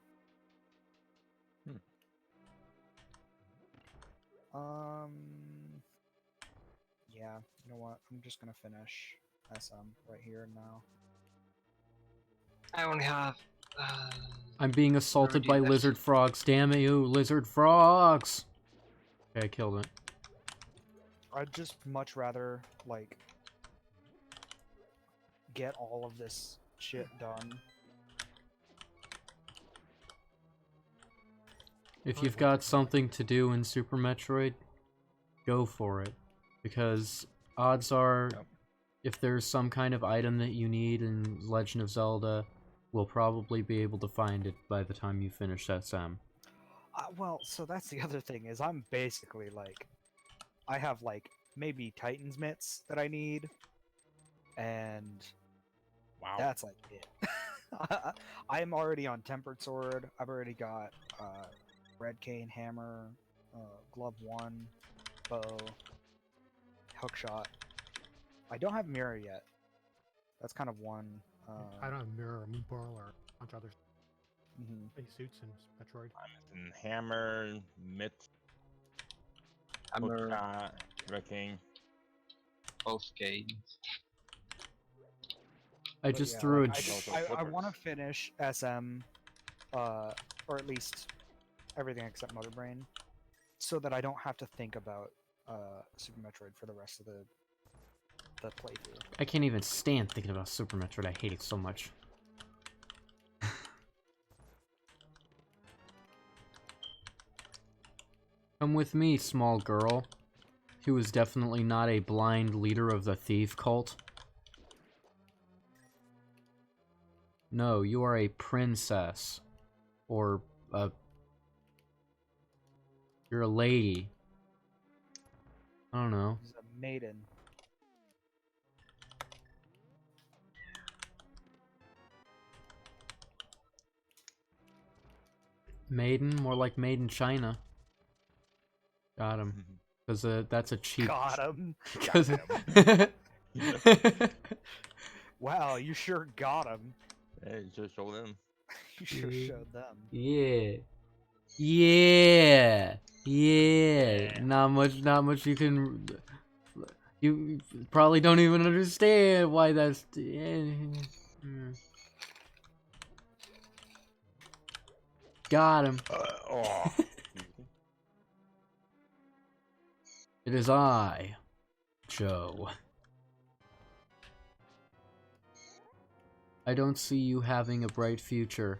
Yeah, you know what? I'm just gonna finish SM right here and now. I only have. I'm being assaulted by Already left. lizard frogs. Damn you, lizard frogs! Okay, I killed it. I'd just much rather like get all of this shit done. If you've got something to do in Super Metroid, go for it. Because odds are, Yep. if there's some kind of item that you need in Legend of Zelda, we'll probably be able to find it by the time you finish SM. Well, so that's the other thing is I'm basically like, I have like maybe Titan's mitts that I need, and Wow. that's like it. I'm already on Tempered Sword. I've already got Red Cane Hammer, Glove 1, Bow, Hookshot. I don't have Mirror yet. That's kind of one. I don't have Mirror, or Moonball, or a bunch of other Mhm. suits in Metroid. I'm missing hammer, mitt, Hammer, hookshot, wrecking. both games. I But just yeah, threw like, a... Also I want to flippers. finish SM, or at least everything except Mother Brain, so that I don't have to think about Super Metroid for the rest of the playthrough. I can't even stand thinking about Super Metroid. I hate it so much. Come with me, small girl, who is definitely not a blind leader of the thief cult. No, you are a princess. Or a... You're a lady. I don't know. He's a maiden. Maiden? More like Made in China. Got him. Because that's a cheap... Got him. 'Cause- Wow, you sure got him. Hey, just show them. You sure Yeah. showed them. Yeah. Yeah. Yeah. Not much you can... You probably don't even understand why that's... Got him. Oh. It is I, Joe. I don't see you having a bright future.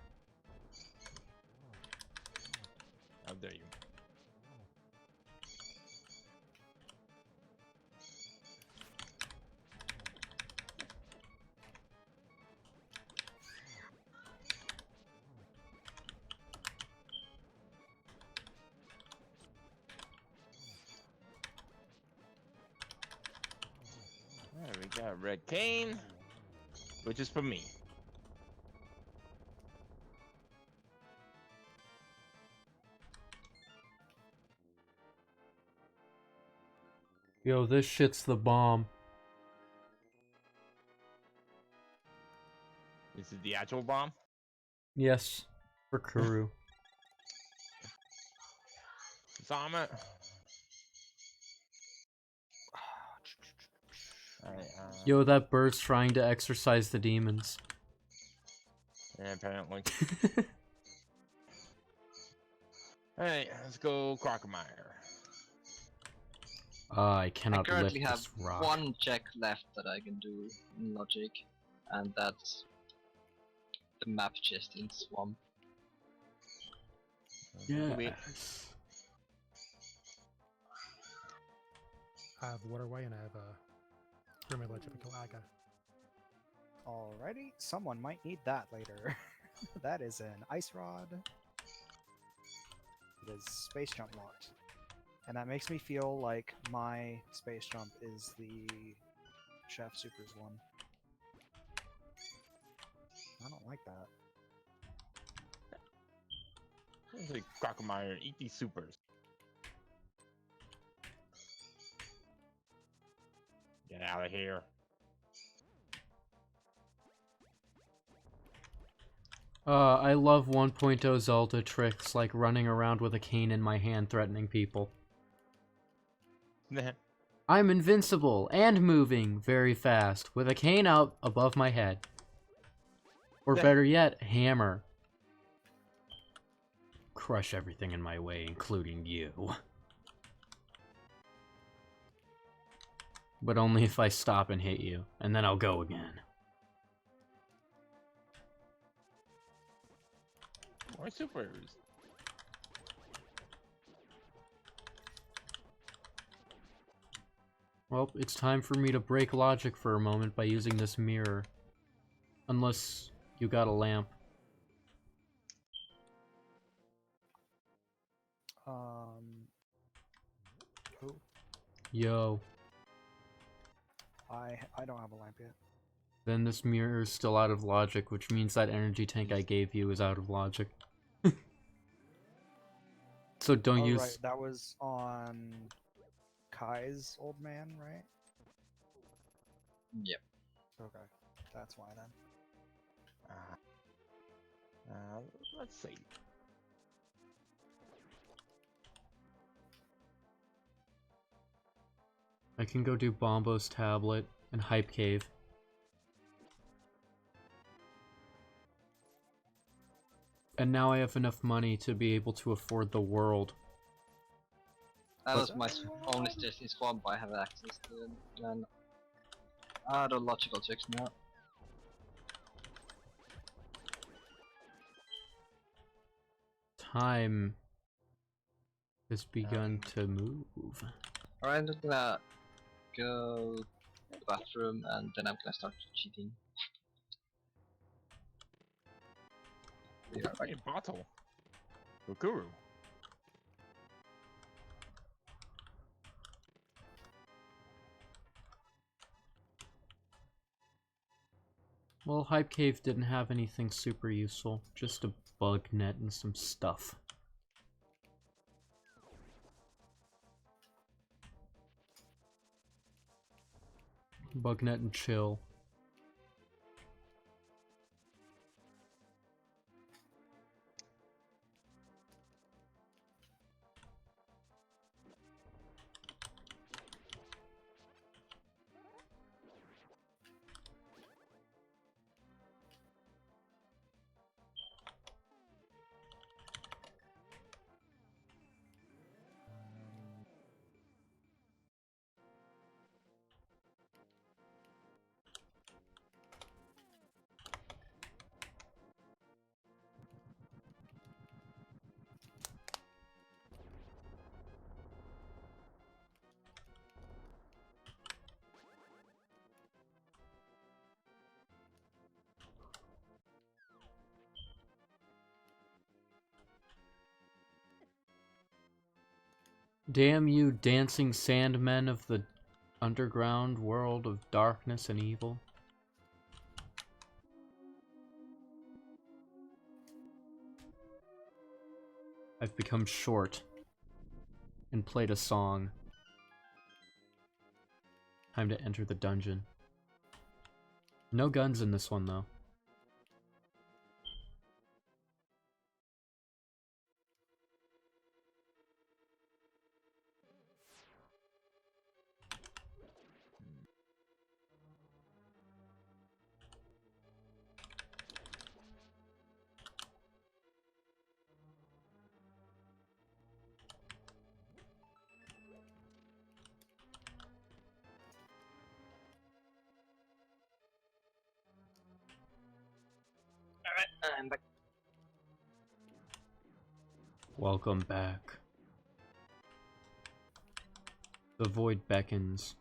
Got a red cane, which is for me. Yo, this shit's the bomb. This is the actual bomb. Yes, for Kuru. Summit. Yo, that bird's trying to exorcise the demons. Yeah, apparently. Alright, let's go Crocomire. I I cannot lift currently have this rock. one check left that I can do in logic, and that's the map chest in Swamp. Yes. I have Waterway and I have a Pyramid Ledge if I kill Aga. Alrighty, someone might need that later. That is an ice rod. It is space jump locked. And that makes me feel like my space jump is the Chef Supers one. I don't like that. Let's say Crocomire, eat these supers. Get out of here. I love 1.0 Zelda tricks like running around with a cane in my hand threatening people. I'm invincible and moving very fast with a cane out above my head. Or better yet, hammer. Crush everything in my way, including you. But only if I stop and hit you, and then I'll go again. More supers. Well, it's time for me to break logic for a moment by using this mirror. Unless you got a lamp. Who? Yo. I don't have a lamp yet. Then this mirror is still out of logic, which means that energy tank I gave you is out of logic. So don't use... Right, that was on Kai's old man, right? Yep. Okay, that's why then. Let's see. I can go do Bombo's tablet and Hype Cave. And now I have enough money to be able to afford the world. That was my only station in Swamp I have access to, and the logical checks now. Time has begun to move. Alright, I'm just gonna go to the bathroom and then I'm gonna start cheating. Hey, bottle. Rukuru. Well, Hype Cave didn't have anything super useful, just a bug net and some stuff. Bug net and chill. Damn you, dancing sandmen of the underground world of darkness and evil. I've become short and played a song. Time to enter the dungeon. No guns in this one, though. I'm back. Welcome back. The void beckons.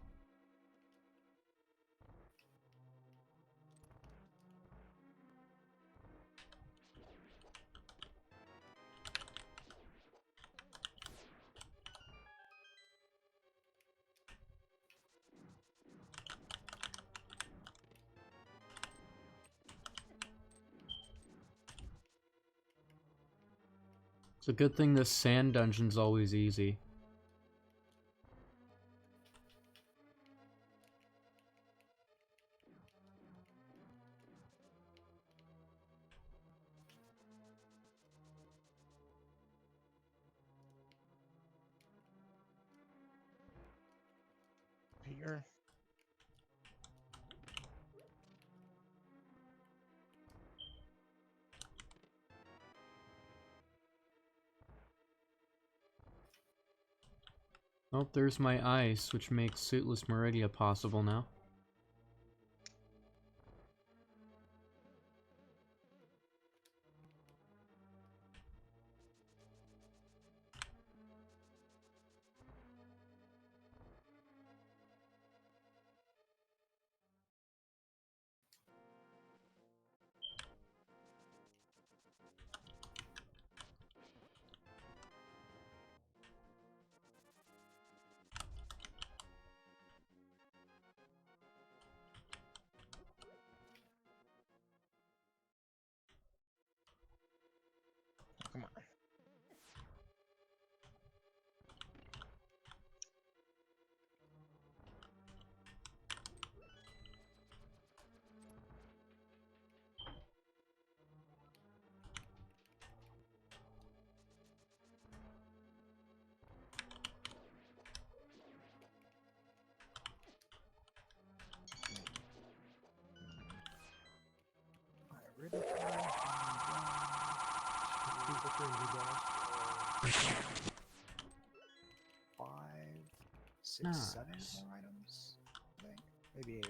It's a good thing this sand dungeon's always easy. Here. Oh, there's my ice, which makes suitless Meridia possible now. Come on. Five, six, Nice. 7 more items. I think maybe 8.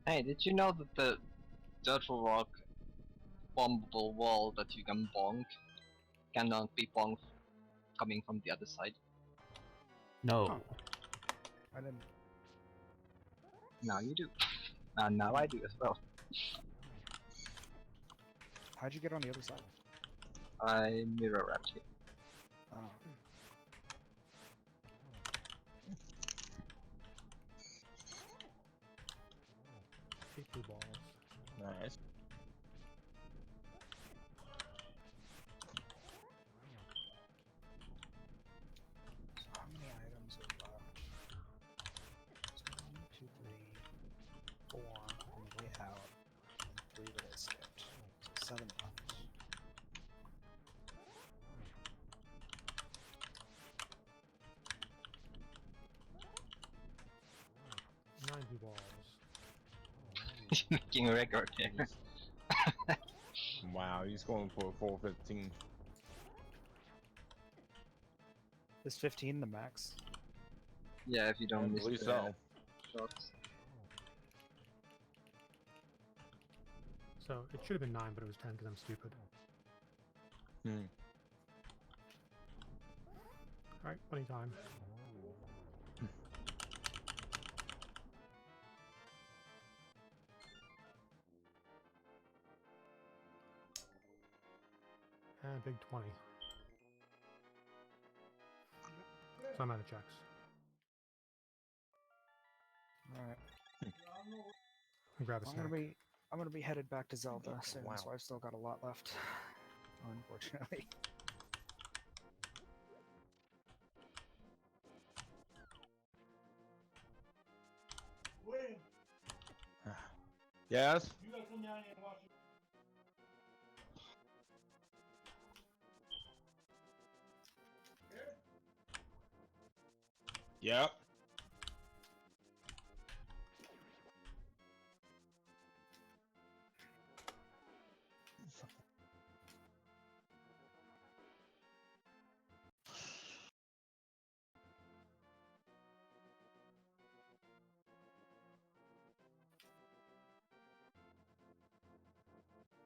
Hey, did you know that the Turtle Rock bombable wall that you can bonk cannot be bonked coming from the other side? No. Huh. I didn't. Now you do. And now I do as well. How'd you get on the other side? I mirror wrapped it. Oh. Keep 2 balls. Nice. So how many items are left? So 1, 2, 3, 4 on the way out, and 3 that I skipped. So 7 left. Nine 2 balls. Making a record here. Wow, he's going for a 415. Is 15 the max? Yeah, if you I don't miss believe the so. shots. So it should have been 9, but it was 10 because I'm stupid. Hmm. Alright, plenty of time. And big 20. So I'm out of checks. All right. And grab a snack. I'm gonna be headed back to Zelda soon, Wow. so I've still got a lot left. Unfortunately. Yes. Yep.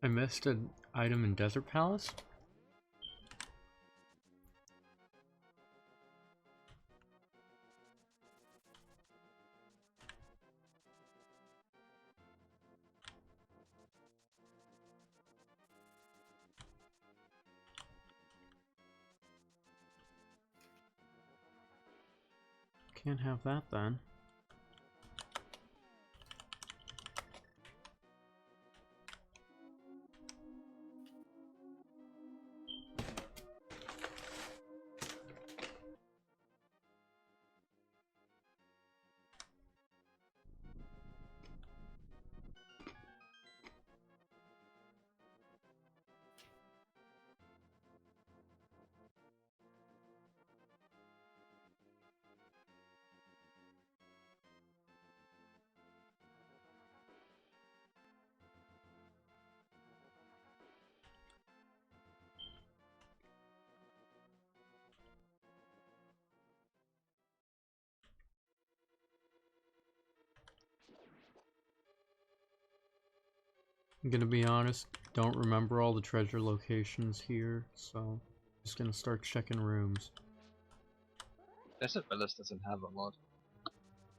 I missed an item in Desert Palace? Can't have that then. I'm gonna be honest, don't remember all the treasure locations here, so just gonna start checking rooms. Desert Palace doesn't have a lot.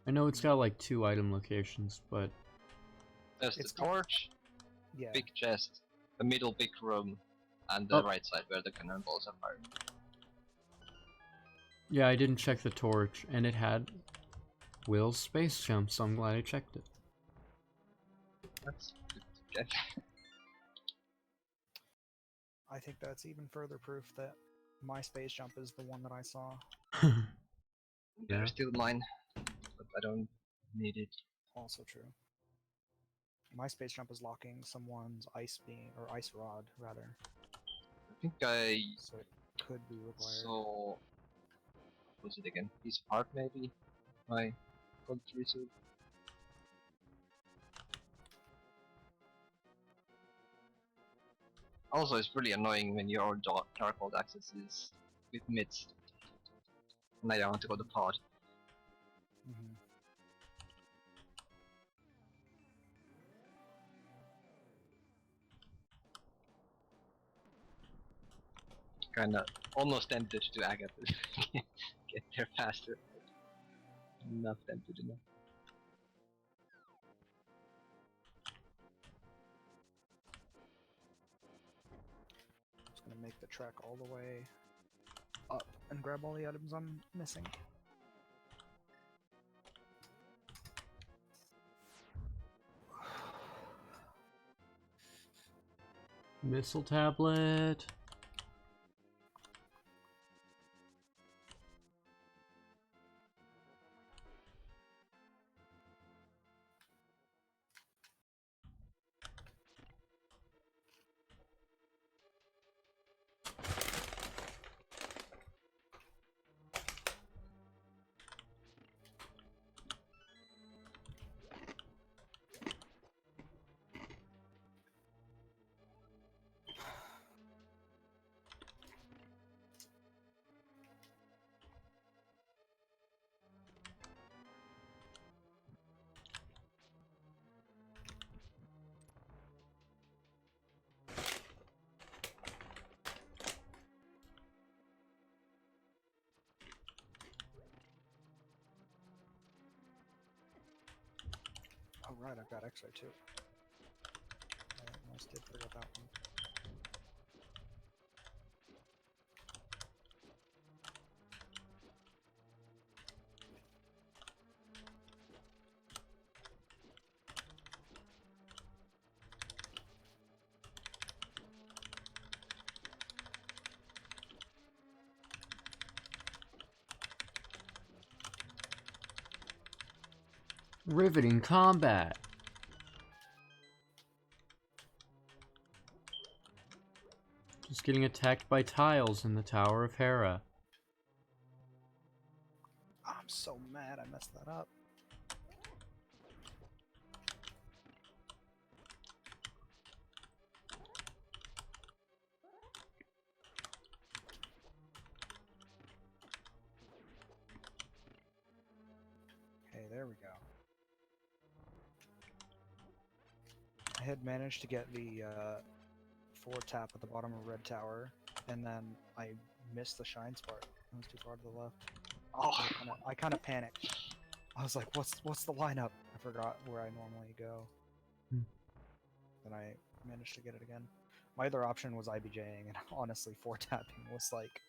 I know it's got like 2 item locations, but There's It's the not- torch, Yeah. big chest, the middle big room, and the Oh. right side where the cannonballs are fired. yeah, I didn't check the torch, and it had Will's space jump, so I'm glad I checked it. That's good to get. I think that's even further proof that my space jump is the one that I saw. Yeah. There's still mine, but I don't need it. Also true. My space jump is locking someone's ice beam or ice rod rather, I think I so it could be required. saw. What's it again? Piece of heart maybe? My country so. Also, it's really annoying when your Darkhold access is with mids. And I don't want to go to pod. Mhm. Kinda almost tempted to Agatha get there faster. Not tempted enough. Just gonna make the trek all the way up and grab all the items I'm missing. Missile tablet. Oh right, I've got X-ray too. I almost did forget that one. Riveting combat. Just getting attacked by tiles in the Tower of Hera. I'm so mad I messed that up. Okay, there we go. I had managed to get the 4-tap at the bottom of Red Tower, and then I missed the shine spark. I was too far to the left. Oh, I kind of panicked. I was like, "What's the lineup?" I forgot where I normally go. Hmm. Then I managed to get it again. My other option was IBJing, and honestly, 4-tapping was like,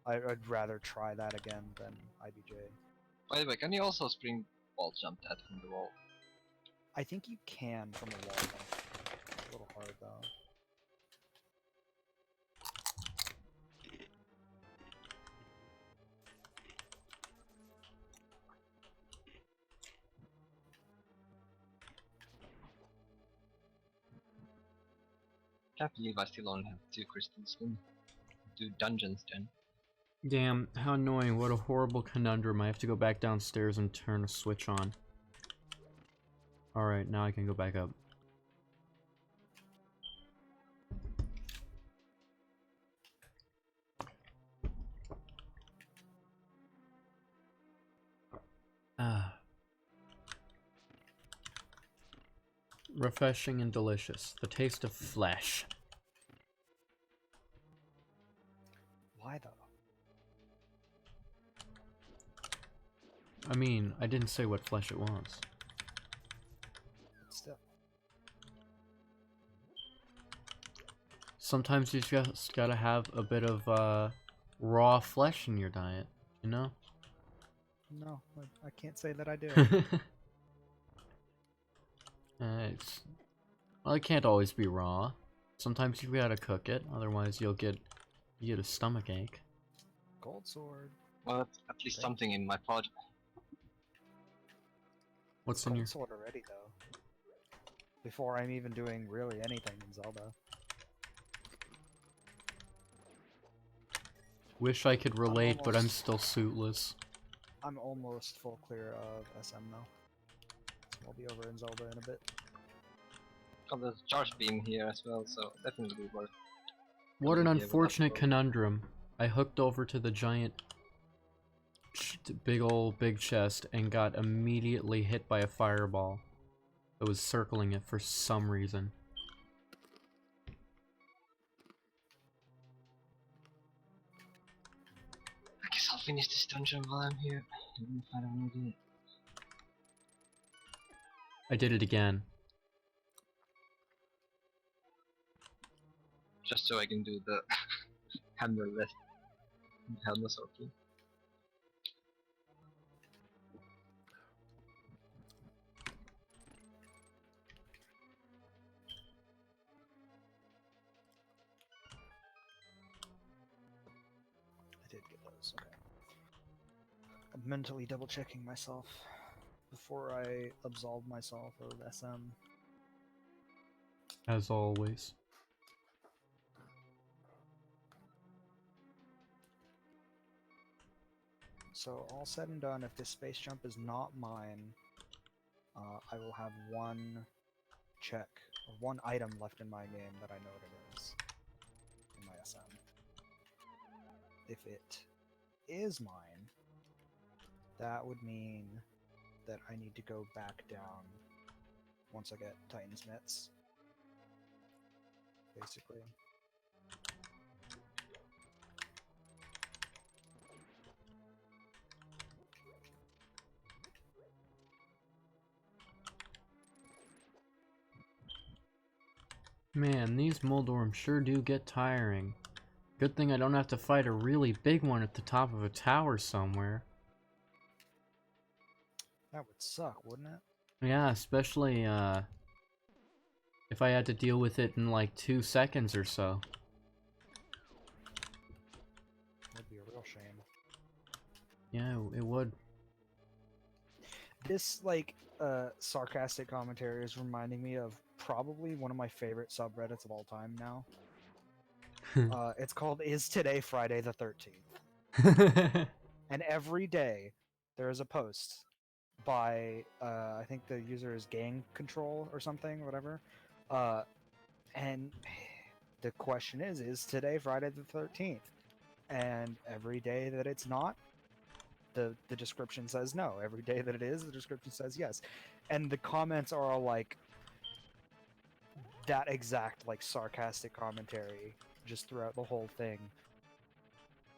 I'd rather try that again than IBJ. by the way, can you also spring wall jump that from the wall? I think you can from a wall jump. It's a little hard though. Can't believe I still only have 2 crystals. Do dungeons then. Damn, how annoying. What a horrible conundrum. I have to go back downstairs and turn a switch on. Alright, now I can go back up. Ah. Refreshing and delicious. The taste of flesh. Why though? I mean, I didn't say what flesh it was. Still. Sometimes you just gotta have a bit of raw flesh in your diet, you know? No, I can't say that I do. It's, well, it can't always be raw. Sometimes you gotta cook it, otherwise you get a stomach ache. Gold sword. Well, that's at least something in my project. What's in your... Gold sword already though. Before I'm even doing really anything in Zelda. Wish I could relate, but I'm almost- still suitless. I'm almost full clear of SM though. So we'll be over in Zelda in a bit. Got the charge beam here as well, so definitely worth. What an Yeah, we'll unfortunate have to go. conundrum. I hooked over to the giant big chest and got immediately hit by a fireball that was circling it for some reason. I guess I'll finish this dungeon while I'm here. Even if I don't need it. I did it again. Just so I can do the hammerless helmet circle. I did get those, okay. I'm mentally double checking myself before I absolve myself of SM. As always. So all said and done, if this space jump is not mine, I will have one check, or one item left in my game that I know what it is in my SM. If it is mine, that would mean that I need to go back down once I get Titan's Mitts. Basically. Man, these Moldorms sure do get tiring. Good thing I don't have to fight a really big one at the top of a tower somewhere. That would suck, wouldn't it? Yeah, especially, if I had to deal with it in like 2 seconds or so. That'd be a real shame. Yeah, it would. This, like, sarcastic commentary is reminding me of probably one of my favorite subreddits of all time now. It's called Is Today Friday the 13th? And every day there is a post by, I think the user is Gang Control or something, whatever. And the question is today Friday the 13th? And every day that it's not, the description says no. Every day that it is, the description says yes. And the comments are all like that exact like sarcastic commentary just throughout the whole thing.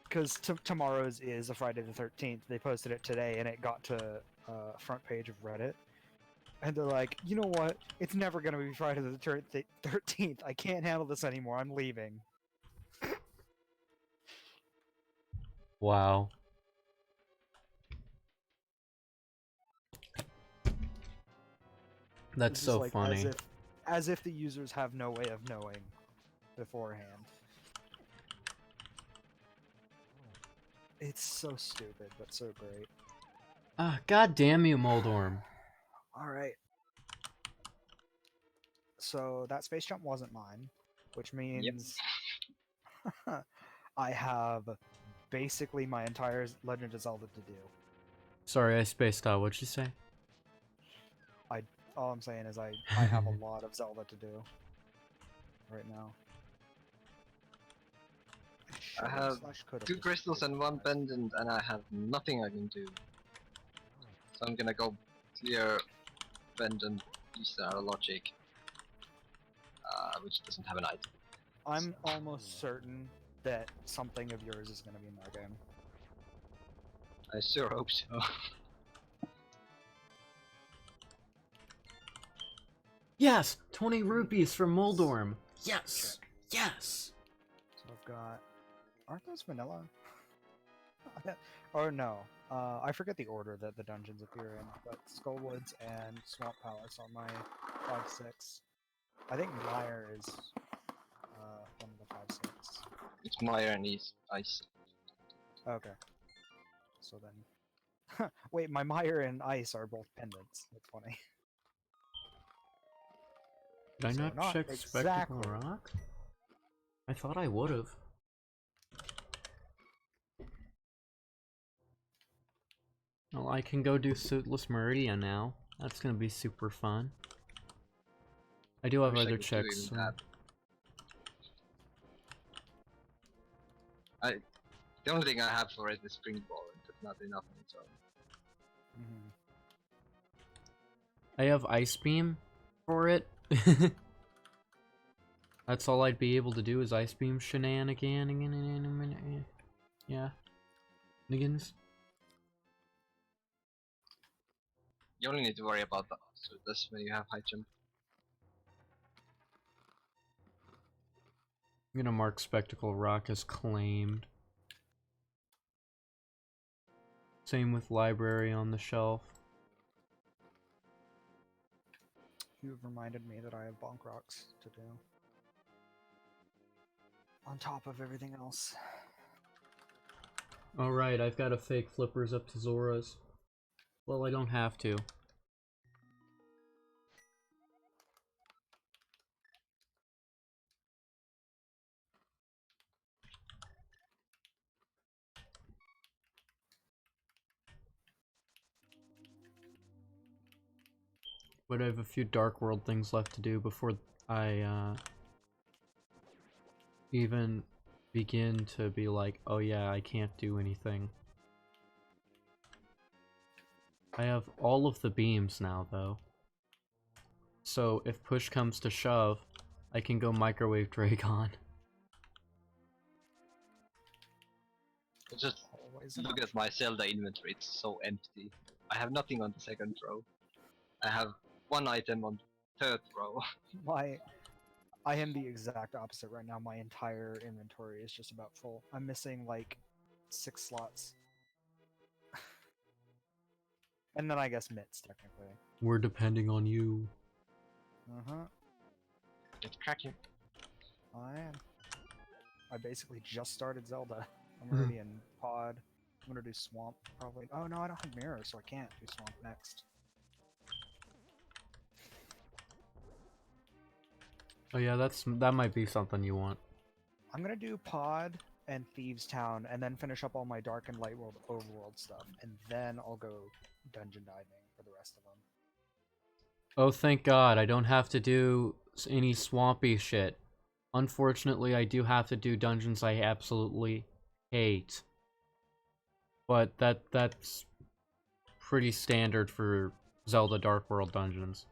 Because tomorrow's is a Friday the 13th. They posted it today, and it got to front page of Reddit. And they're like, you know what? It's never gonna be Friday the 13th. I can't handle this anymore. I'm leaving. Wow. That's It's just so like, funny. as if the users have no way of knowing beforehand. It's so stupid, but so great. Ah, god damn you, Moldorm. Alright. So that space jump wasn't mine, which means I have basically my entire Legend of Zelda to do. Sorry, I spaced out. What'd you say? All I'm saying is I have a lot of Zelda to do right now. I have 2 crystals and 1 pendant, and I have nothing I can do. So I'm gonna go clear pendant, use our logic, which doesn't have an item. I'm almost certain that something of yours is going to be in our game. I sure hope so. Yes! 20 rupees from Moldorm! Yes! Check. Yes! So I've got... Aren't those vanilla? Or no. I forget the order that the dungeons appear in, but Skullwoods and Swamp Palace are my 5-6. I think Mire is one of the 5-6. It's Mire and Ice. Okay. So then... Wait, my Mire and Ice are both pendants. That's funny. Did I So not not check Spectacle exactly. Rock? I thought I would've. Well, I can go do Suitless Meridian now. That's gonna be super fun. I do have Wish I other could do checks. even So... that. The only thing I have for it is Springball, and that's not enough on its own. Mm-hmm. I have Ice Beam for it. That's all I'd be able to do is Ice Beam shenanigan. Yeah. Niggins. You only need to worry about that. So that's when you have high jump. I'm gonna mark Spectacle Rock as claimed. Same with Library on the shelf. You've reminded me that I have bonk rocks to do. On top of everything else. Alright, I've got to fake flippers up to Zora's. Well, I don't have to. But I have a few Dark World things left to do before I, even begin to be like, oh yeah, I can't do anything. I have all of the beams now, though. So, if push comes to shove, I can go Microwave Dragon. Just Always look enough. at my Zelda inventory, it's so empty. I have nothing on the second row. I have 1 item on the 3rd row. I am the exact opposite right now. My entire inventory is just about full. I'm missing like 6 slots. And then I guess mitts, technically. We're depending on you. Uh-huh. It's cracking. I am. I basically just started Zelda. I'm already in pod. I'm gonna do Swamp, probably. Oh no, I don't have mirrors, so I can't do Swamp next. Oh yeah, that might be something you want. I'm gonna do Pod and Thieves Town, and then finish up all my Dark and Light World Overworld stuff, and then I'll go dungeon diving for the rest of them. Oh, thank God, I don't have to do any swampy shit. Unfortunately, I do have to do dungeons I absolutely hate. But that's pretty standard for Zelda Dark World dungeons.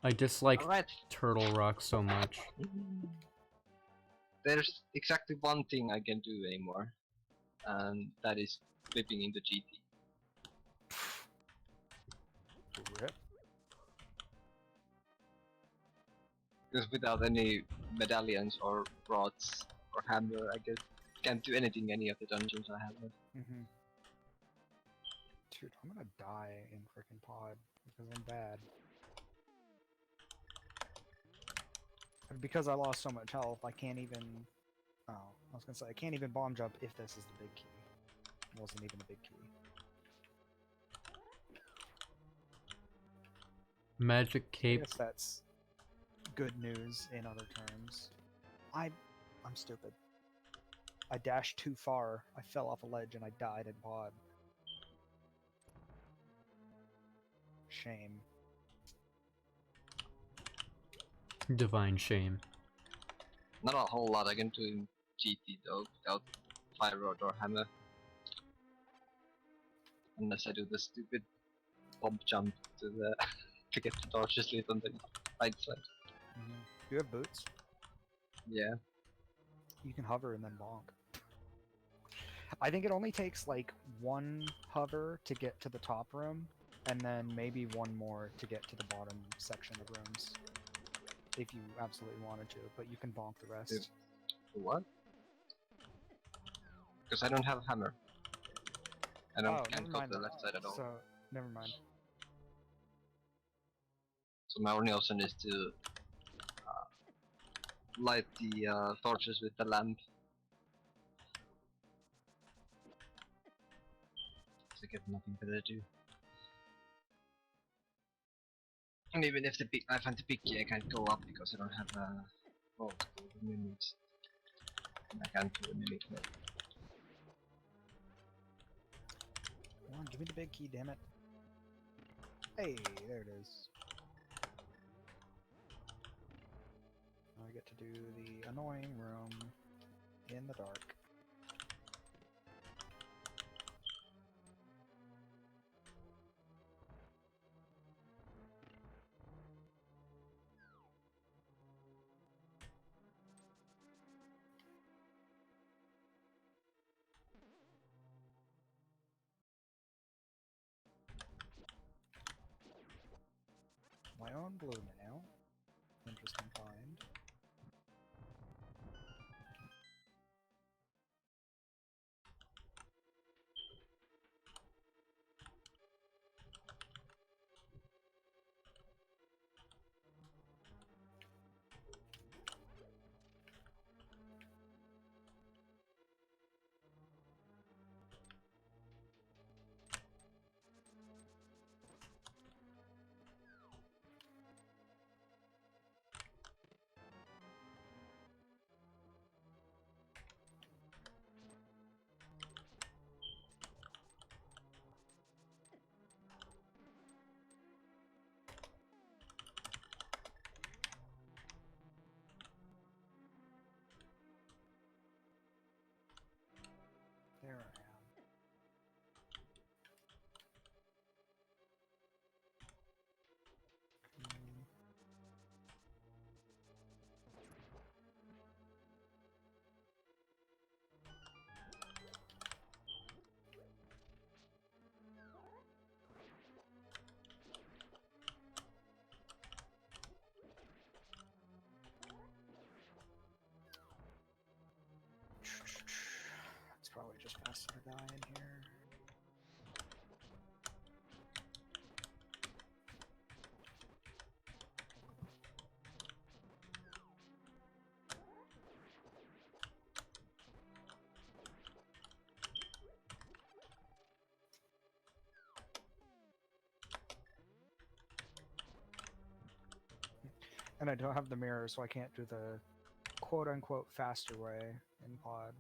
I dislike Alright. Turtle Rock so much. There's exactly one thing I can do anymore, and that is flipping into GT. Rip. Because without any medallions or rods or hammer, I guess can't do anything any of the dungeons I have left. Mm-hmm. Dude, I'm gonna die in frickin' Pod because I'm bad. And because I lost so much health, I can't even. Oh, I was gonna say I can't even bomb jump if this is the big key. It wasn't even the big key. Magic I Cape. guess that's good news in other terms. I'm stupid. I dashed too far. I fell off a ledge and I died in Pod. Shame. Divine shame. Not a whole lot I can do in GT though, without fire rod or hammer. Unless I do the stupid bump jump to the to get the torches lit on the right side. Mm-hmm. Do you have boots? Yeah. You can hover and then bonk. I think it only takes like one hover to get to the top room, and then maybe one more to get to the bottom section of rooms. If you absolutely wanted to, but you can bonk the rest. Yeah. What? Because I don't have a hammer. I can't never go to mind the then. left side at all. So, never mind. So my only option is to light the torches with the lamp. I get nothing better to do. And even if I find the big key, I can't go up because I don't have well, the mimics. And I can't do a mimic yet. Come on, give me the big key, damn it. Hey, there it is. Now I get to do the annoying room in the dark. My own blue nail. Interesting find. And I don't have the mirror, so I can't do the quote-unquote faster way in pod.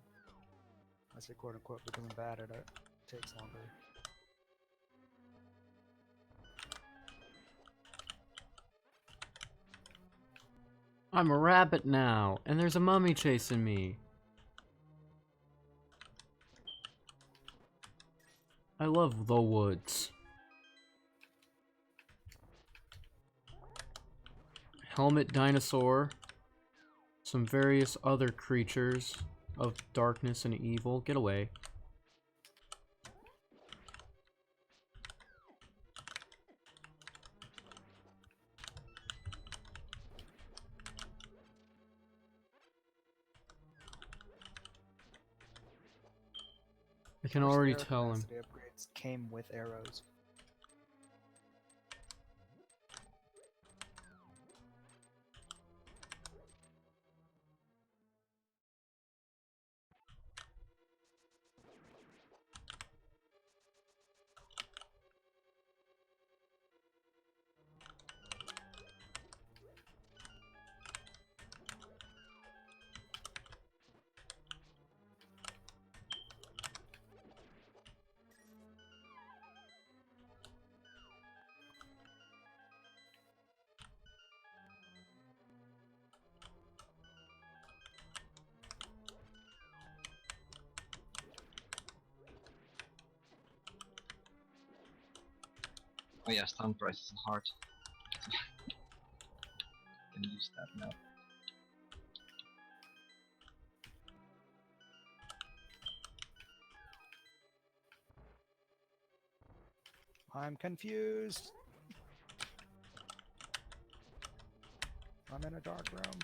I say quote-unquote because I'm bad at it. It takes longer. I'm a rabbit now, and there's a mummy chasing me. I love the woods. Helmet dinosaur. Some various other creatures of darkness and evil. Get away. I can First already arrow tell him. capacity upgrades came with arrows. Oh yeah, stun price is hard. Can use that now. I'm confused. I'm in a dark room.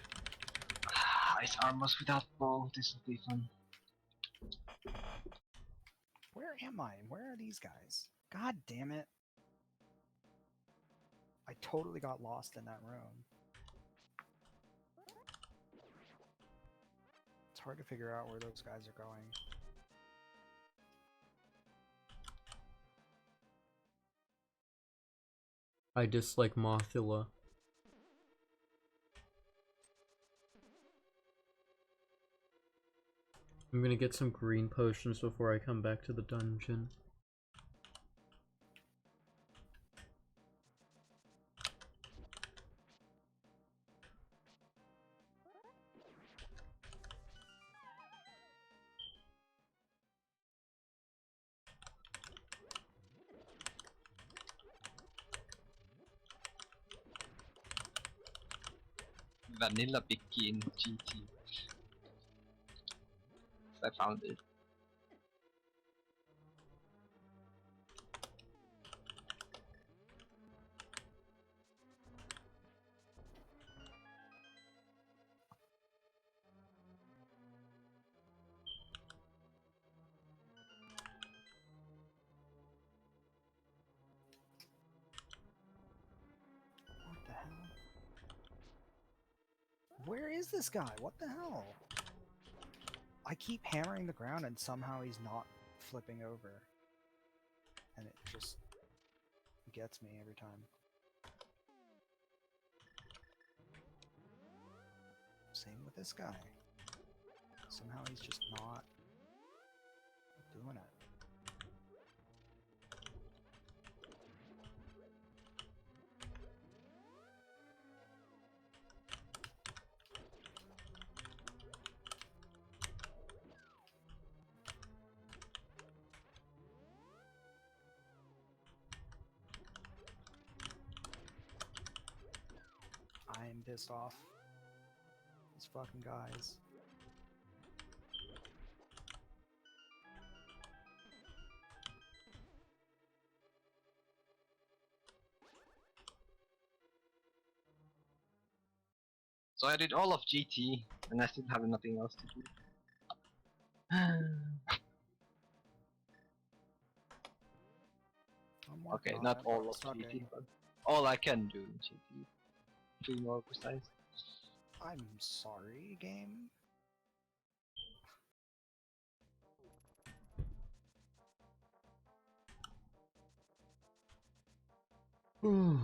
Ice armors without bow, this will be fun. Where am I? Where are these guys? God damn it. I totally got lost in that room. It's hard to figure out where those guys are going. I dislike Mothula. I'm gonna get some green potions before I come back to the dungeon. Vanilla Picky in GT. I found it. What the hell? Where is this guy? What the hell? I keep hammering the ground and somehow he's not flipping over. And it just gets me every time. Same with this guy. Somehow he's just not doing it. I'm pissed off. These fucking guys. So I did all of GT, and I still have nothing else to do. I'm Okay, working on not it, all but of sucking. GT, but all I can do in GT. To be more precise. I'm sorry, game. Hmm.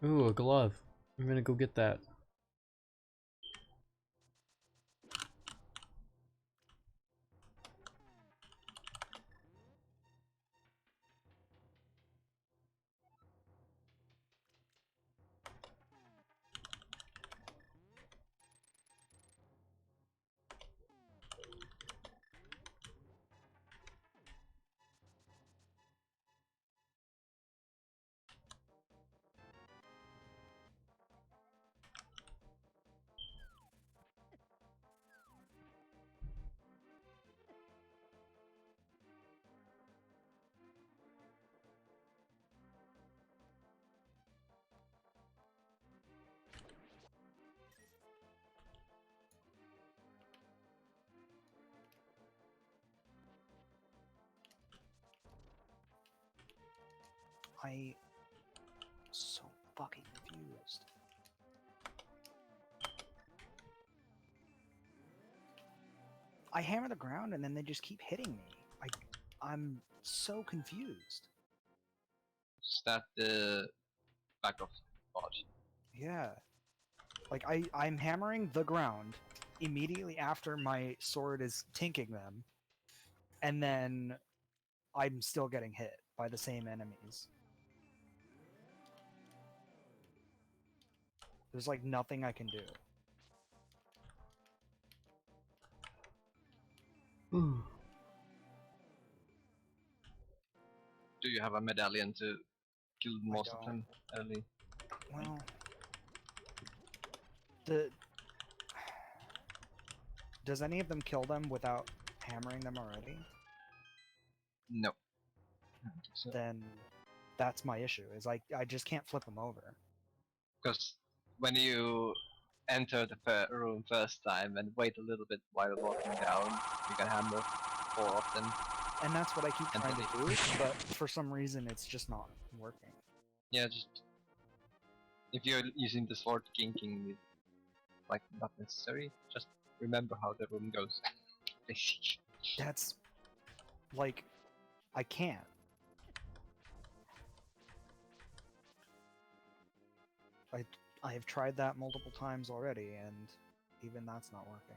Ooh, a glove. I'm gonna go get that. I so fucking confused. I hammer the ground and then they just keep hitting me. I'm so confused. Is that the back of bot? Yeah. Like I'm hammering the ground immediately after my sword is tinking them, and then I'm still getting hit by the same enemies. There's like nothing I can do. Ooh. Do you have a medallion to kill most of don't. them early? Well, the does any of them kill them without hammering them already? No. I don't think so. Then that's my issue. Is I just can't flip them over. Because when you enter the room first time and wait a little bit while walking down, you can hammer 4 of them. And that's what I keep And trying then to do, but for some reason it's just not working. Yeah, just if you're using the sword kinking, it's like not necessary. Just remember how the room goes. Basically. That's like I can't. I have tried that multiple times already, and even that's not working.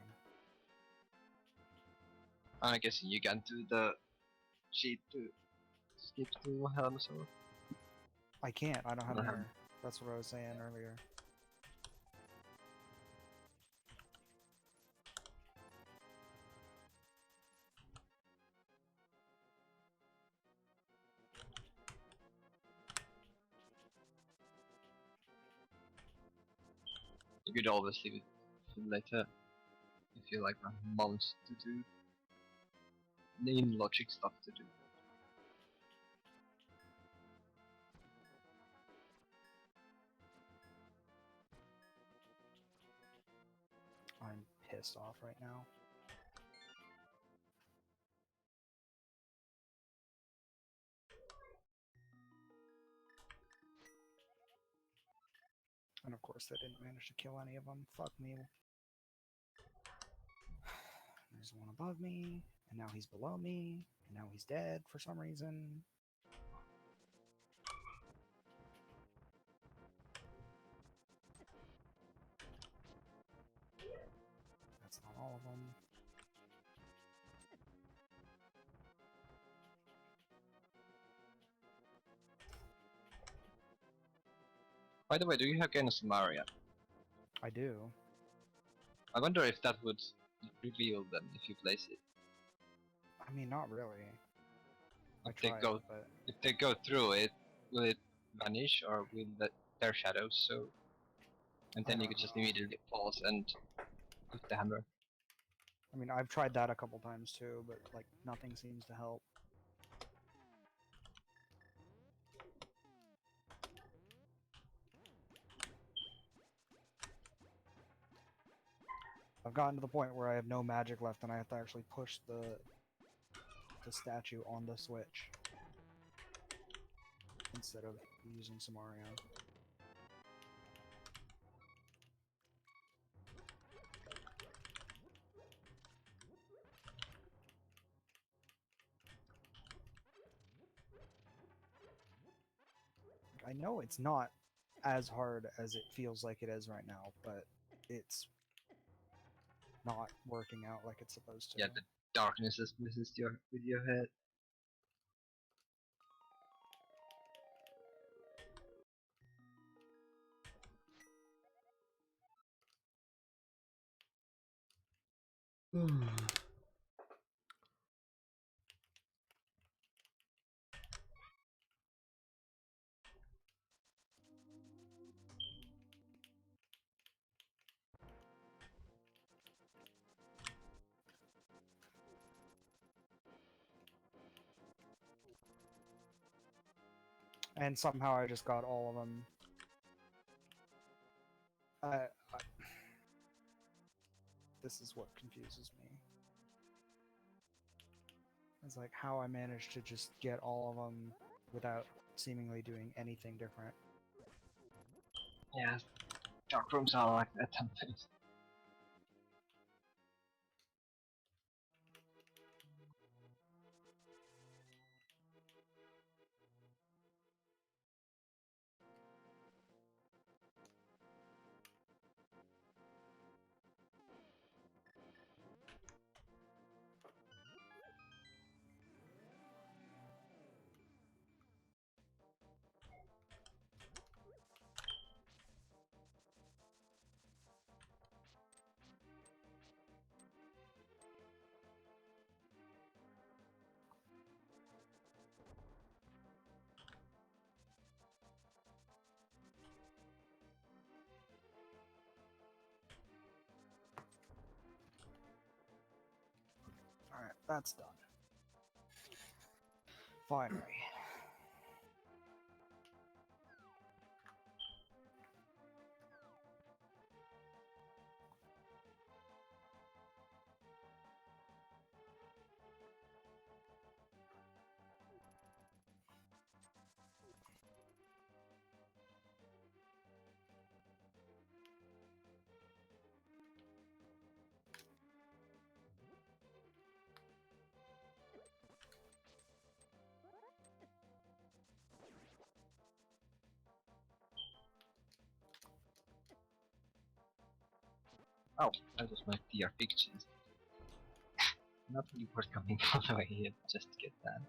I guess you can do the cheat to skip to Helm Sword. I can't. I don't have Don't a have- mirror. That's what I was saying earlier. You could always leave it for later if you like months to do name logic stuff to do. I'm pissed off right now. And of course, they didn't manage to kill any of them. Fuck me. There's one above me, and now he's below me, and now he's dead for some reason. That's not all of them. By the way, do you have Gain of Samaria? I do. I wonder if that would reveal them if you place it. I mean, not really. I If they tried, go, but if they go through it, will it vanish or will their shadows show? And I then you don't could just know. immediately pause and put the hammer. I mean, I've tried that a couple times too, but like nothing seems to help. I've gotten to the point where I have no magic left, and I have to actually push the statue on the switch instead of using Samaria. I know it's not as hard as it feels like it is right now, but it's not working out like it's supposed to. Yeah, the darkness is messes with your head. And somehow I just got all of them. This is what confuses me. It's like how I managed to just get all of them without seemingly doing anything different. Yeah, dark rooms are like that sometimes. Alright, that's done. Finally. Oh, that was my PR pictures. Not really worth coming all the way here just to get that.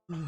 Hmm.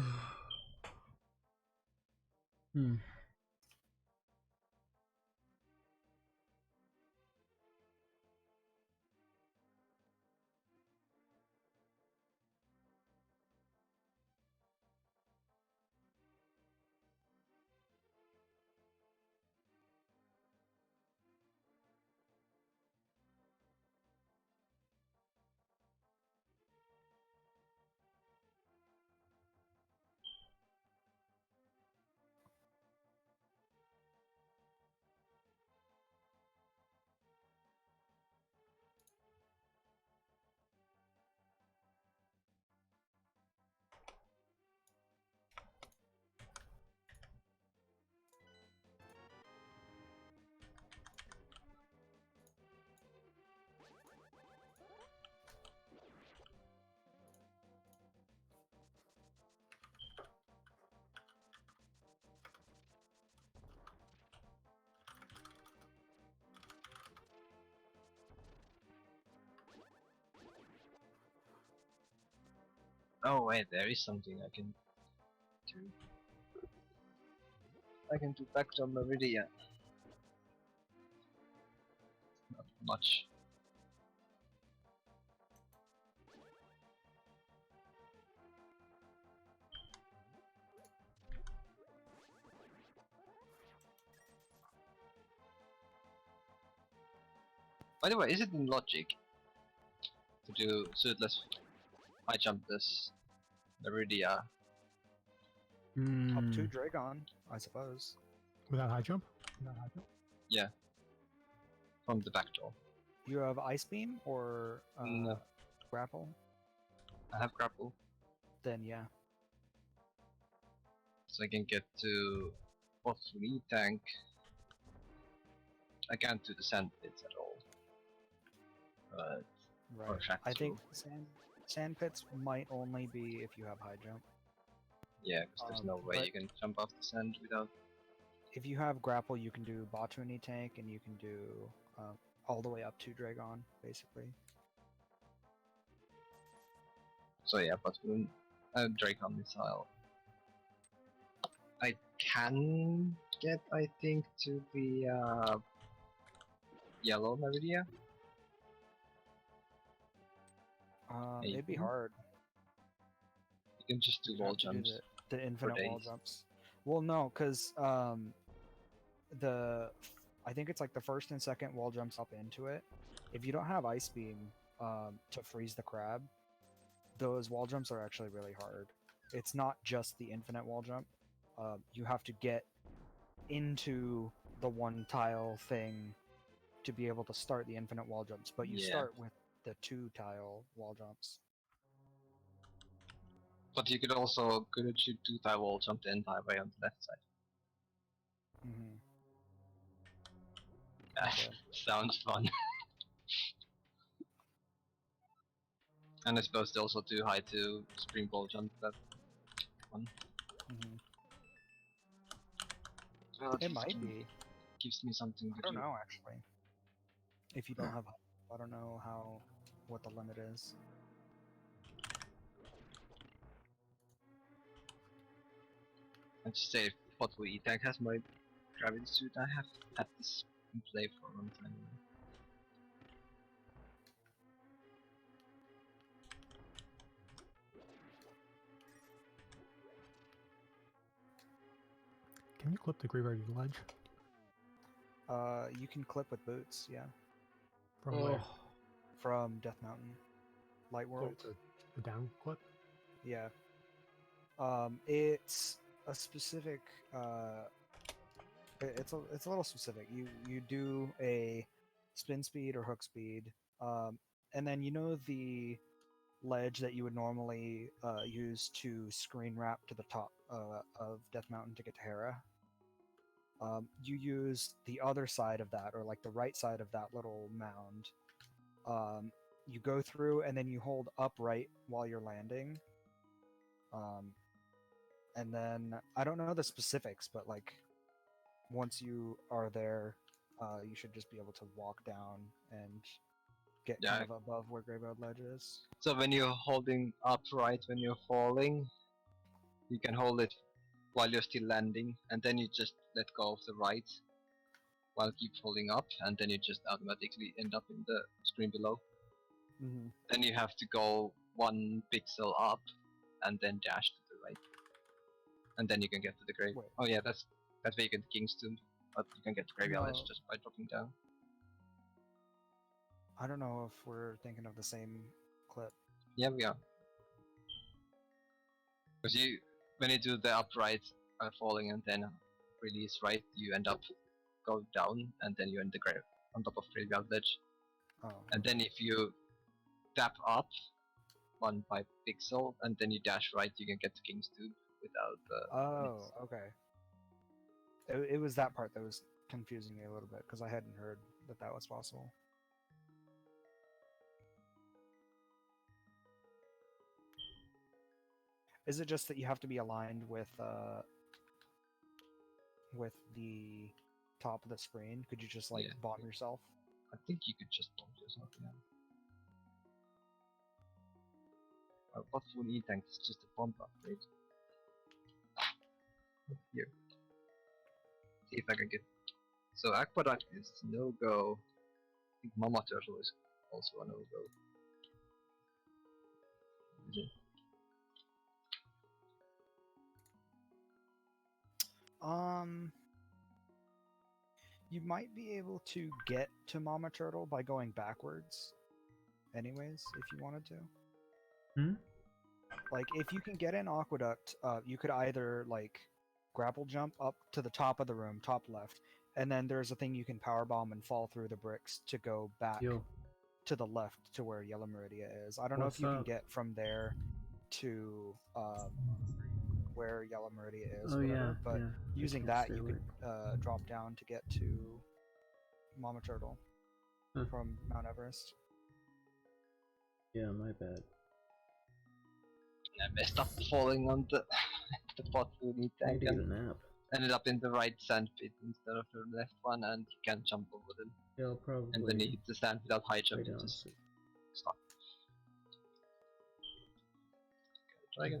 Oh wait, there is something I can do. I can do back to Meridian. Not much. By the way, is it in logic to do suitless high jump this Meridia? Up to Hmm. Dragon, I suppose. Without high jump? Yeah. From the back door. You have Ice Beam or No. Grapple? I have grapple, Then yeah. so I can get to what's lead tank. I can't do the sand pits at all. But or Right. shack I think through. sand pits might only be if you have high jump. Yeah, because there's no way but- you can jump off the sand without. If you have grapple, you can do Botany tank, and you can do all the way up to Dragon, basically. So yeah, but when Dracon missile, I can get, I think, to the yellow Meridia. It'd be Maybe. hard. You can just do You'd wall have to do jumps. the infinite wall days. jumps. Well, no, because I think it's like the first and second wall jumps up into it. If you don't have Ice Beam to freeze the crab, those wall jumps are actually really hard. It's not just the infinite wall jump. You have to get into the one tile thing to be able to start the infinite wall jumps, but you Yeah. start with the 2 tile wall jumps. But you could also shoot 2-tile wall jump the entire way on the left side. Mm-hmm. Okay. Sounds fun. And I suppose they also do high to spring ball jump that one. Mm-hmm. Well, It might be. Gives me something I to don't do. know actually. If you don't have, I don't know what the limit is. And just say, what will E-Tag has my gravity suit, I have had this in play for a long time now. Can you clip the graveyard ledge? You can clip with boots, yeah, From Oh. where? from Death Mountain, Light So World. it's a down clip? Yeah. It's a specific. It's a little specific. You do a spin speed or hook speed, and then you know the ledge that you would normally use to screen wrap to the top of Death Mountain to get to Hera. You use the other side of that, or like the right side of that little mound. You go through, and then you hold upright while you're landing. And then I don't know the specifics, but like once you are there, you should just be able to walk down and get Yeah. kind of above where Graveyard Ledge is. So when you're holding upright when you're falling, You can hold it while you're still landing, and then you just let go of the right while keep holding up, and then you just automatically end up in the screen below. Mm-hmm. Then you have to go 1 pixel up, and then dash to the right, and then you can get to the grave. Wait. Oh yeah, that's where you get the King's Tomb, but you can get to Graveyard No. Edge just by dropping down. I don't know if we're thinking of the same clip. Yeah, we are. Because when you do the upright falling and then release right, you end up go down, and then you end the grave on top of Graveyard Edge. Oh. And then if you tap up 1 by pixel and then you dash right, you can get to King's Tomb without the. Oh, okay. It was that part that was confusing me a little bit because I hadn't heard that that was possible. Is it just that you have to be aligned with the top of the screen? Could you just like Yeah. bomb yourself? I think you could just bomb yourself, yeah. What full E-Tank is just a bomb upgrade. Here. See if I can get. So Aqueduct is no go. I think Mama Turtle is also a no go. You might be able to get to Mama Turtle by going backwards, anyways, if you wanted to. Hmm? Like, if you can get in Aqueduct, you could either, like, grapple jump up to the top of the room, top left, and then there's a thing you can power bomb and fall through the bricks to go back Yo, to the left to where Yellow Meridia is. I don't know What's if you can up? get from there to where Yellow Meridia is, oh whatever, yeah, but yeah. I using can't that stay you awake. could drop down to get to Mama Turtle Huh. from Mount Everest. Yeah, my bad. I messed up falling on the the pot full I E-Tank need to get a and nap. ended up in the right sand pit instead of the left one, and you can jump over them. Yeah, I'll probably And then you hit the sand without high jump, lay you down and just sleep. stop. Try again.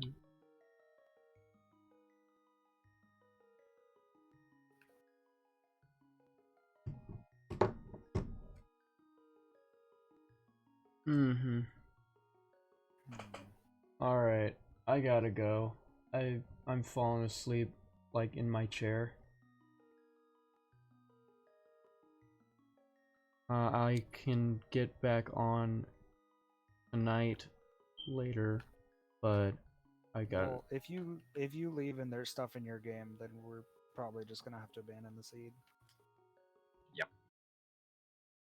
Mm-hmm. Alright, I gotta go. I'm falling asleep, like, in my chair. I can get back on tonight later, but I got Well, if you leave and there's stuff in your game, then we're probably just gonna have to abandon the seed.